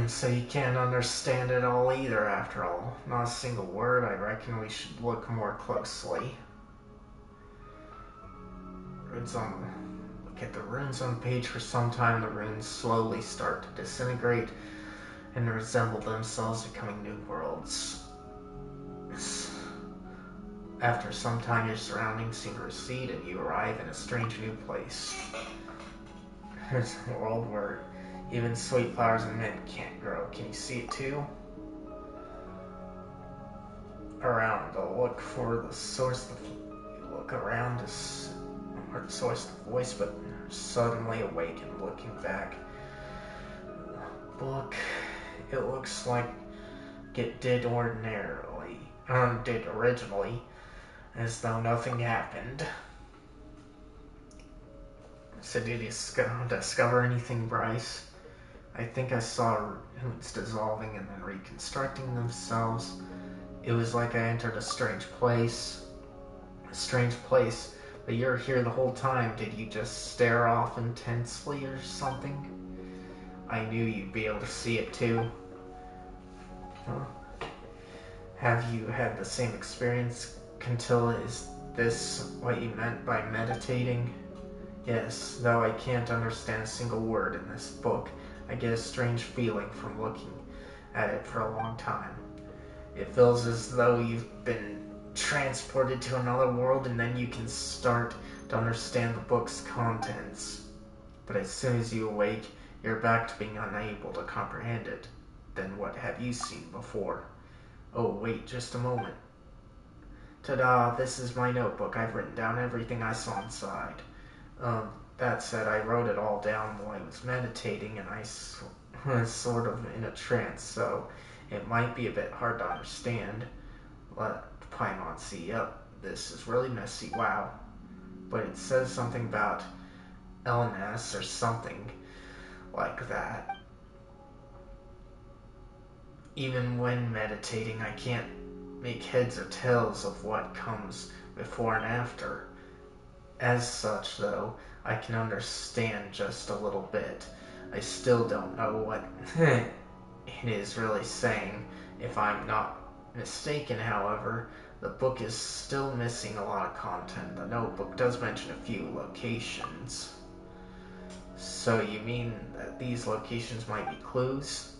So you can't understand it all either, after all. Not a single word. I reckon we should look more closely. Look at the runes on the page for some time. The runes slowly start to disintegrate and resemble themselves, becoming new worlds. After some time, your surroundings seem to recede and you arrive in a strange new place. There's a world where even sweet flowers and mint can't grow. Can you see it too? Around to look for the source of you look around to source the voice, but suddenly awaken looking back. Book, it looks like it did originally, as though nothing happened. So did you discover anything, Bryce? I think I saw runes dissolving and then reconstructing themselves. It was like I entered a strange place. But you're here the whole time. Did you just stare off intensely or something? I knew you'd be able to see it too. Huh? Have you had the same experience, Cantilla? Is this what you meant by meditating? Yes, though I can't understand a single word in this book, I get a strange feeling from looking at it for a long time. It feels as though you've been transported to another world and then you can start to understand the book's contents. But as soon as you awake, you're back to being unable to comprehend it. Then what have you seen before? Oh, wait just a moment. Ta-da, this is my notebook. I've written down everything I saw inside. That said, I wrote it all down while I was meditating, and I was sort of in a trance, so it might be a bit hard to understand. But Paimon, see, yep, this is really messy, wow. But it says something about LNS or something like that. Even when meditating, I can't make heads or tails of what comes before and after. As such, though, I can understand just a little bit. I still don't know what it is really saying. If I'm not mistaken, however, the book is still missing a lot of content. The notebook does mention a few locations. So you mean that these locations might be clues?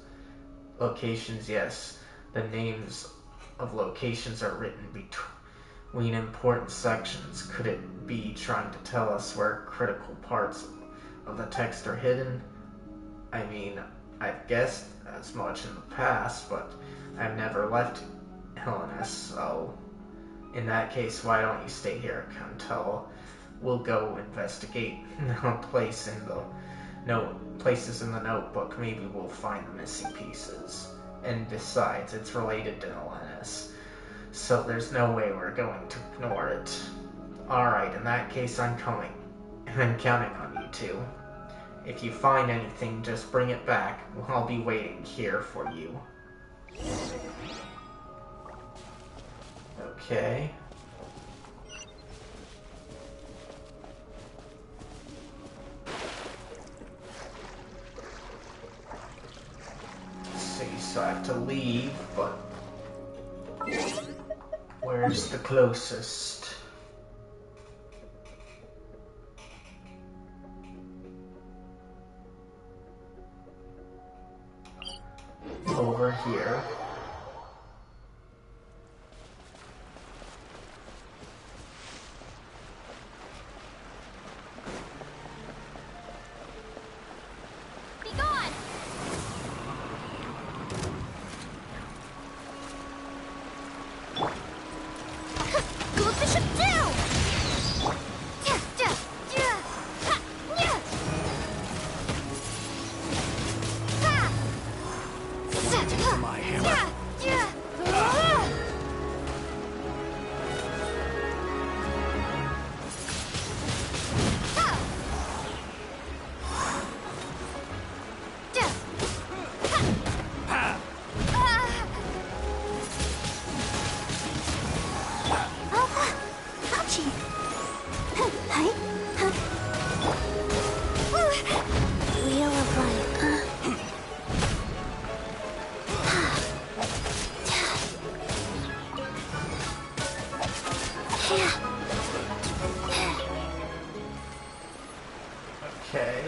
Locations, yes. The names of locations are written between important sections. Could it be trying to tell us where critical parts of the text are hidden? I mean, I've guessed as much in the past, but I've never left Helena, so in that case, why don't you stay here until we'll go investigate places in the notebook. Maybe we'll find the missing pieces. And besides, it's related to LNS, so there's no way we're going to ignore it. Alright, in that case, I'm coming. I'm counting on you two. If you find anything, just bring it back. I'll be waiting here for you. Okay. So I have to leave, but where's the closest? Over here. Okay.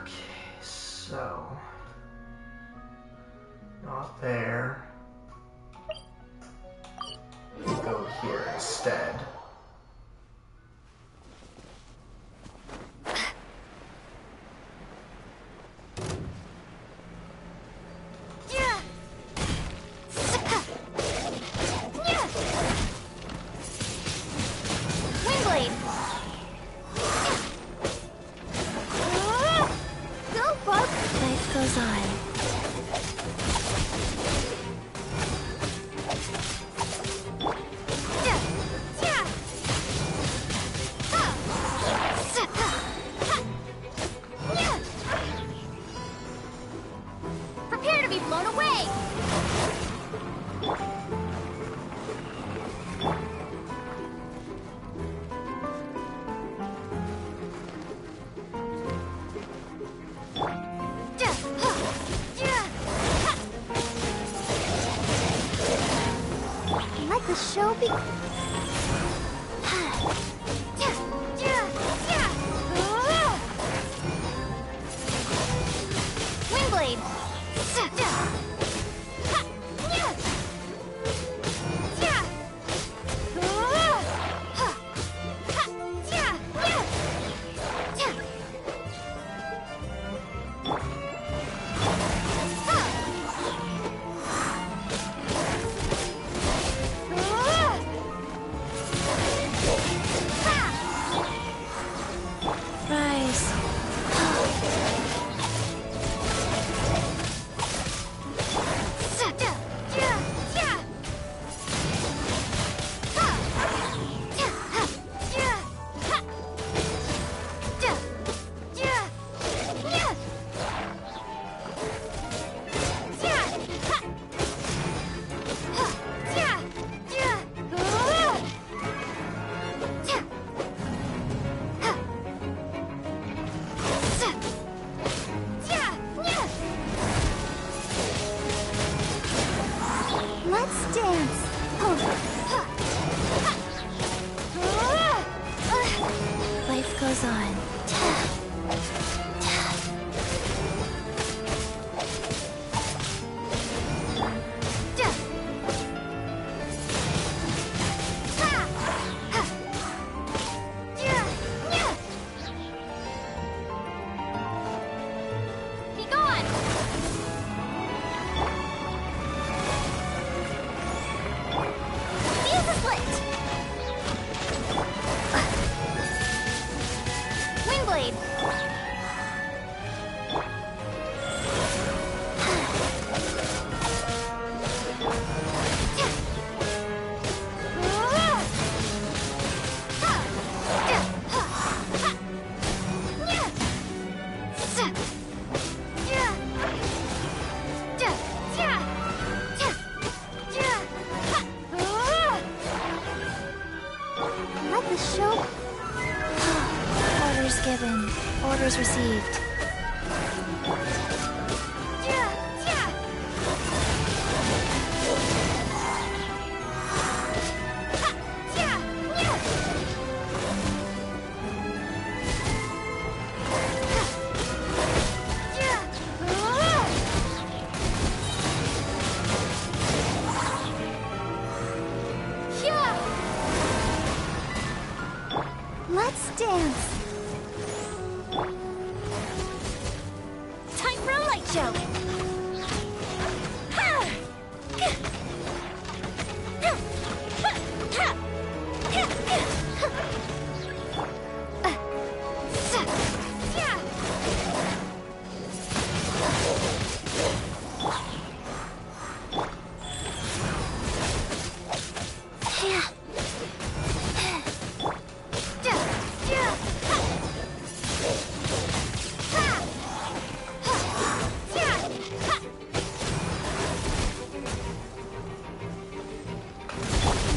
Okay, so not there. We'll go here instead. Life goes on. Prepare to be blown away! Let the show be. Windblade! Rise. Let's dance! Life goes on. Be gone! Fuse is lit! orders received. Let's dance. Time for a light show.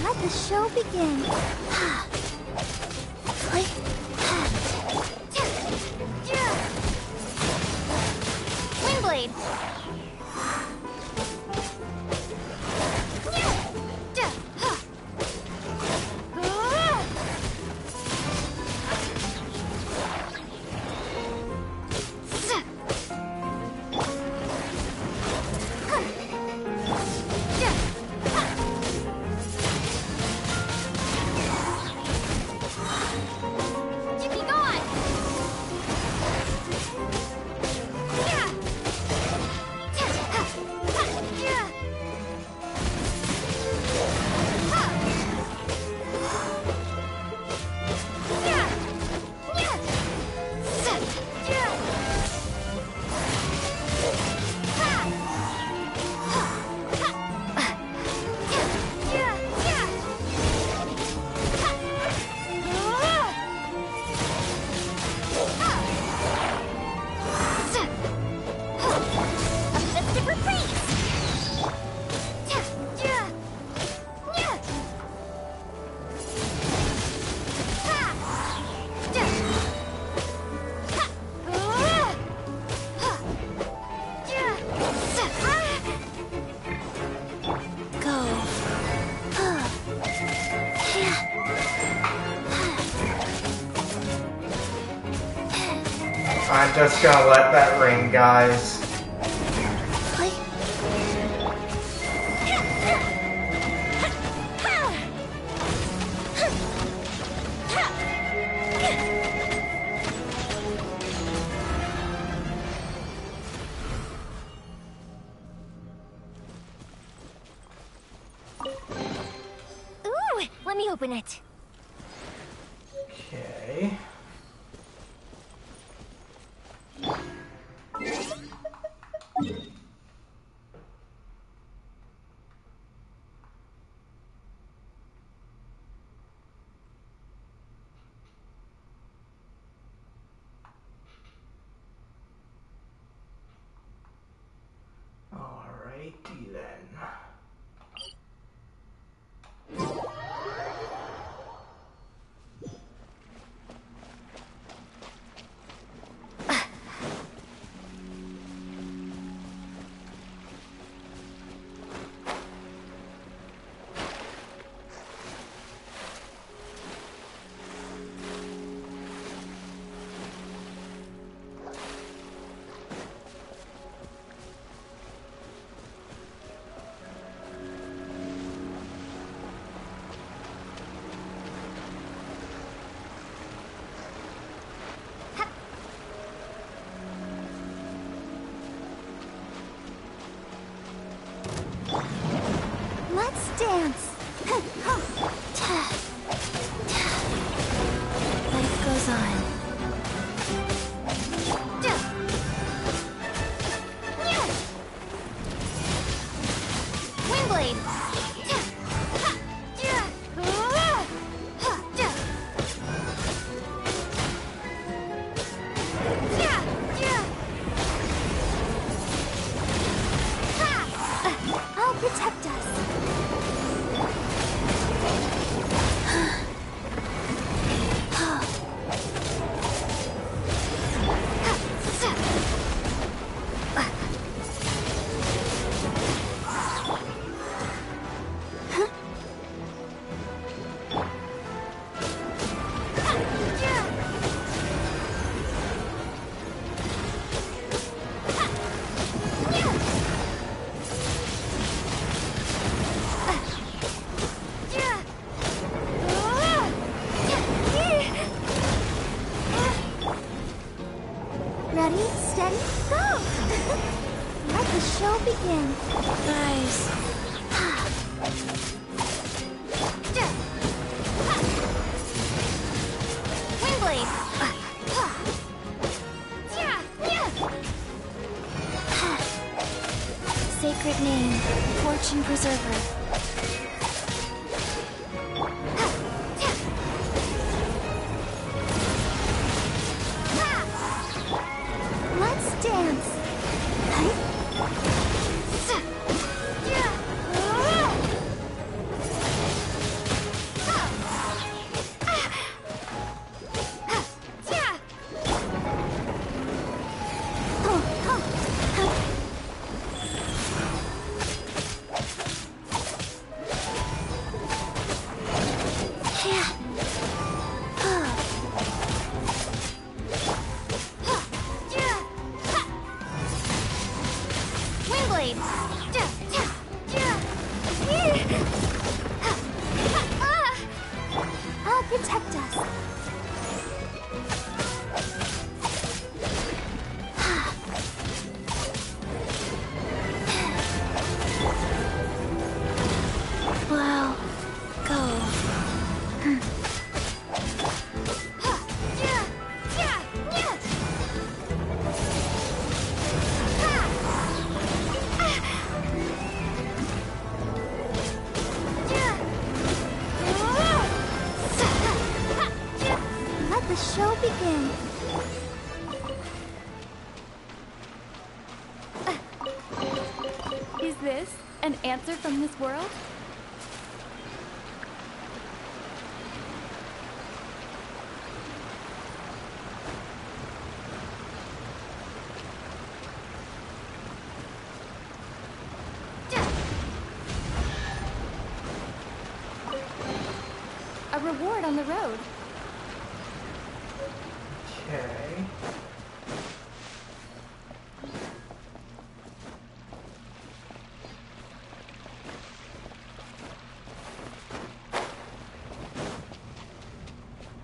Let the show begin. Windblade. I'm just gonna let that ring, guys. Ooh, let me open it. Okay. Alrighty then. Let's dance. Life goes on. Windblade. I'll protect us. show begin. Guys. Windblade. Sacred name, fortune preserver. Let's dance. I'll protect us. Wow. Go. Let the show begin. Is this an answer from this world? A reward on the road. Okay.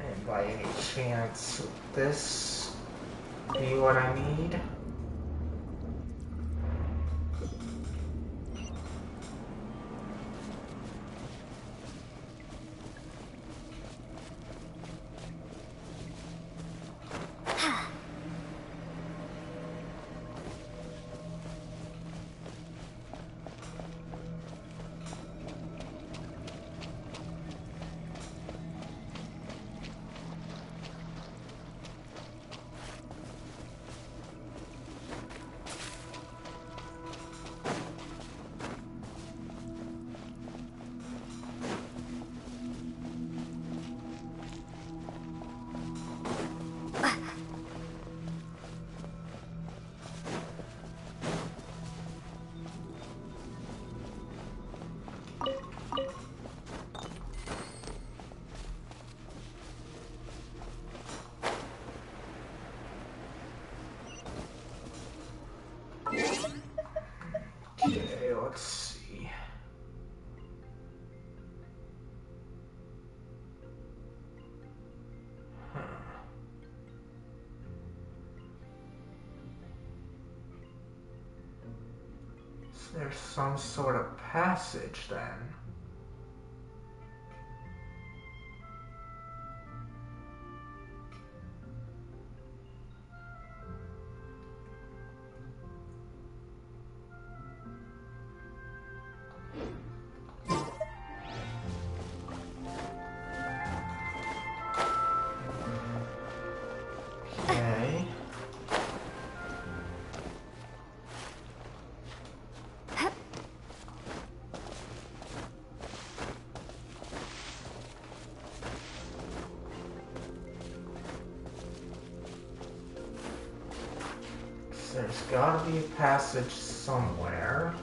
And by any chance, would this be what I need? Okay, let's see. Is there some sort of passage then? Okay. There's gotta be a passage somewhere.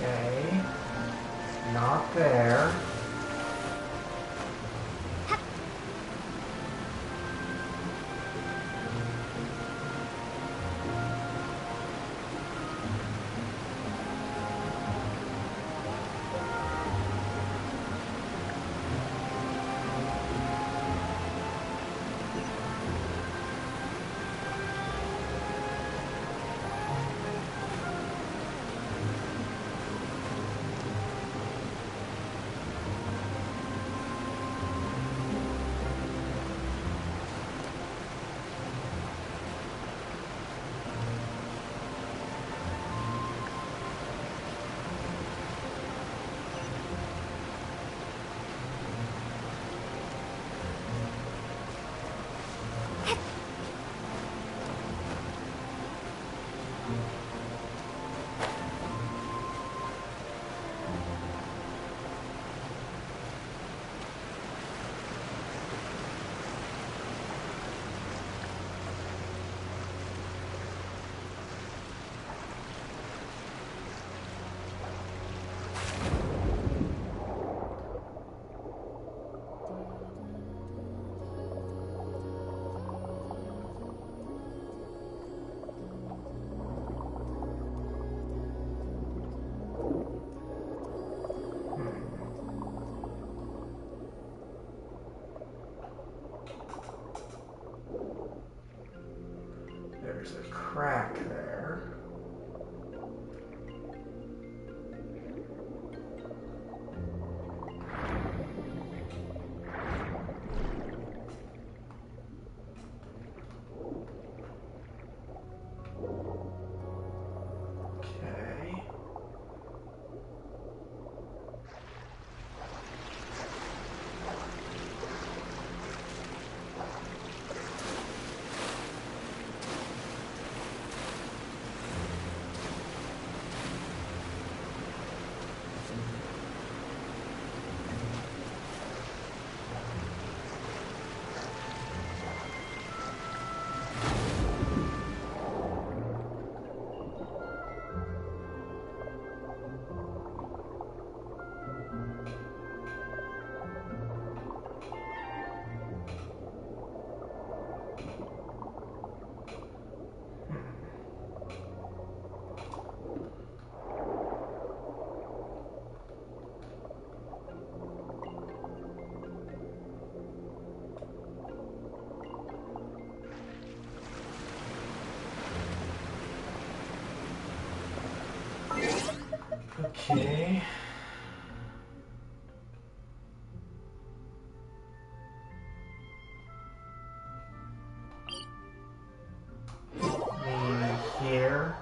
Okay. Not there. There's a crack there. Okay. Okay. Maybe here.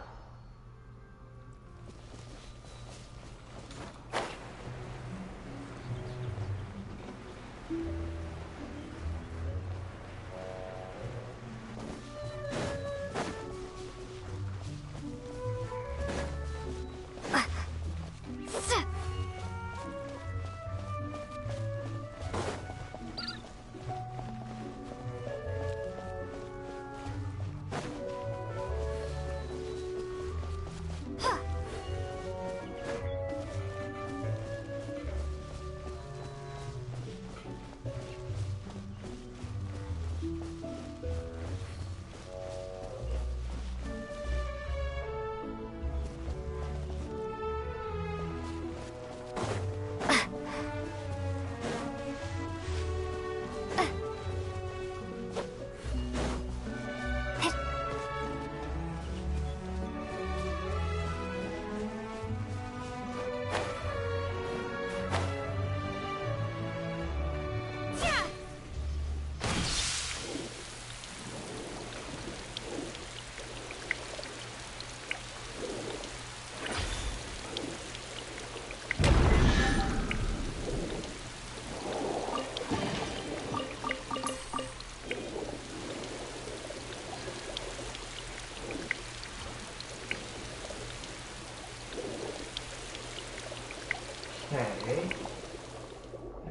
Okay.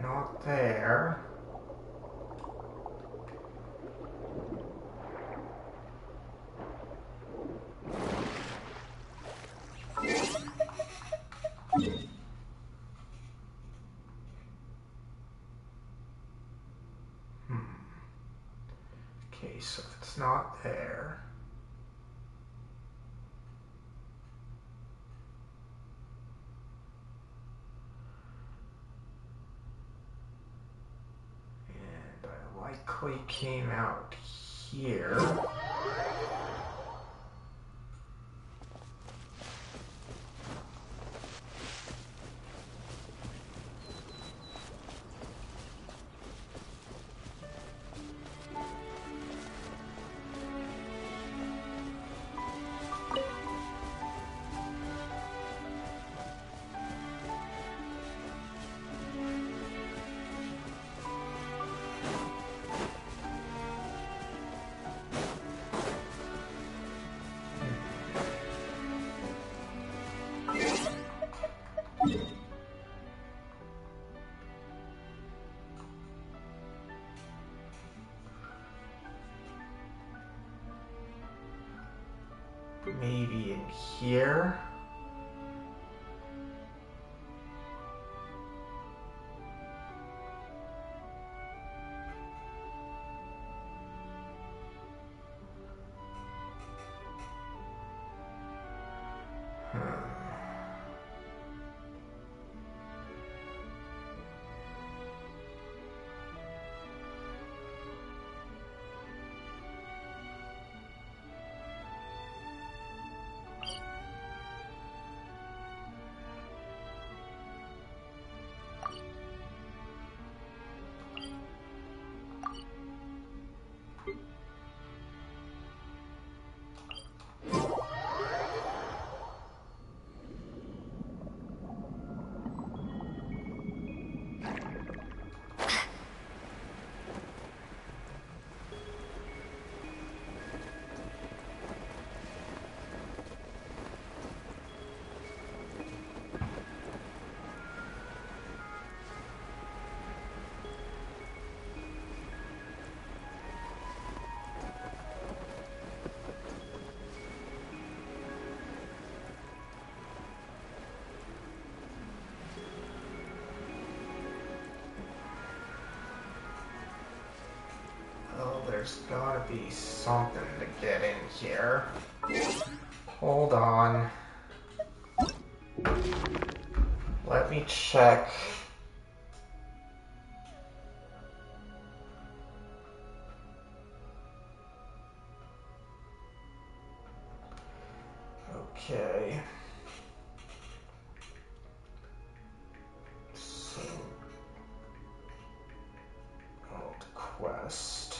Not there. not there. And I likely came out here. Maybe in here. There's gotta be something to get in here. Hold on. Let me check. Okay. So, old quest.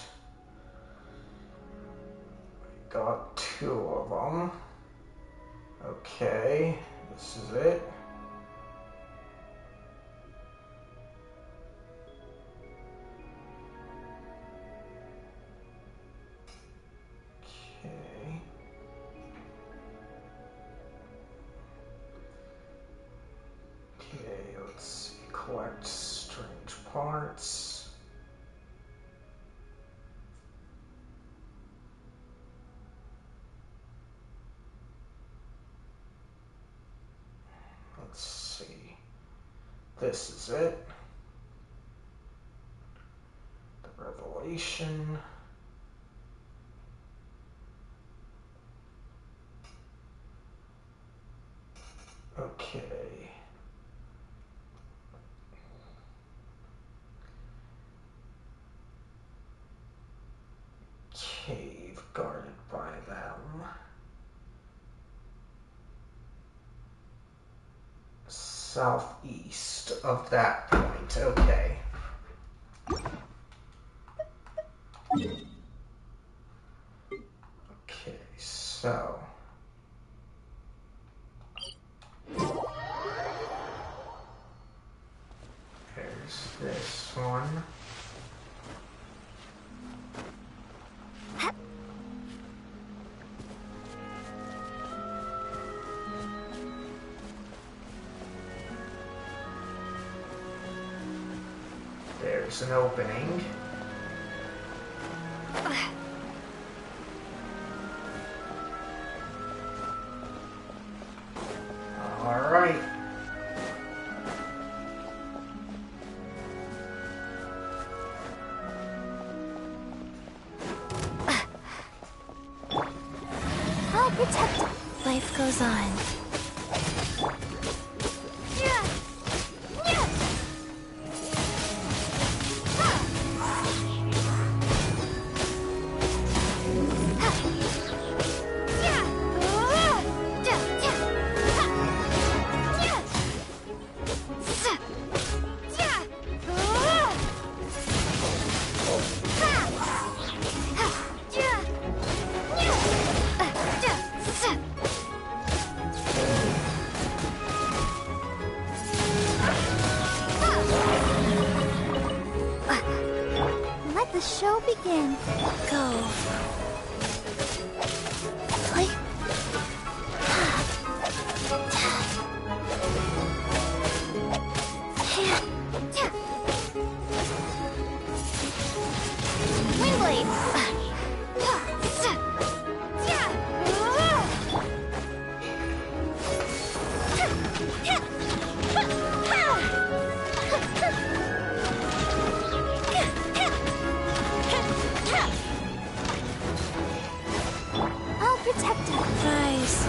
Got 2 of them. Okay, this is it. Okay. Okay, let's see. Collect strange parts. Let's see. This is it. The revelation. Okay. Cave guarded by them. Southeast of that point. Okay. Okay, so there's this one. There's an opening. All right. goes on. Let the show begin. Go. Play. I'll protect it. Rise.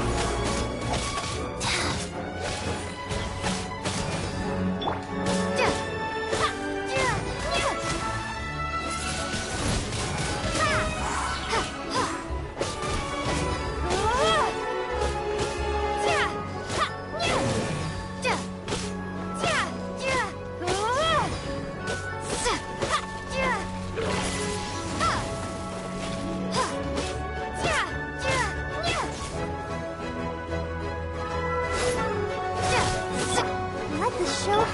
Let the show.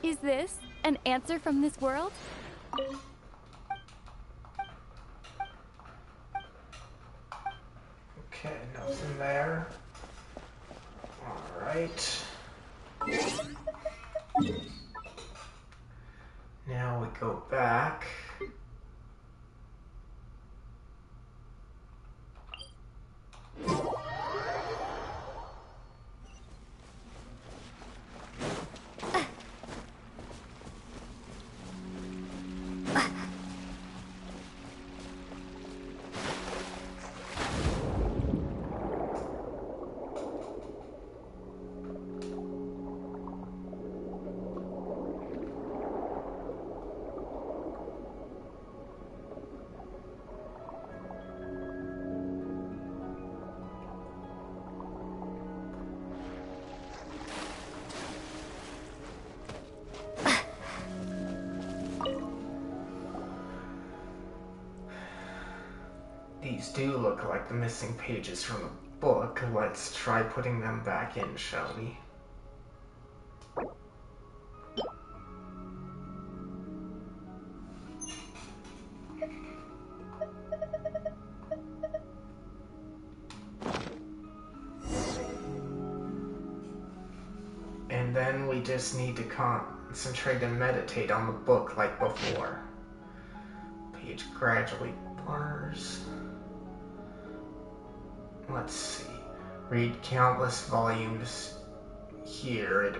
Is this an answer from this world? Okay, nothing there. Alright. Now we go back. These do look like the missing pages from the book. Let's try putting them back in, shall we? And then we just need to concentrate and meditate on the book like before. Page gradually blurs. Let's see. Read countless volumes here.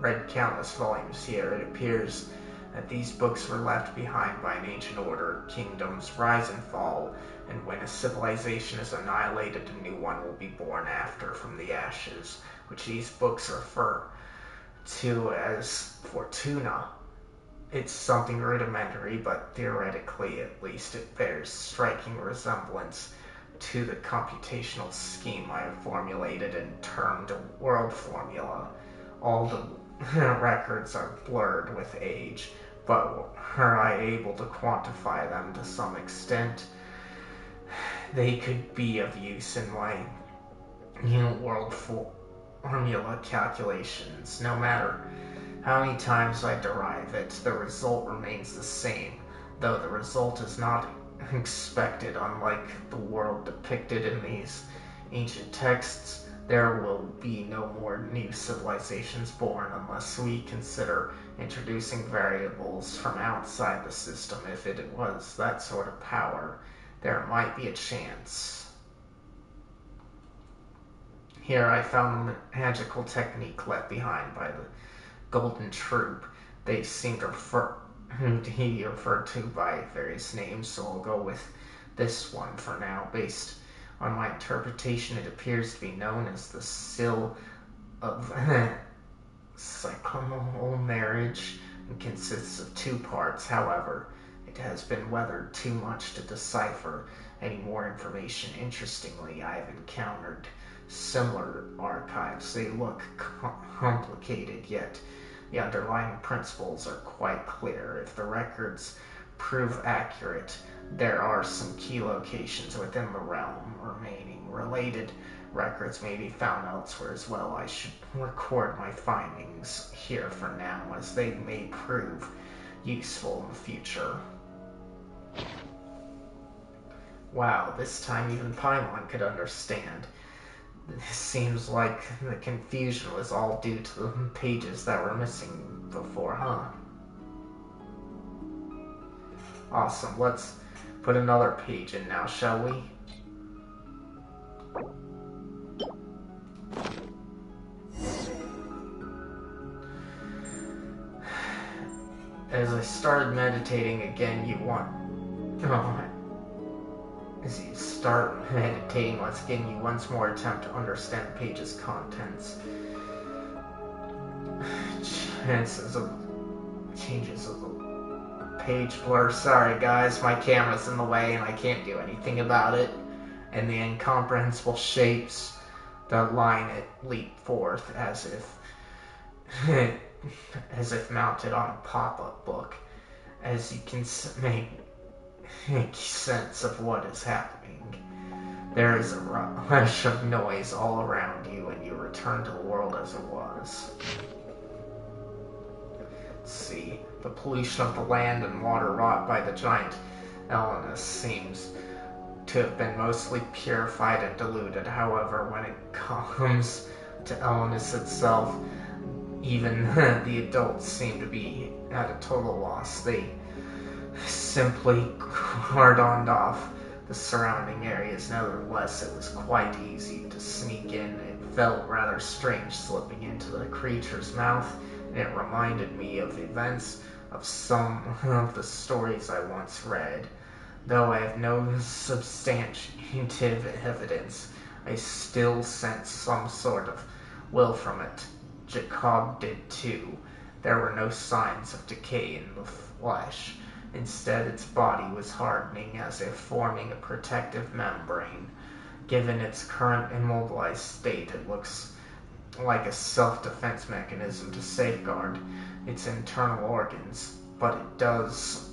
Read countless volumes here. It appears that these books were left behind by an ancient order. Kingdoms rise and fall, and when a civilization is annihilated, a new one will be born after from the ashes, which these books refer to as Fortuna. It's something rudimentary, but theoretically at least it bears striking resemblance to the computational scheme I have formulated and termed a world formula. All the records are blurred with age, but were I able to quantify them to some extent, they could be of use in my new world formula calculations. No matter how many times I derive it, the result remains the same, though the result is not expected. Unlike the world depicted in these ancient texts, There will be no more new civilizations born unless we consider introducing variables from outside the system. If it was that sort of power, there might be a chance. Here I found a magical technique left behind by the Golden Troop. They seem to be referred to by various names, so I'll go with this one for now. Based on my interpretation, it appears to be known as the Seal of Cyclical Marriage and consists of 2 parts. However, it has been weathered too much to decipher any more information. Interestingly, I have encountered similar archives. They look complicated, yet the underlying principles are quite clear. If the records prove accurate, there are some key locations within the realm remaining. Related records may be found elsewhere as well. I should record my findings here for now, as they may prove useful in the future. Wow, this time even Paimon could understand. It seems like the confusion was all due to the pages that were missing before, huh? Awesome, let's put another page in now, shall we? As I started meditating again, as you start meditating once again, you once more attempt to understand the page's contents. Changes of the page blur. Sorry guys, my camera's in the way and I can't do anything about it. And the incomprehensible shapes that line it leap forth as if mounted on a pop-up book. As you can make sense of what is happening, there is a rush of noise all around you and you return to the world as it was. Let's see. The pollution of the land and water wrought by the giant Elenus seems to have been mostly purified and diluted. However, when it comes to Elenus itself, even the adults seem to be at a total loss. They simply cordoned off the surrounding areas. Nevertheless, it was quite easy to sneak in. It felt rather strange slipping into the creature's mouth, and it reminded me of events of some of the stories I once read. Though I have no substantive evidence, I still sense some sort of will from it. Jacob did too. There were no signs of decay in the flesh. Instead, its body was hardening as if forming a protective membrane. Given its current immobilized state, it looks like a self-defense mechanism to safeguard its internal organs, but it does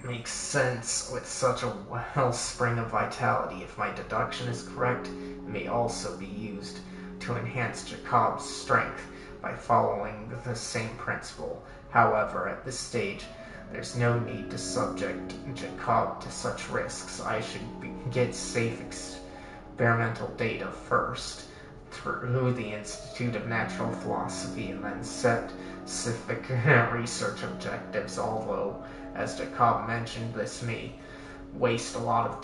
make sense with such a wellspring of vitality. If my deduction is correct, it may also be used to enhance Jacob's strength by following the same principle. However, at this stage, there's no need to subject Jacob to such risks. I should get safe experimental data first through the Institute of Natural Philosophy and then set specific research objectives, although, as Jacob mentioned, this may waste a lot of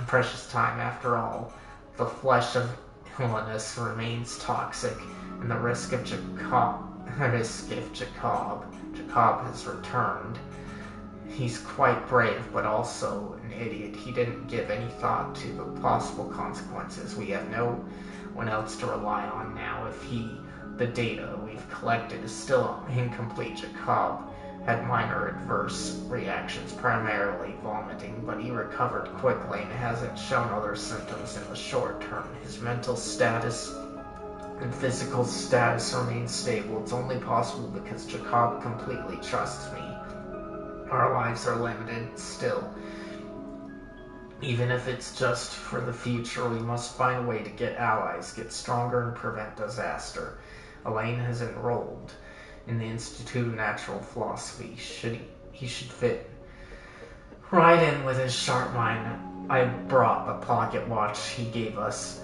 precious time. After all, the flesh of Elenus remains toxic, and the risk if Jacob has returned. He's quite brave, but also an idiot. He didn't give any thought to the possible consequences. We have no one else to rely on now. If the data we've collected is still incomplete, Jacob had minor adverse reactions, primarily vomiting, but he recovered quickly and hasn't shown other symptoms in the short term. His mental status and physical status remain stable. It's only possible because Jacob completely trusts me. Our lives are limited still. Even if it's just for the future, we must find a way to get allies, get stronger, and prevent disaster. Elaine has enrolled in the Institute of Natural Philosophy. He should fit right in with his sharp mind. I brought the pocket watch he gave us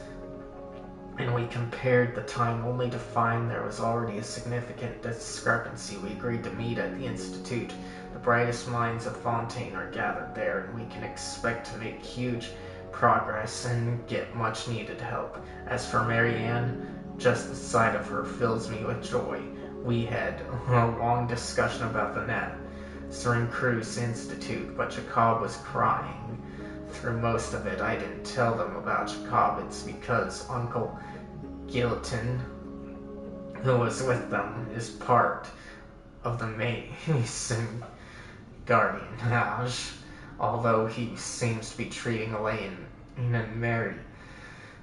and we compared the time only to find there was already a significant discrepancy. We agreed to meet at the Institute. The brightest minds of Fontaine are gathered there, and we can expect to make huge progress and get much needed help. As for Marianne, just the sight of her fills me with joy. We had a long discussion about the Nazarene Cruise Institute, but Jacob was crying through most of it. I didn't tell them about Jacob. It's because Uncle Gilton, who was with them, is part of the Mason Gardiennage. Although he seems to be treating Elaine and Mary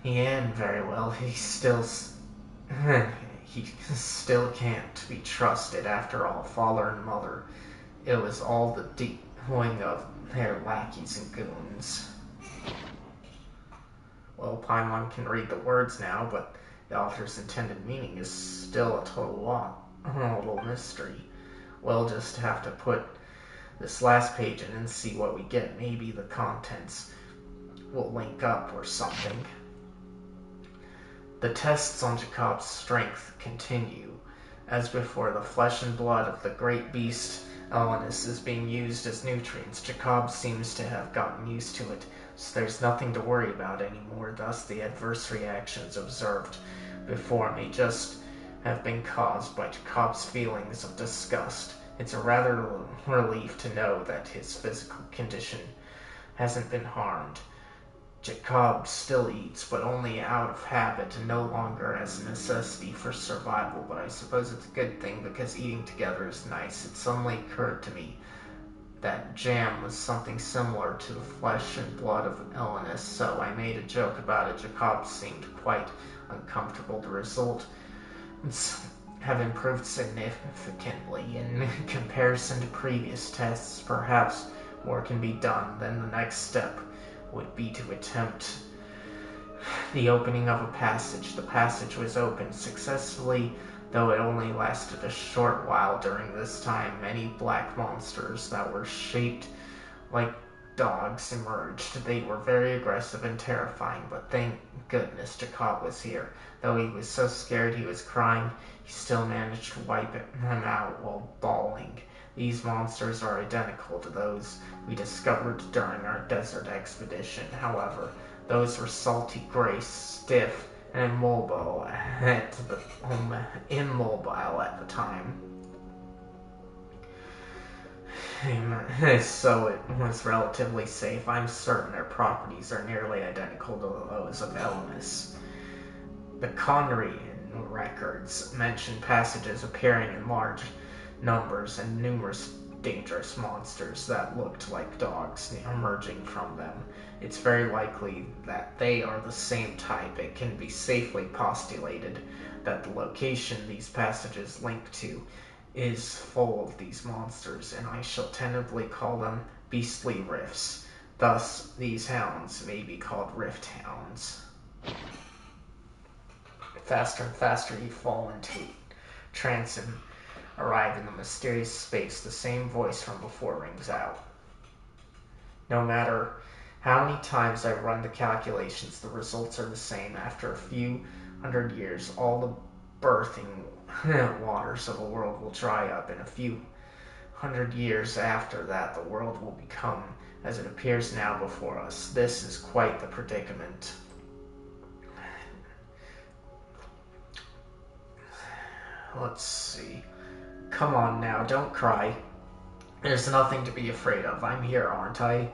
Anne very well, he still can't be trusted. After all, father and mother, it was all the decoying of their lackeys and goons. Well, Paimon can read the words now, but the author's intended meaning is still a total mystery. We'll just have to put this last page in and see what we get. Maybe the contents will link up or something. The tests on Jacob's strength continue. As before, the flesh and blood of the great beast Elenus is being used as nutrients. Jacob seems to have gotten used to it, so there's nothing to worry about anymore. Thus, the adverse reactions observed before may just have been caused by Jacob's feelings of disgust. It's a rather relief to know that his physical condition hasn't been harmed. Jacob still eats, but only out of habit and no longer as a necessity for survival. But I suppose it's a good thing, because eating together is nice. It suddenly occurred to me that jam was something similar to the flesh and blood of Elenus, so I made a joke about it. Jacob seemed quite uncomfortable. The result have improved significantly in comparison to previous tests. Perhaps more can be done. Then the next step would be to attempt the opening of a passage. The passage was opened successfully, though it only lasted a short while. During this time, many black monsters that were shaped like dogs emerged. They were very aggressive and terrifying, but thank goodness Jacob was here. Though he was so scared he was crying, he still managed to wipe them out while bawling. These monsters are identical to those we discovered during our desert expedition. However, those were salty gray, stiff, and immobile at the time. So it was relatively safe. I'm certain their properties are nearly identical to those of Elmas. The Conrian records mention passages appearing in large numbers and numerous dangerous monsters that looked like dogs emerging from them. It's very likely that they are the same type. It can be safely postulated that the location these passages link to is full of these monsters, and I shall tentatively call them beastly rifts. Thus, these hounds may be called rift hounds. Faster and faster you fall into trance and arrive in the mysterious space. The same voice from before rings out. No matter how many times I run the calculations, the results are the same. After a few hundred years, all the birthing waters of the world will dry up. In a few hundred years after that, the world will become as it appears now before us. This is quite the predicament. Let's see. Come on now, don't cry. There's nothing to be afraid of. I'm here, aren't I?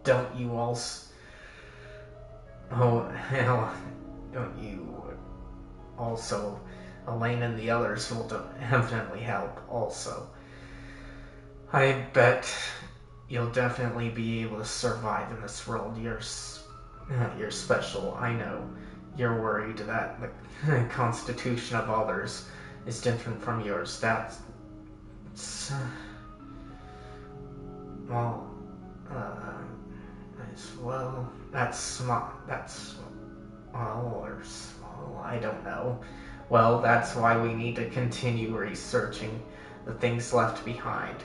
Don't you also... Oh, hell. Don't you also... Elaine and the others will definitely help also. I bet you'll definitely be able to survive in this world. You're special, I know. You're worried that the constitution of others is different from yours. That's I don't know. Well, that's why we need to continue researching the things left behind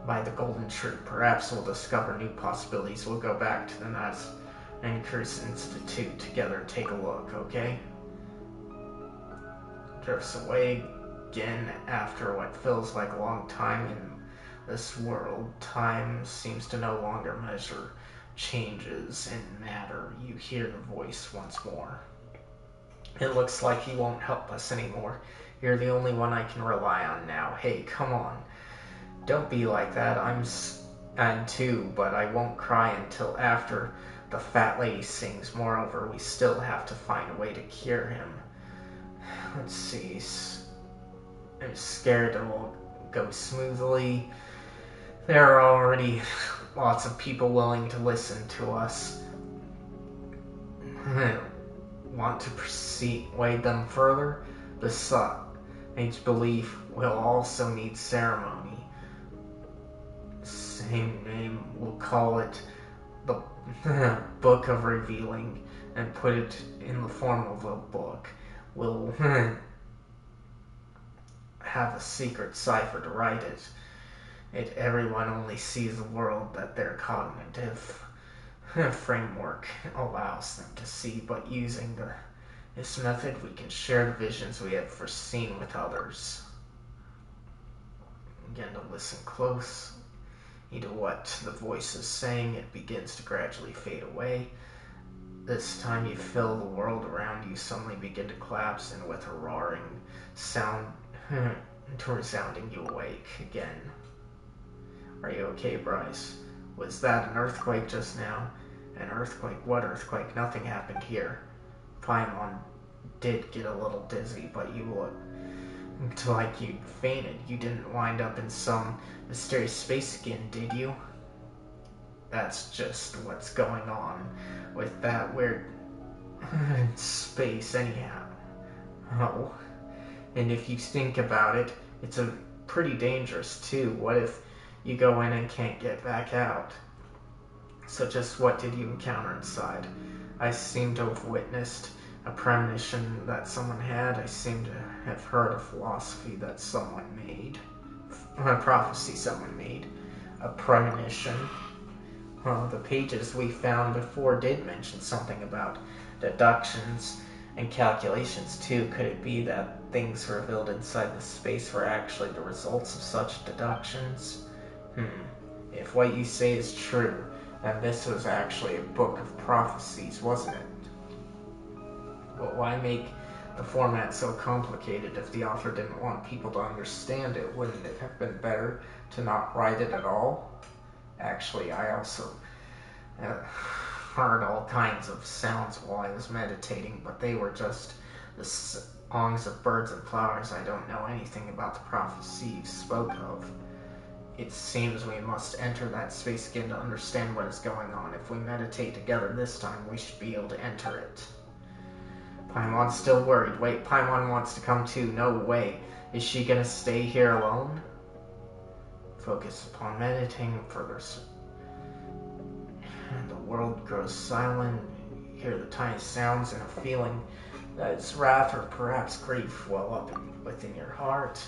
by the Golden Troop. Perhaps we'll discover new possibilities. We'll go back to the and Curse Institute together take a look, okay? Drifts away again after what feels like a long time in this world. Time seems to no longer measure changes in matter. You hear the voice once more. It looks like he won't help us anymore. You're the only one I can rely on now. Hey, come on. Don't be like that. I'm too, but I won't cry until after the fat lady sings. Moreover, we still have to find a way to cure him. Let's see. I'm scared it will go smoothly. There are already lots of people willing to listen to us. Want to persuade them further? Each belief will also need ceremony. Same name, we'll call it the Book of Revealing, and put it in the form of a book. We'll have a secret cipher to write it. Everyone only sees the world that their cognitive framework allows them to see, but using this method we can share the visions we have foreseen with others. Again, to listen close to what the voice is saying. It begins to gradually fade away. This time you feel the world around you suddenly begin to collapse, and with a roaring sound to resounding you awake again. Are you okay, Bryce? Was that an earthquake just now? An earthquake? What earthquake? Nothing happened here. Paimon did get a little dizzy, but you looked like you'd fainted. You didn't wind up in some mysterious space again, did you? That's just what's going on with that weird space anyhow. Oh. And if you think about it, it's a pretty dangerous too. What if you go in and can't get back out? So just what did you encounter inside? I seem to have witnessed a premonition that someone had. I seem to have heard a philosophy that someone made. A prophecy someone made. A premonition. Well, the pages we found before did mention something about deductions and calculations too. Could it be that things revealed inside the space were actually the results of such deductions? If what you say is true, then this was actually a book of prophecies, wasn't it? But why make the format so complicated? If the author didn't want people to understand it, wouldn't it have been better to not write it at all? Actually, I also heard all kinds of sounds while I was meditating, but they were just the songs of birds and flowers. I don't know anything about the prophecy you spoke of. It seems we must enter that space again to understand what is going on. If we meditate together this time, we should be able to enter it. Paimon's still worried. Wait, Paimon wants to come too. No way. Is she gonna stay here alone? Focus upon meditating further. The world grows silent. You hear the tiny sounds and a feeling that it's wrath or perhaps grief well up within your heart.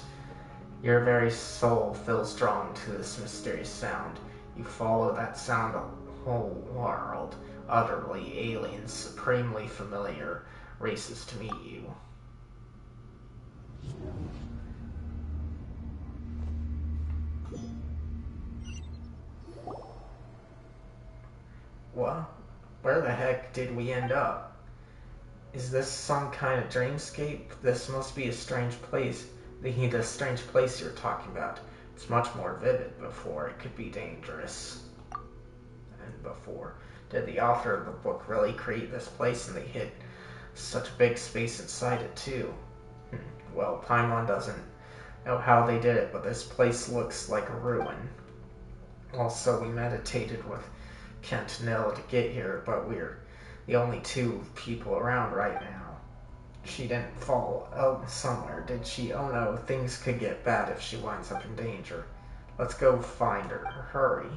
Your very soul feels drawn to this mysterious sound. You follow that sound. The whole world, utterly alien, supremely familiar, races to meet you. What? Where the heck did we end up? Is this some kind of dreamscape? This must be a strange place. The strange place you're talking about. It's much more vivid. Before it could be dangerous. And before. Did the author of the book really create this place and they hid such a big space inside it too? Well, Paimon doesn't know how they did it, but this place looks like a ruin. Also, we meditated with Kent Nil to get here, but we're the only two people around right now. She didn't fall out somewhere, did she? Oh no, things could get bad if she winds up in danger. Let's go find her. Hurry.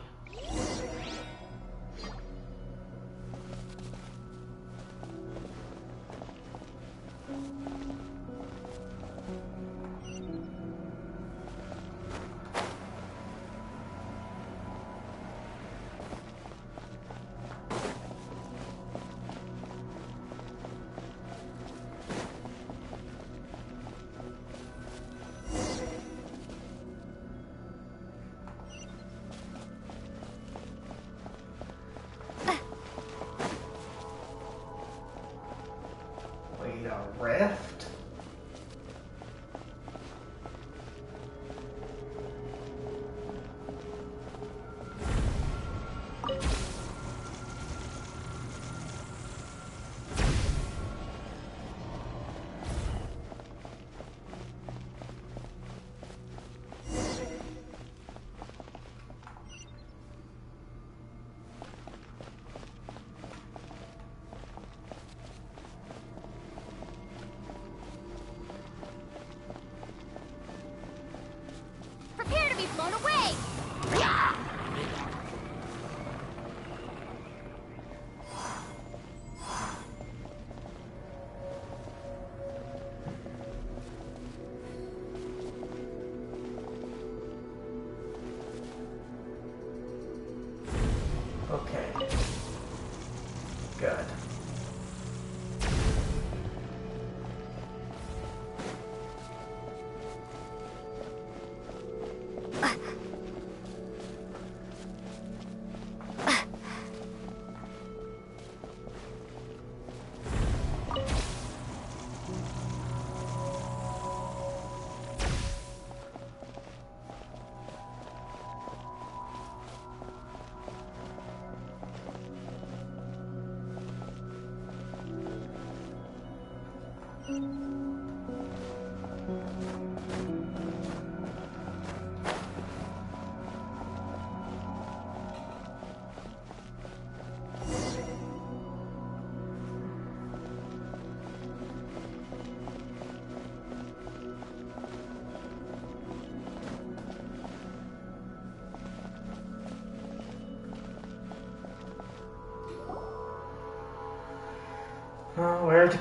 Oh, where did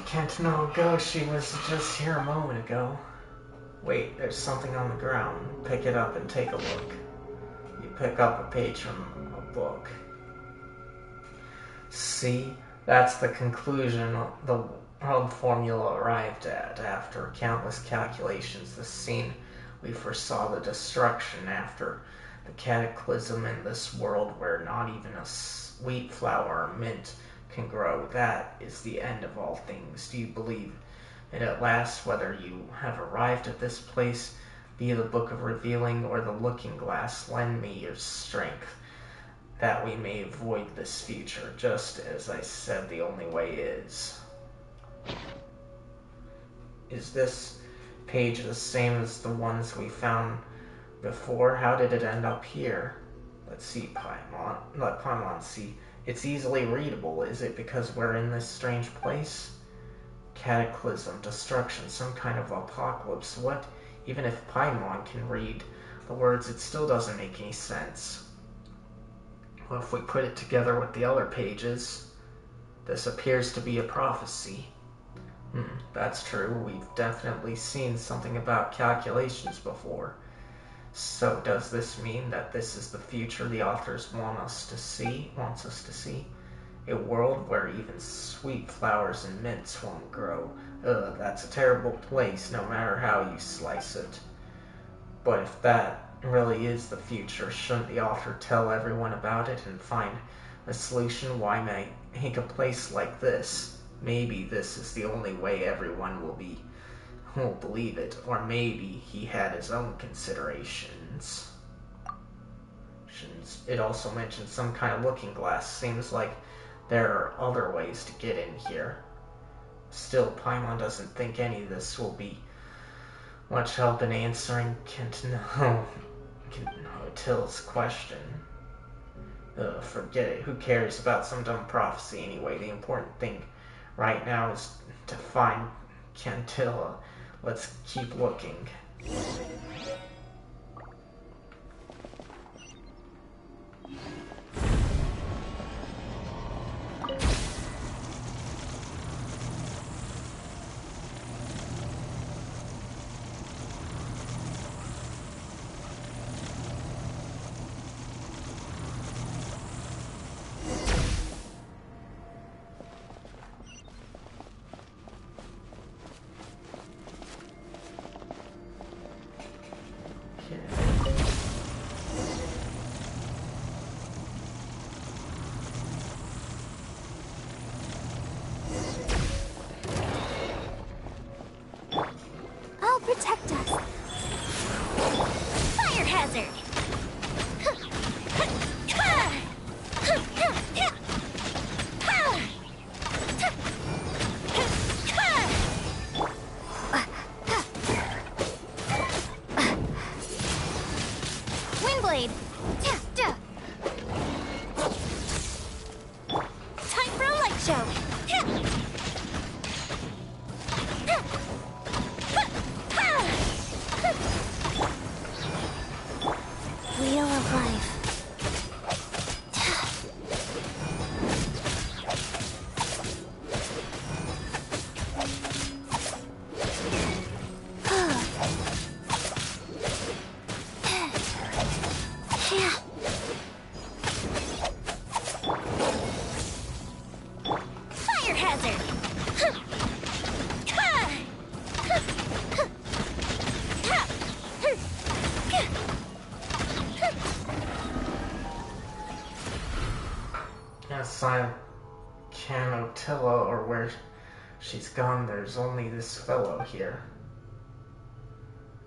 Kentno go? She was just here a moment ago. Wait, there's something on the ground. Pick it up and take a look. You pick up a page from a book. See, that's the conclusion the world formula arrived at after countless calculations. The scene we foresaw, the destruction after the cataclysm in this world where not even a wheat flower or mint can grow. That is the end of all things. Do you believe it at last, whether you have arrived at this place, be the book of revealing or the looking glass? Lend me your strength, that we may avoid this future. Just as I said, the only way is. Is this page the same as the ones we found before? How did it end up here? Let's see, Paimon. Let Paimon see. It's easily readable. Is it because we're in this strange place? Cataclysm, destruction, some kind of apocalypse. What? Even if Paimon can read the words, it still doesn't make any sense. Well, if we put it together with the other pages, this appears to be a prophecy. That's true. We've definitely seen something about calculations before. So does this mean that this is the future the authors wants us to see? A world where even sweet flowers and mints won't grow. That's a terrible place, no matter how you slice it. But if that really is the future, shouldn't the author tell everyone about it and find a solution? Why make a place like this? Maybe this is the only way everyone will believe it, or maybe he had his own considerations. It also mentions some kind of looking glass. Seems like there are other ways to get in here. Still, Paimon doesn't think any of this will be much help in answering Til's question. Forget it. Who cares about some dumb prophecy anyway? The important thing right now is to find Cantilla. Let's keep looking. I'll protect us. Fire hazard. Windblade. Time for a light show. Wheel of life. Yeah. sign of Canotilla or where she's gone. There's only this fellow here.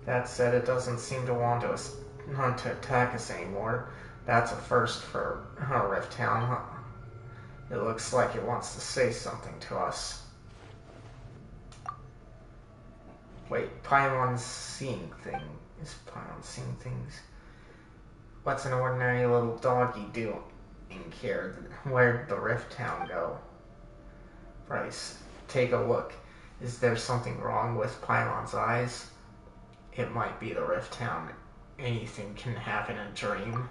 That said, it doesn't seem to want to attack us anymore. That's a first for Rift Town, huh? It looks like it wants to say something to us. Wait, Paimon's seeing things. Is Paimon seeing things? What's an ordinary little doggy doing here? Where'd the Rift Town go? Bryce, take a look. Is there something wrong with Paimon's eyes? It might be the Rift Town. Anything can happen in a dream.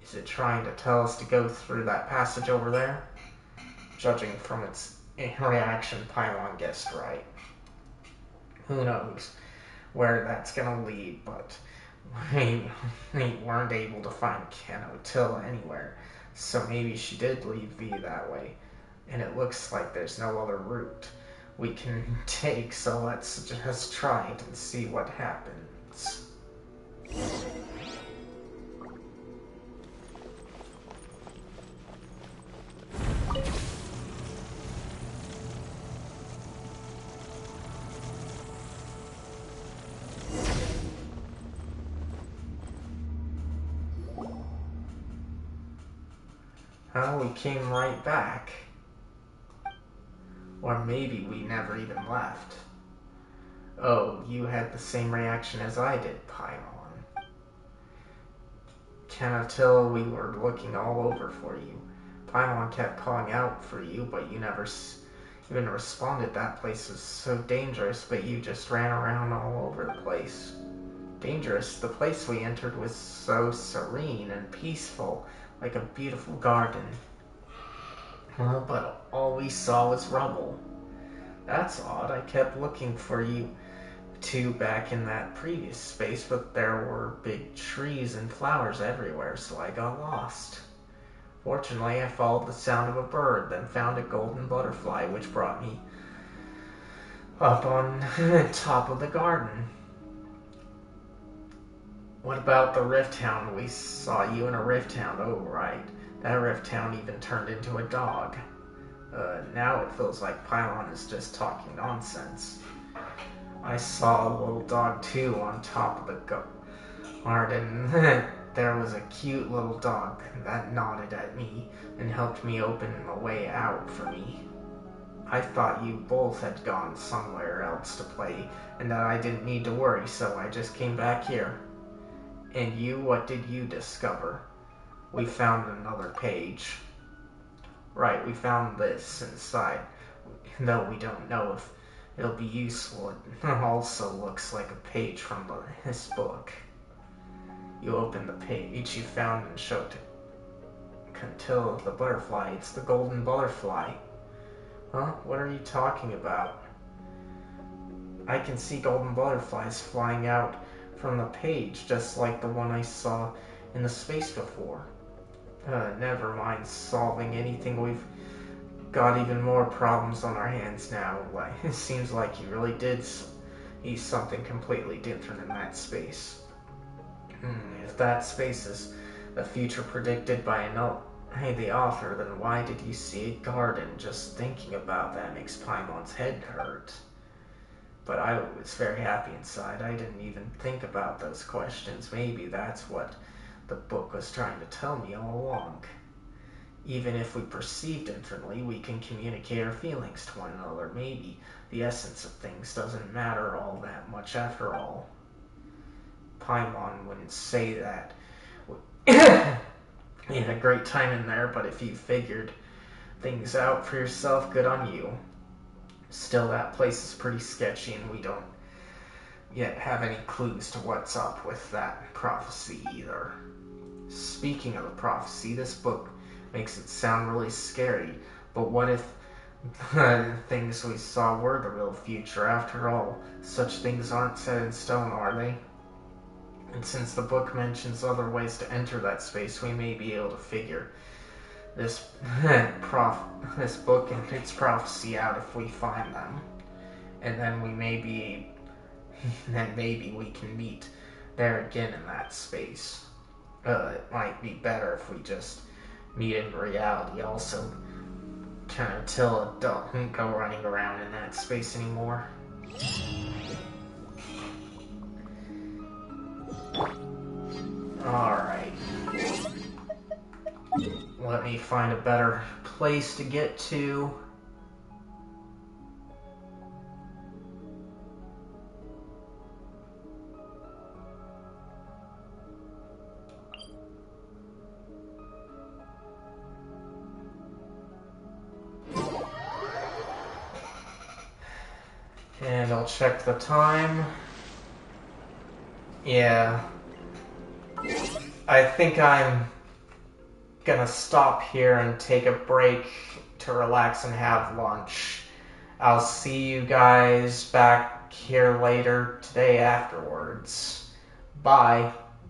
Is it trying to tell us to go through that passage over there? Judging from its reaction, Paimon guessed right. Who knows where that's gonna lead, but we weren't able to find Canotilla anywhere, so maybe she did lead V that way, and it looks like there's no other route we can take, so let's just try it and see what happens. Well, we came right back. Or maybe we never even left. Oh, you had the same reaction as I did, Paimon. Canotilla, we were looking all over for you. Paimon kept calling out for you, but you never even responded. That place was so dangerous, but you just ran around all over the place. Dangerous? The place we entered was so serene and peaceful, like a beautiful garden. But all we saw was rubble. That's odd. I kept looking for you two back in that previous space, but there were big trees and flowers everywhere, so I got lost. Fortunately, I followed the sound of a bird, then found a golden butterfly, which brought me up on top of the garden. What about the Rift Town? We saw you in a Rift Town. Oh, right. That Rift Town even turned into a dog. Now it feels like Paimon is just talking nonsense. I saw a little dog too on top of the garden. There was a cute little dog that nodded at me and helped me open a way out for me. I thought you both had gone somewhere else to play and that I didn't need to worry, so I just came back here. And you, what did you discover? We found another page. Right, we found this inside. Though we don't know if it'll be useful, it also looks like a page from this book. You open the page you found and showed to Canotilla the butterfly. It's the golden butterfly. Huh? What are you talking about? I can see golden butterflies flying out from the page, just like the one I saw in the space before. Never mind solving anything. We've got even more problems on our hands now. It seems like you really did see something completely different in that space. If that space is the future predicted by the author, then why did you see a garden? Just thinking about that makes Paimon's head hurt. But I was very happy inside. I didn't even think about those questions. Maybe that's what the book was trying to tell me all along. Even if we perceive differently, we can communicate our feelings to one another. Maybe the essence of things doesn't matter all that much after all. Paimon wouldn't say that. You had a great time in there, but if you figured things out for yourself, good on you. Still, that place is pretty sketchy, and we don't yet have any clues to what's up with that prophecy either. Speaking of the prophecy, this book makes it sound really scary, but what if the things we saw were the real future? After all, such things aren't set in stone, are they? And since the book mentions other ways to enter that space, we may be able to figure this book and its prophecy out if we find them. And then maybe we can meet there again in that space. It might be better if we just meet in reality also. Until it don't go running around in that space anymore. Alright. Let me find a better place to get to. And I'll check the time. Yeah. I think I'm gonna stop here and take a break to relax and have lunch. I'll see you guys back here later today afterwards. Bye.